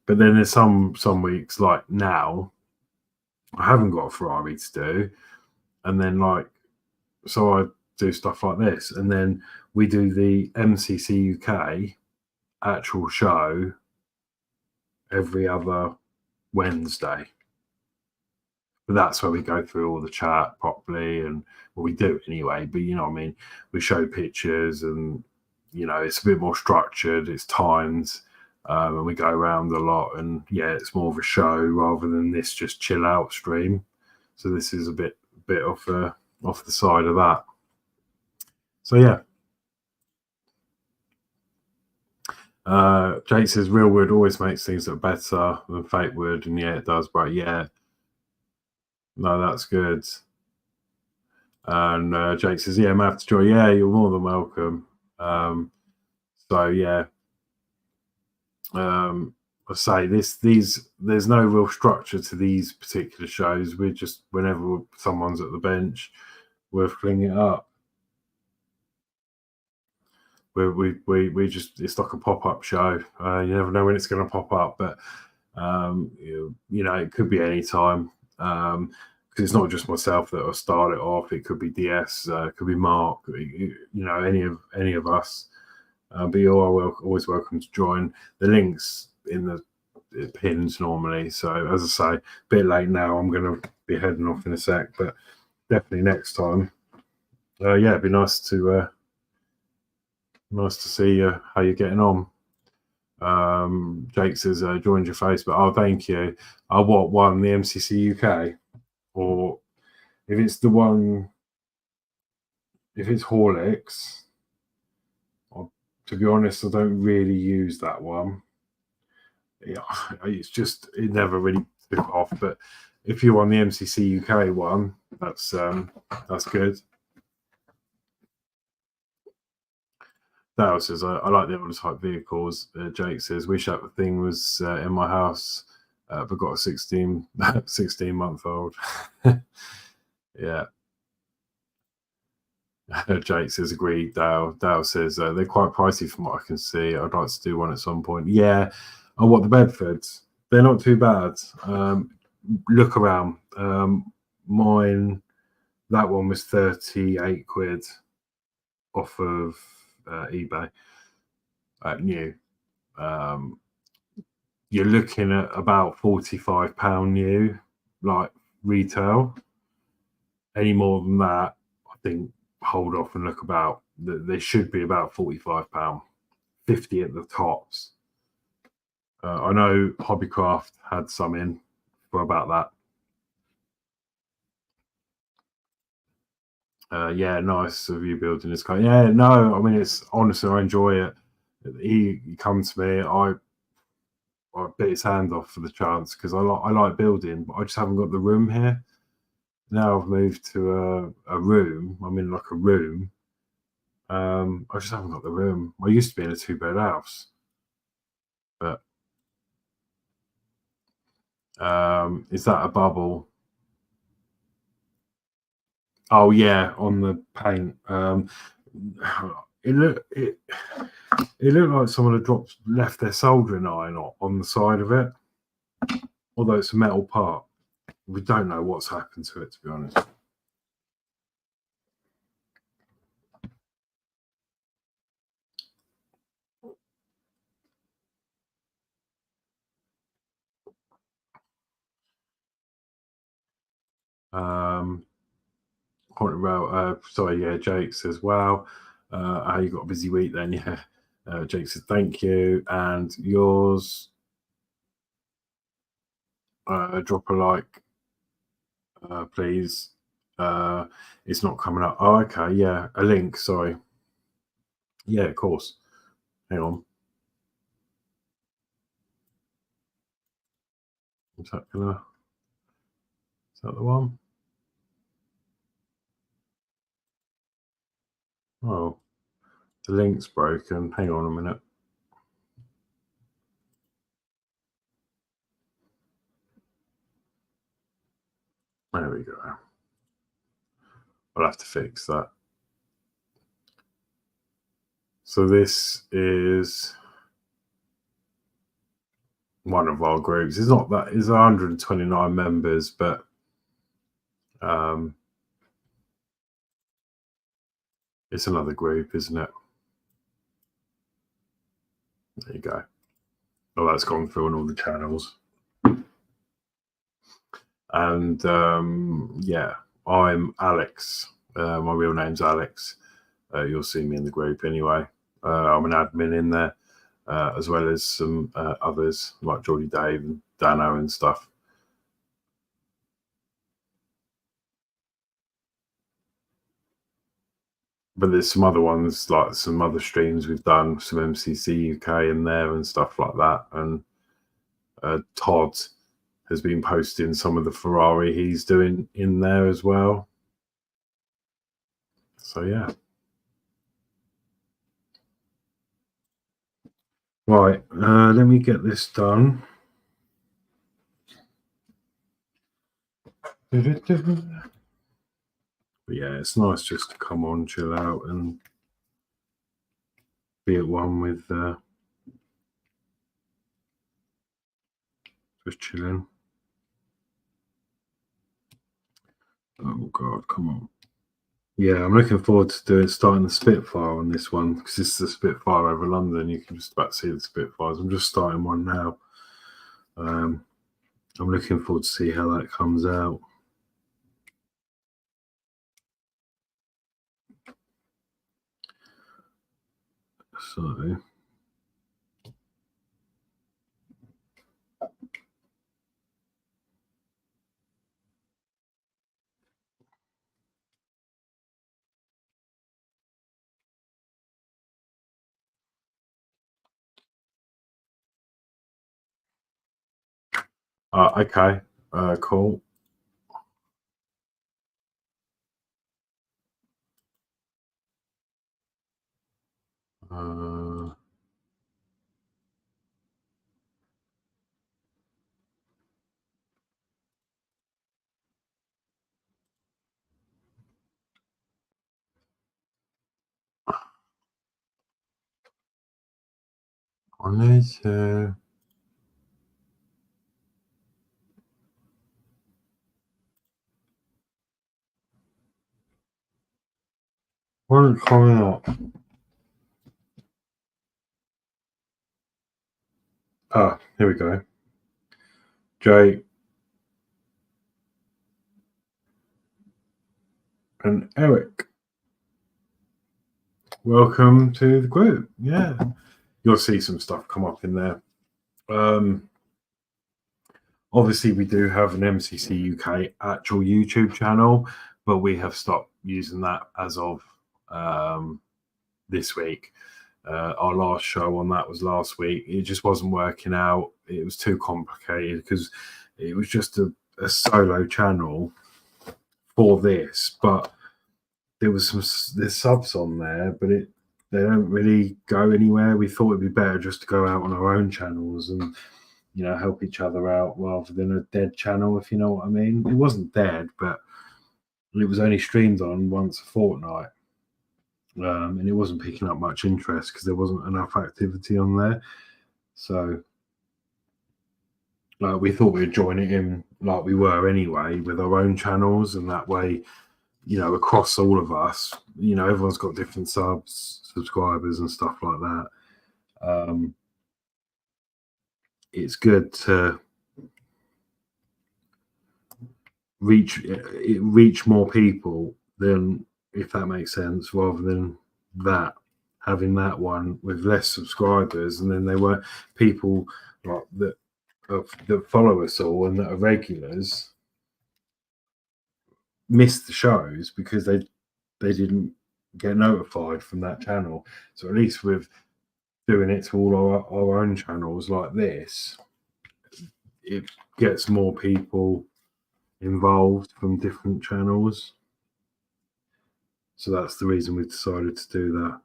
but then there's some weeks, like now, I haven't got a Ferrari to do, and then so I do stuff like this, and then we do the MCC UK actual show every other Wednesday. But that's where we go through all the chat properly, and we do anyway, but you know what I mean, we show pictures, and it's a bit more structured, it's timed, and we go around a lot, and yeah, it's more of a show rather than this just chill out stream. So this is a bit off the side of that. So yeah. Jake says real wood always makes things look better than fake wood, and yeah, it does, but yeah, no, that's good. And Jake says, yeah, Matt to joy. Yeah, you're more than welcome. So yeah, I say there's no real structure to these particular shows. We're just, whenever someone's at the bench, we're flinging it up. We just, it's like a pop-up show. You never know when it's going to pop up, but it could be any time, because it's not just myself that will start it off. It could be DS, it could be Mark, any of us. But you are always welcome to join. The links in the pins normally. So as I say, a bit late now. I'm going to be heading off in a sec, but definitely next time. Yeah, it'd be nice to see how you're getting on. Jake says joined your Facebook. Oh, thank you. What one? The MCC UK, or if it's the one, if it's Horlixs. To be honest, I don't really use that one. Yeah, it's just, it never really took off. But if you're on the MCC UK one, that's good. Dale says, I like the older type vehicles. Jake says, wish that the thing was in my house, but got a 16-month-old. Yeah. Jake says, agreed. Dale says, they're quite pricey from what I can see. I'd like to do one at some point. Yeah. Oh, what, the Bedfords? They're not too bad. Look around. Mine, that one was 38 quid off of eBay. New. You're looking at about £45 new, like retail. Any more than that, I think hold off and look about. They should be about £45, 50 at the tops. I know Hobbycraft had some in for about that. Yeah, nice of you building this car. Yeah, no, I mean, it's honestly, I enjoy it. He comes to me, I bit his hand off for the chance, because I like building, but I just haven't got the room here. Now I've moved to a room. I'm in like a room. I just haven't got the room. I used to be in a 2-bed house, but is that a bubble? Oh yeah, on the paint. It looked like someone had left their soldering iron on the side of it, although it's a metal part. We don't know what's happened to it, to be honest. Sorry, yeah, Jake says, wow, how you got a busy week then? Yeah. Jake says, thank you. And yours, drop a like, please. It's not coming up. Oh, okay, yeah, a link, sorry. Yeah, of course. Hang on. Is that the one? Oh, the link's broken. Hang on a minute. There we go. I'll have to fix that. So this is one of our groups. It's not that, it's 129 members, but it's another group, isn't it? There you go. Oh, that's gone through on all the channels. And yeah, I'm Alex. My real name's Alex. You'll see me in the group anyway. I'm an admin in there, as well as some others like Geordie Dave and Danno and stuff. But there's some other ones, like some other streams we've done, some MCC UK in there and stuff like that. And Todd has been posting some of the Ferrari he's doing in there as well. So yeah. Right, let me get this done. But yeah, it's nice just to come on, chill out, and be at one with just chilling. Oh God, come on. Yeah, I'm looking forward to starting the Spitfire on this one, because this is the Spitfire over London. You can just about see the Spitfires. I'm just starting one now. I'm looking forward to see how that comes out. So okay, cool. I need to. What is coming up? Ah, here we go. Jay and Eric, welcome to the group. Yeah, you'll see some stuff come up in there. Obviously, we do have an MCC UK actual YouTube channel, but we have stopped using that as of this week. Our last show on that was last week. It just wasn't working out. It was too complicated because it was just a solo channel for this. But there's subs on there, but they don't really go anywhere. We thought it'd be better just to go out on our own channels and, you know, help each other out rather than a dead channel, if you know what I mean. It wasn't dead, but it was only streamed on once a fortnight. And it wasn't picking up much interest because there wasn't enough activity on there. So we thought we'd join it in like we were anyway with our own channels, and that way, you know, across all of us, you know, everyone's got different subscribers and stuff like that. It's good to reach more people than, if that makes sense, rather than having that one with less subscribers, and then there were people like that follow us all and that are regulars missed the shows because they didn't get notified from that channel. So at least with doing it to all our own channels like this, it gets more people involved from different channels. So that's the reason we decided to do that.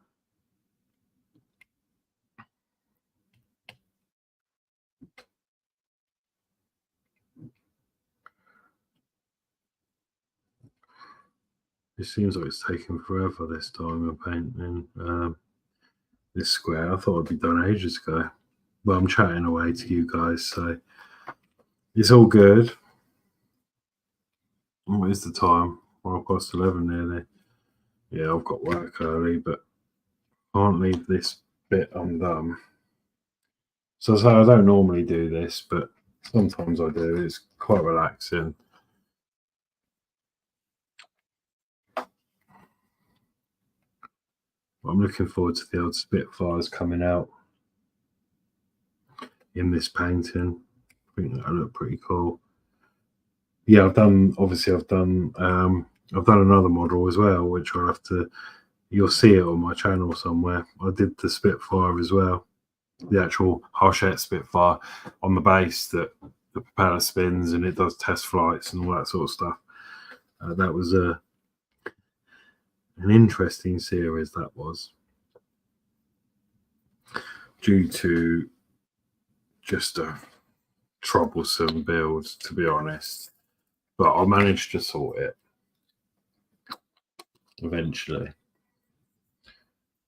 It seems like it's taking forever this time of painting this square. I thought it'd be done ages ago, but I'm chatting away to you guys, so it's all good. What is the time? 11:30 nearly. Yeah, I've got work early, but I can't leave this bit undone. So I don't normally do this, but sometimes I do. It's quite relaxing. I'm looking forward to the old Spitfires coming out in this painting. I think that'll look pretty cool. Yeah, I've done another model as well, which I'll have to, you'll see it on my channel somewhere. I did the Spitfire as well, the actual Hachette Spitfire on the base that the propeller spins and it does test flights and all that sort of stuff. That was an interesting series, that was, due to just a troublesome build, to be honest, but I managed to sort it eventually,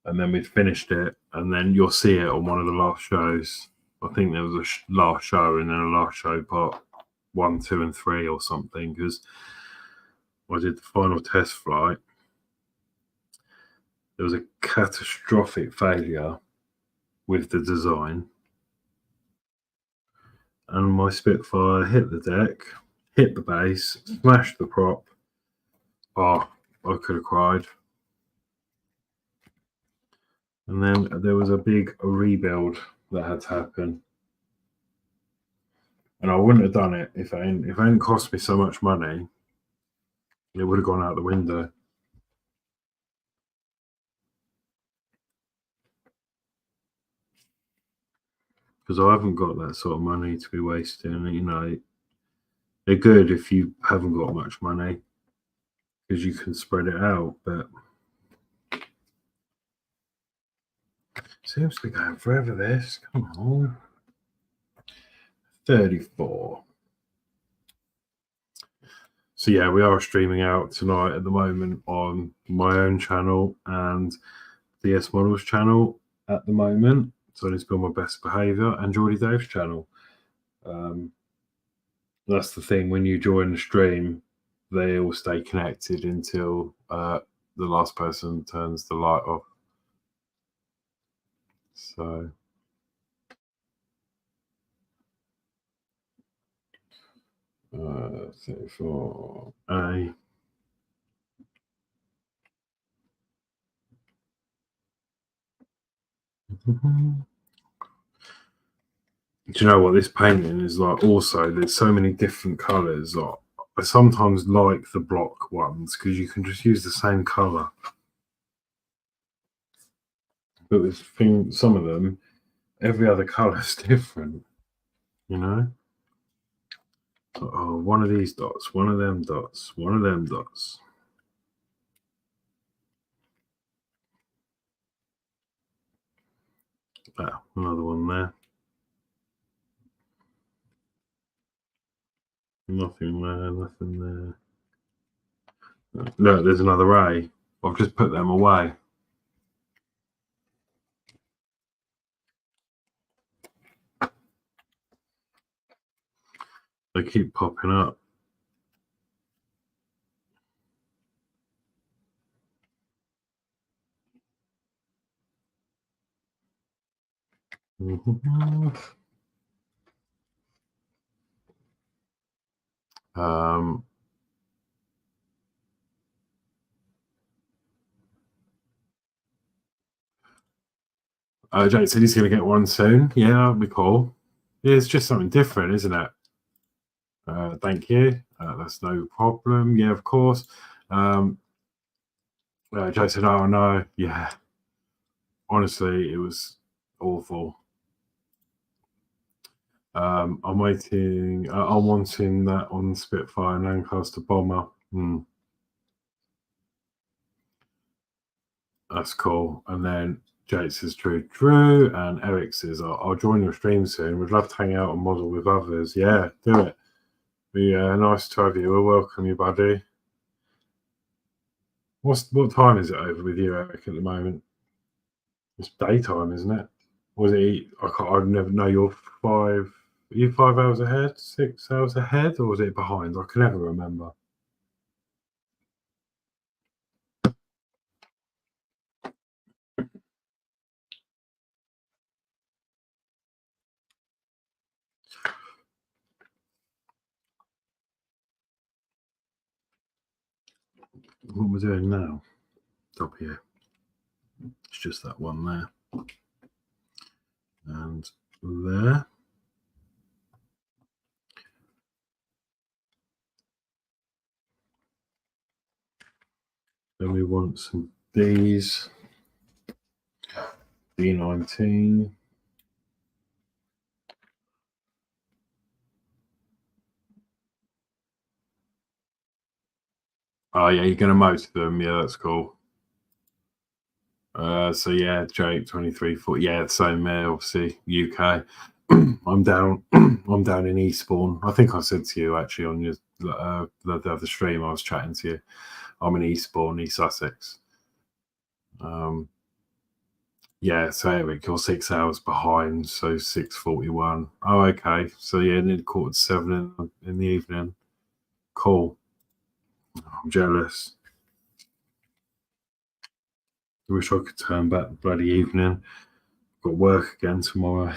and then we finished it, and then you'll see it on one of the last shows. I think there was a last show and then a last show part 1, 2 and 3 or something, because I did the final test flight. There was a catastrophic failure with the design, and my Spitfire hit the deck, hit the base, smashed the prop. Oh, I could have cried. And then there was a big rebuild that had to happen, and I wouldn't have done it if it hadn't cost me so much money. It would have gone out the window. Because I haven't got that sort of money to be wasting. You know, they're good if you haven't got much money, because you can spread it out, but seems to be going forever, this. Come on. 34. So yeah, we are streaming out tonight at the moment on my own channel and DS Models channel at the moment. So I need to be on my best behaviour, and Geordie Dave's channel. That's the thing, when you join the stream, they all stay connected until the last person turns the light off. So for A. Do you know what this painting is like? Also, there's so many different colours. Like, I sometimes like the block ones because you can just use the same colour. But with some of them, every other colour is different, you know? Oh, one of these dots, one of them dots, one of them dots. Another one there. Nothing there, nothing there. Look, there's another A. I've just put them away. They keep popping up. Jake said he's going to get one soon. Yeah, that'll be cool. Yeah, it's just something different, isn't it? Thank you. That's no problem. Yeah, of course. Jake said, oh, no. Yeah. Honestly, it was awful. I'm waiting. I'm wanting that on Spitfire and Lancaster Bomber. That's cool. And then Jake says, true. And Eric says, I'll join your stream soon. We'd love to hang out and model with others. Yeah, do it. Be nice to have you. We'll welcome you, buddy. What time is it over with you, Eric, at the moment? It's daytime, isn't it? Was it? I never know. You're 5. Are you 5 hours ahead? 6 hours ahead, or was it behind? I can never remember. What we're doing now, top here. It's just that one there, and there. Then we want some D's. D19. Oh yeah, you're gonna motor them. Yeah, that's cool. So yeah, Jake 2340. Yeah, same there. Obviously, UK. I'm down. I'm down in Eastbourne. I think I said to you actually on your the stream. I was chatting to you. I'm in Eastbourne, East Sussex. Yeah, so Eric, you're 6 hours behind, so 6:41. Oh, okay. So yeah, nearly 6:45 in the evening. Cool. I'm jealous. I wish I could turn back the bloody evening. Got work again tomorrow.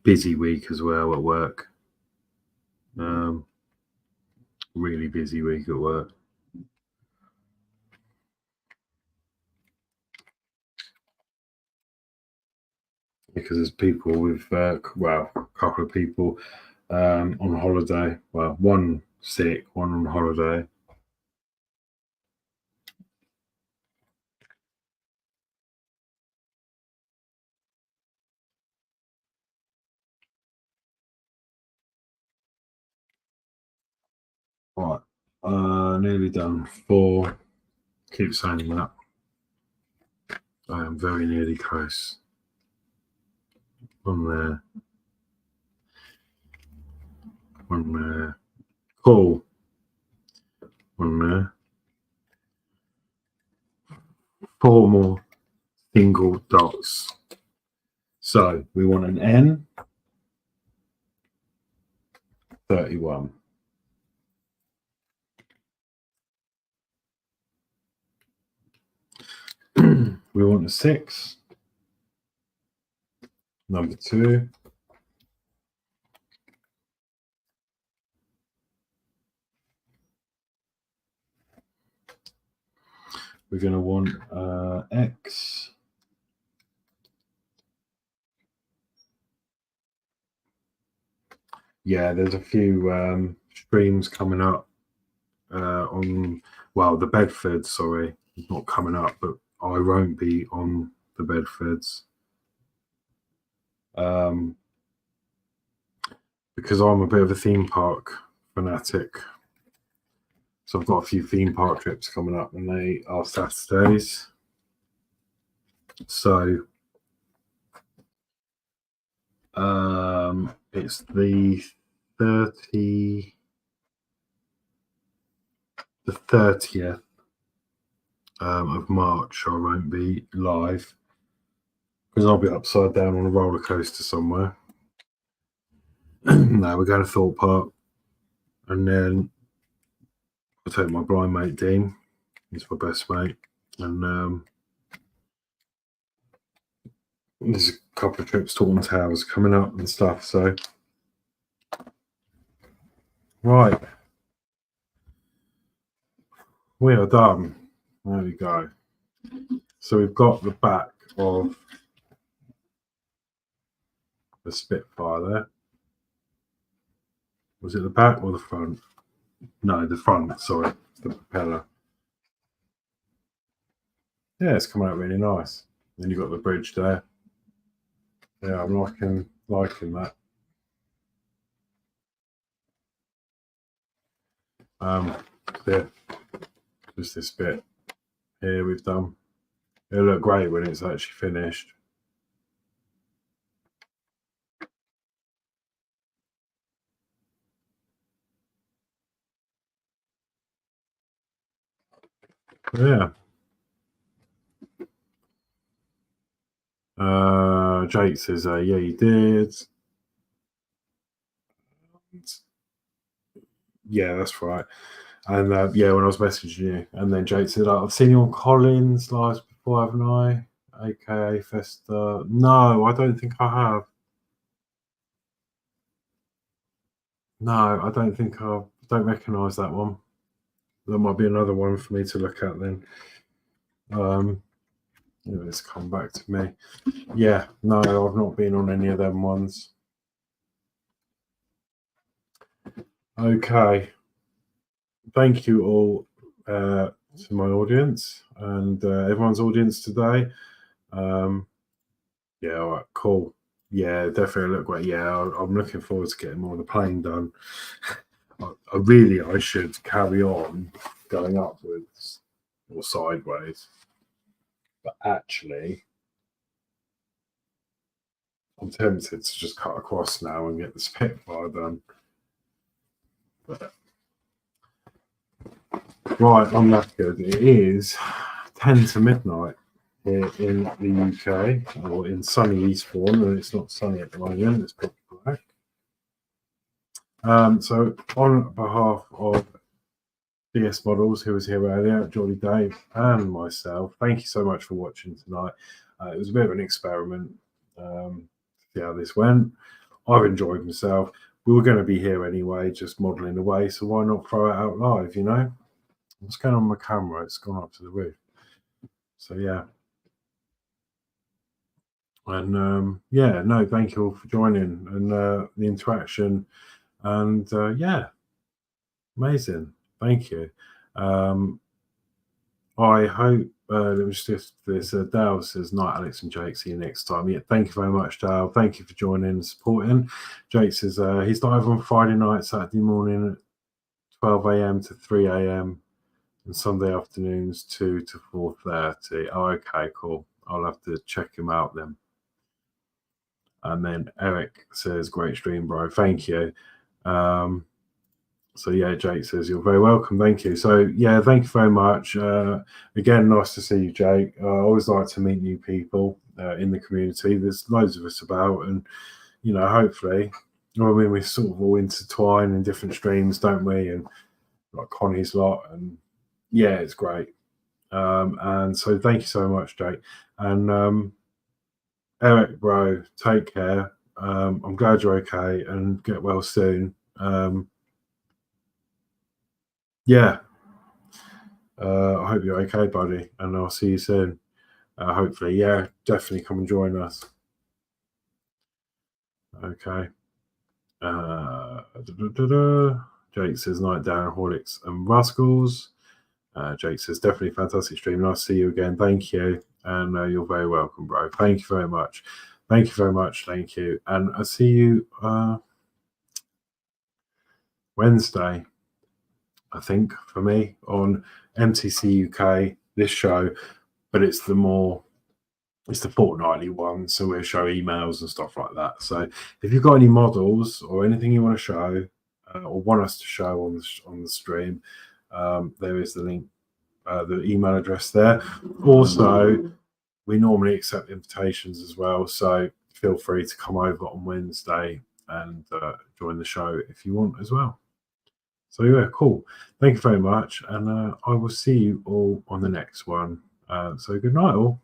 Busy week as well at work. Really busy week at work. Because there's people with, well, a couple of people on holiday. Well, one sick, one on holiday. Right, nearly done. 4. Keep saying that. I am very nearly close. One there. One there. Cool. One there. 4 more single dots. So we want an N. 31. We want a 6. Number 2. We're going to want X. Yeah, there's a few streams coming up on, well, the Bedfords, sorry, not coming up, but I won't be on the Bedfords. Because I'm a bit of a theme park fanatic. So I've got a few theme park trips coming up and they are Saturdays. So it's the 30th of March. I won't be live because I'll be upside down on a roller coaster somewhere. No, we're going to Thorpe Park, and then I'll take my blind mate Dean. He's my best mate, and there's a couple of trips to Alton Towers coming up and stuff. So, right, we are done. There we go. So we've got the back of the Spitfire there. Was it the back or the front? No, the front. Sorry, the propeller. Yeah, it's coming out really nice. Then you've got the bridge there. Yeah, I'm liking that. Yeah, just this bit here we've done. It'll look great when it's actually finished. Yeah. Jake says, yeah, you did. Yeah, that's right. And yeah, when I was messaging you, and then Jake said, I've seen you on Collins lives before, haven't I? AKA Festa. No, I don't think I have. No, I don't think I don't recognise that one. That might be another one for me to look at then. It's come back to me. Yeah, no, I've not been on any of them ones. Okay. Thank you all to my audience and everyone's audience today. Yeah, all right, cool. Yeah, definitely look great. Yeah, I'm looking forward to getting more of the plane done. I should carry on going upwards or sideways. But actually, I'm tempted to just cut across now and get the Spitfire done. But, right, I'm knackered. It is 10 to midnight here in the UK, or in sunny Eastbourne, and it's not sunny at the moment, it's pitch black. So on behalf of DS Models, who was here earlier, Geordie Dave and myself, thank you so much for watching tonight. It was a bit of an experiment, see how this went. I've enjoyed myself. We were going to be here anyway, just modelling away, so why not throw it out live, you know? What's going on with my camera? It's gone up to the roof. So yeah. And yeah, no, thank you all for joining and the interaction. And yeah, amazing. Thank you. I hope let me just this Dale says night, Alex and Jake, see you next time. Yeah, thank you very much, Dale. Thank you for joining and supporting. Jake says he's live on Friday night, Saturday morning at 12 a.m. to 3 a.m. and Sunday afternoons 2 to 4:30. Oh, okay, cool. I'll have to check him out then. And then Eric says, great stream, bro. Thank you. So yeah, Jake says, you're very welcome. Thank you. So yeah, thank you very much. Again, nice to see you, Jake. I always like to meet new people in the community. There's loads of us about, and you know, hopefully, I mean, we sort of all intertwine in different streams, don't we? And like Connie's lot, and yeah, it's great. And so thank you so much, Jake. And Eric, bro, take care. I'm glad you're okay and get well soon. Yeah, I hope you're okay, buddy, and I'll see you soon. Hopefully, yeah, definitely come and join us. Okay. Jake says night down, Horlixs and Rascals. Jake says definitely fantastic stream. Nice to see you again. Thank you, and you're very welcome, bro. Thank you very much. Thank you very much. Thank you, and I'll see you Wednesday. I think for me on MTC UK, this show, but it's the more it's the fortnightly one, so we'll show emails and stuff like that. So if you've got any models or anything you want to show or want us to show on the stream, there is the link, the email address there. Also, we normally accept invitations as well, so feel free to come over on Wednesday and join the show if you want as well. So yeah, cool. Thank you very much, and I will see you all on the next one. So good night all.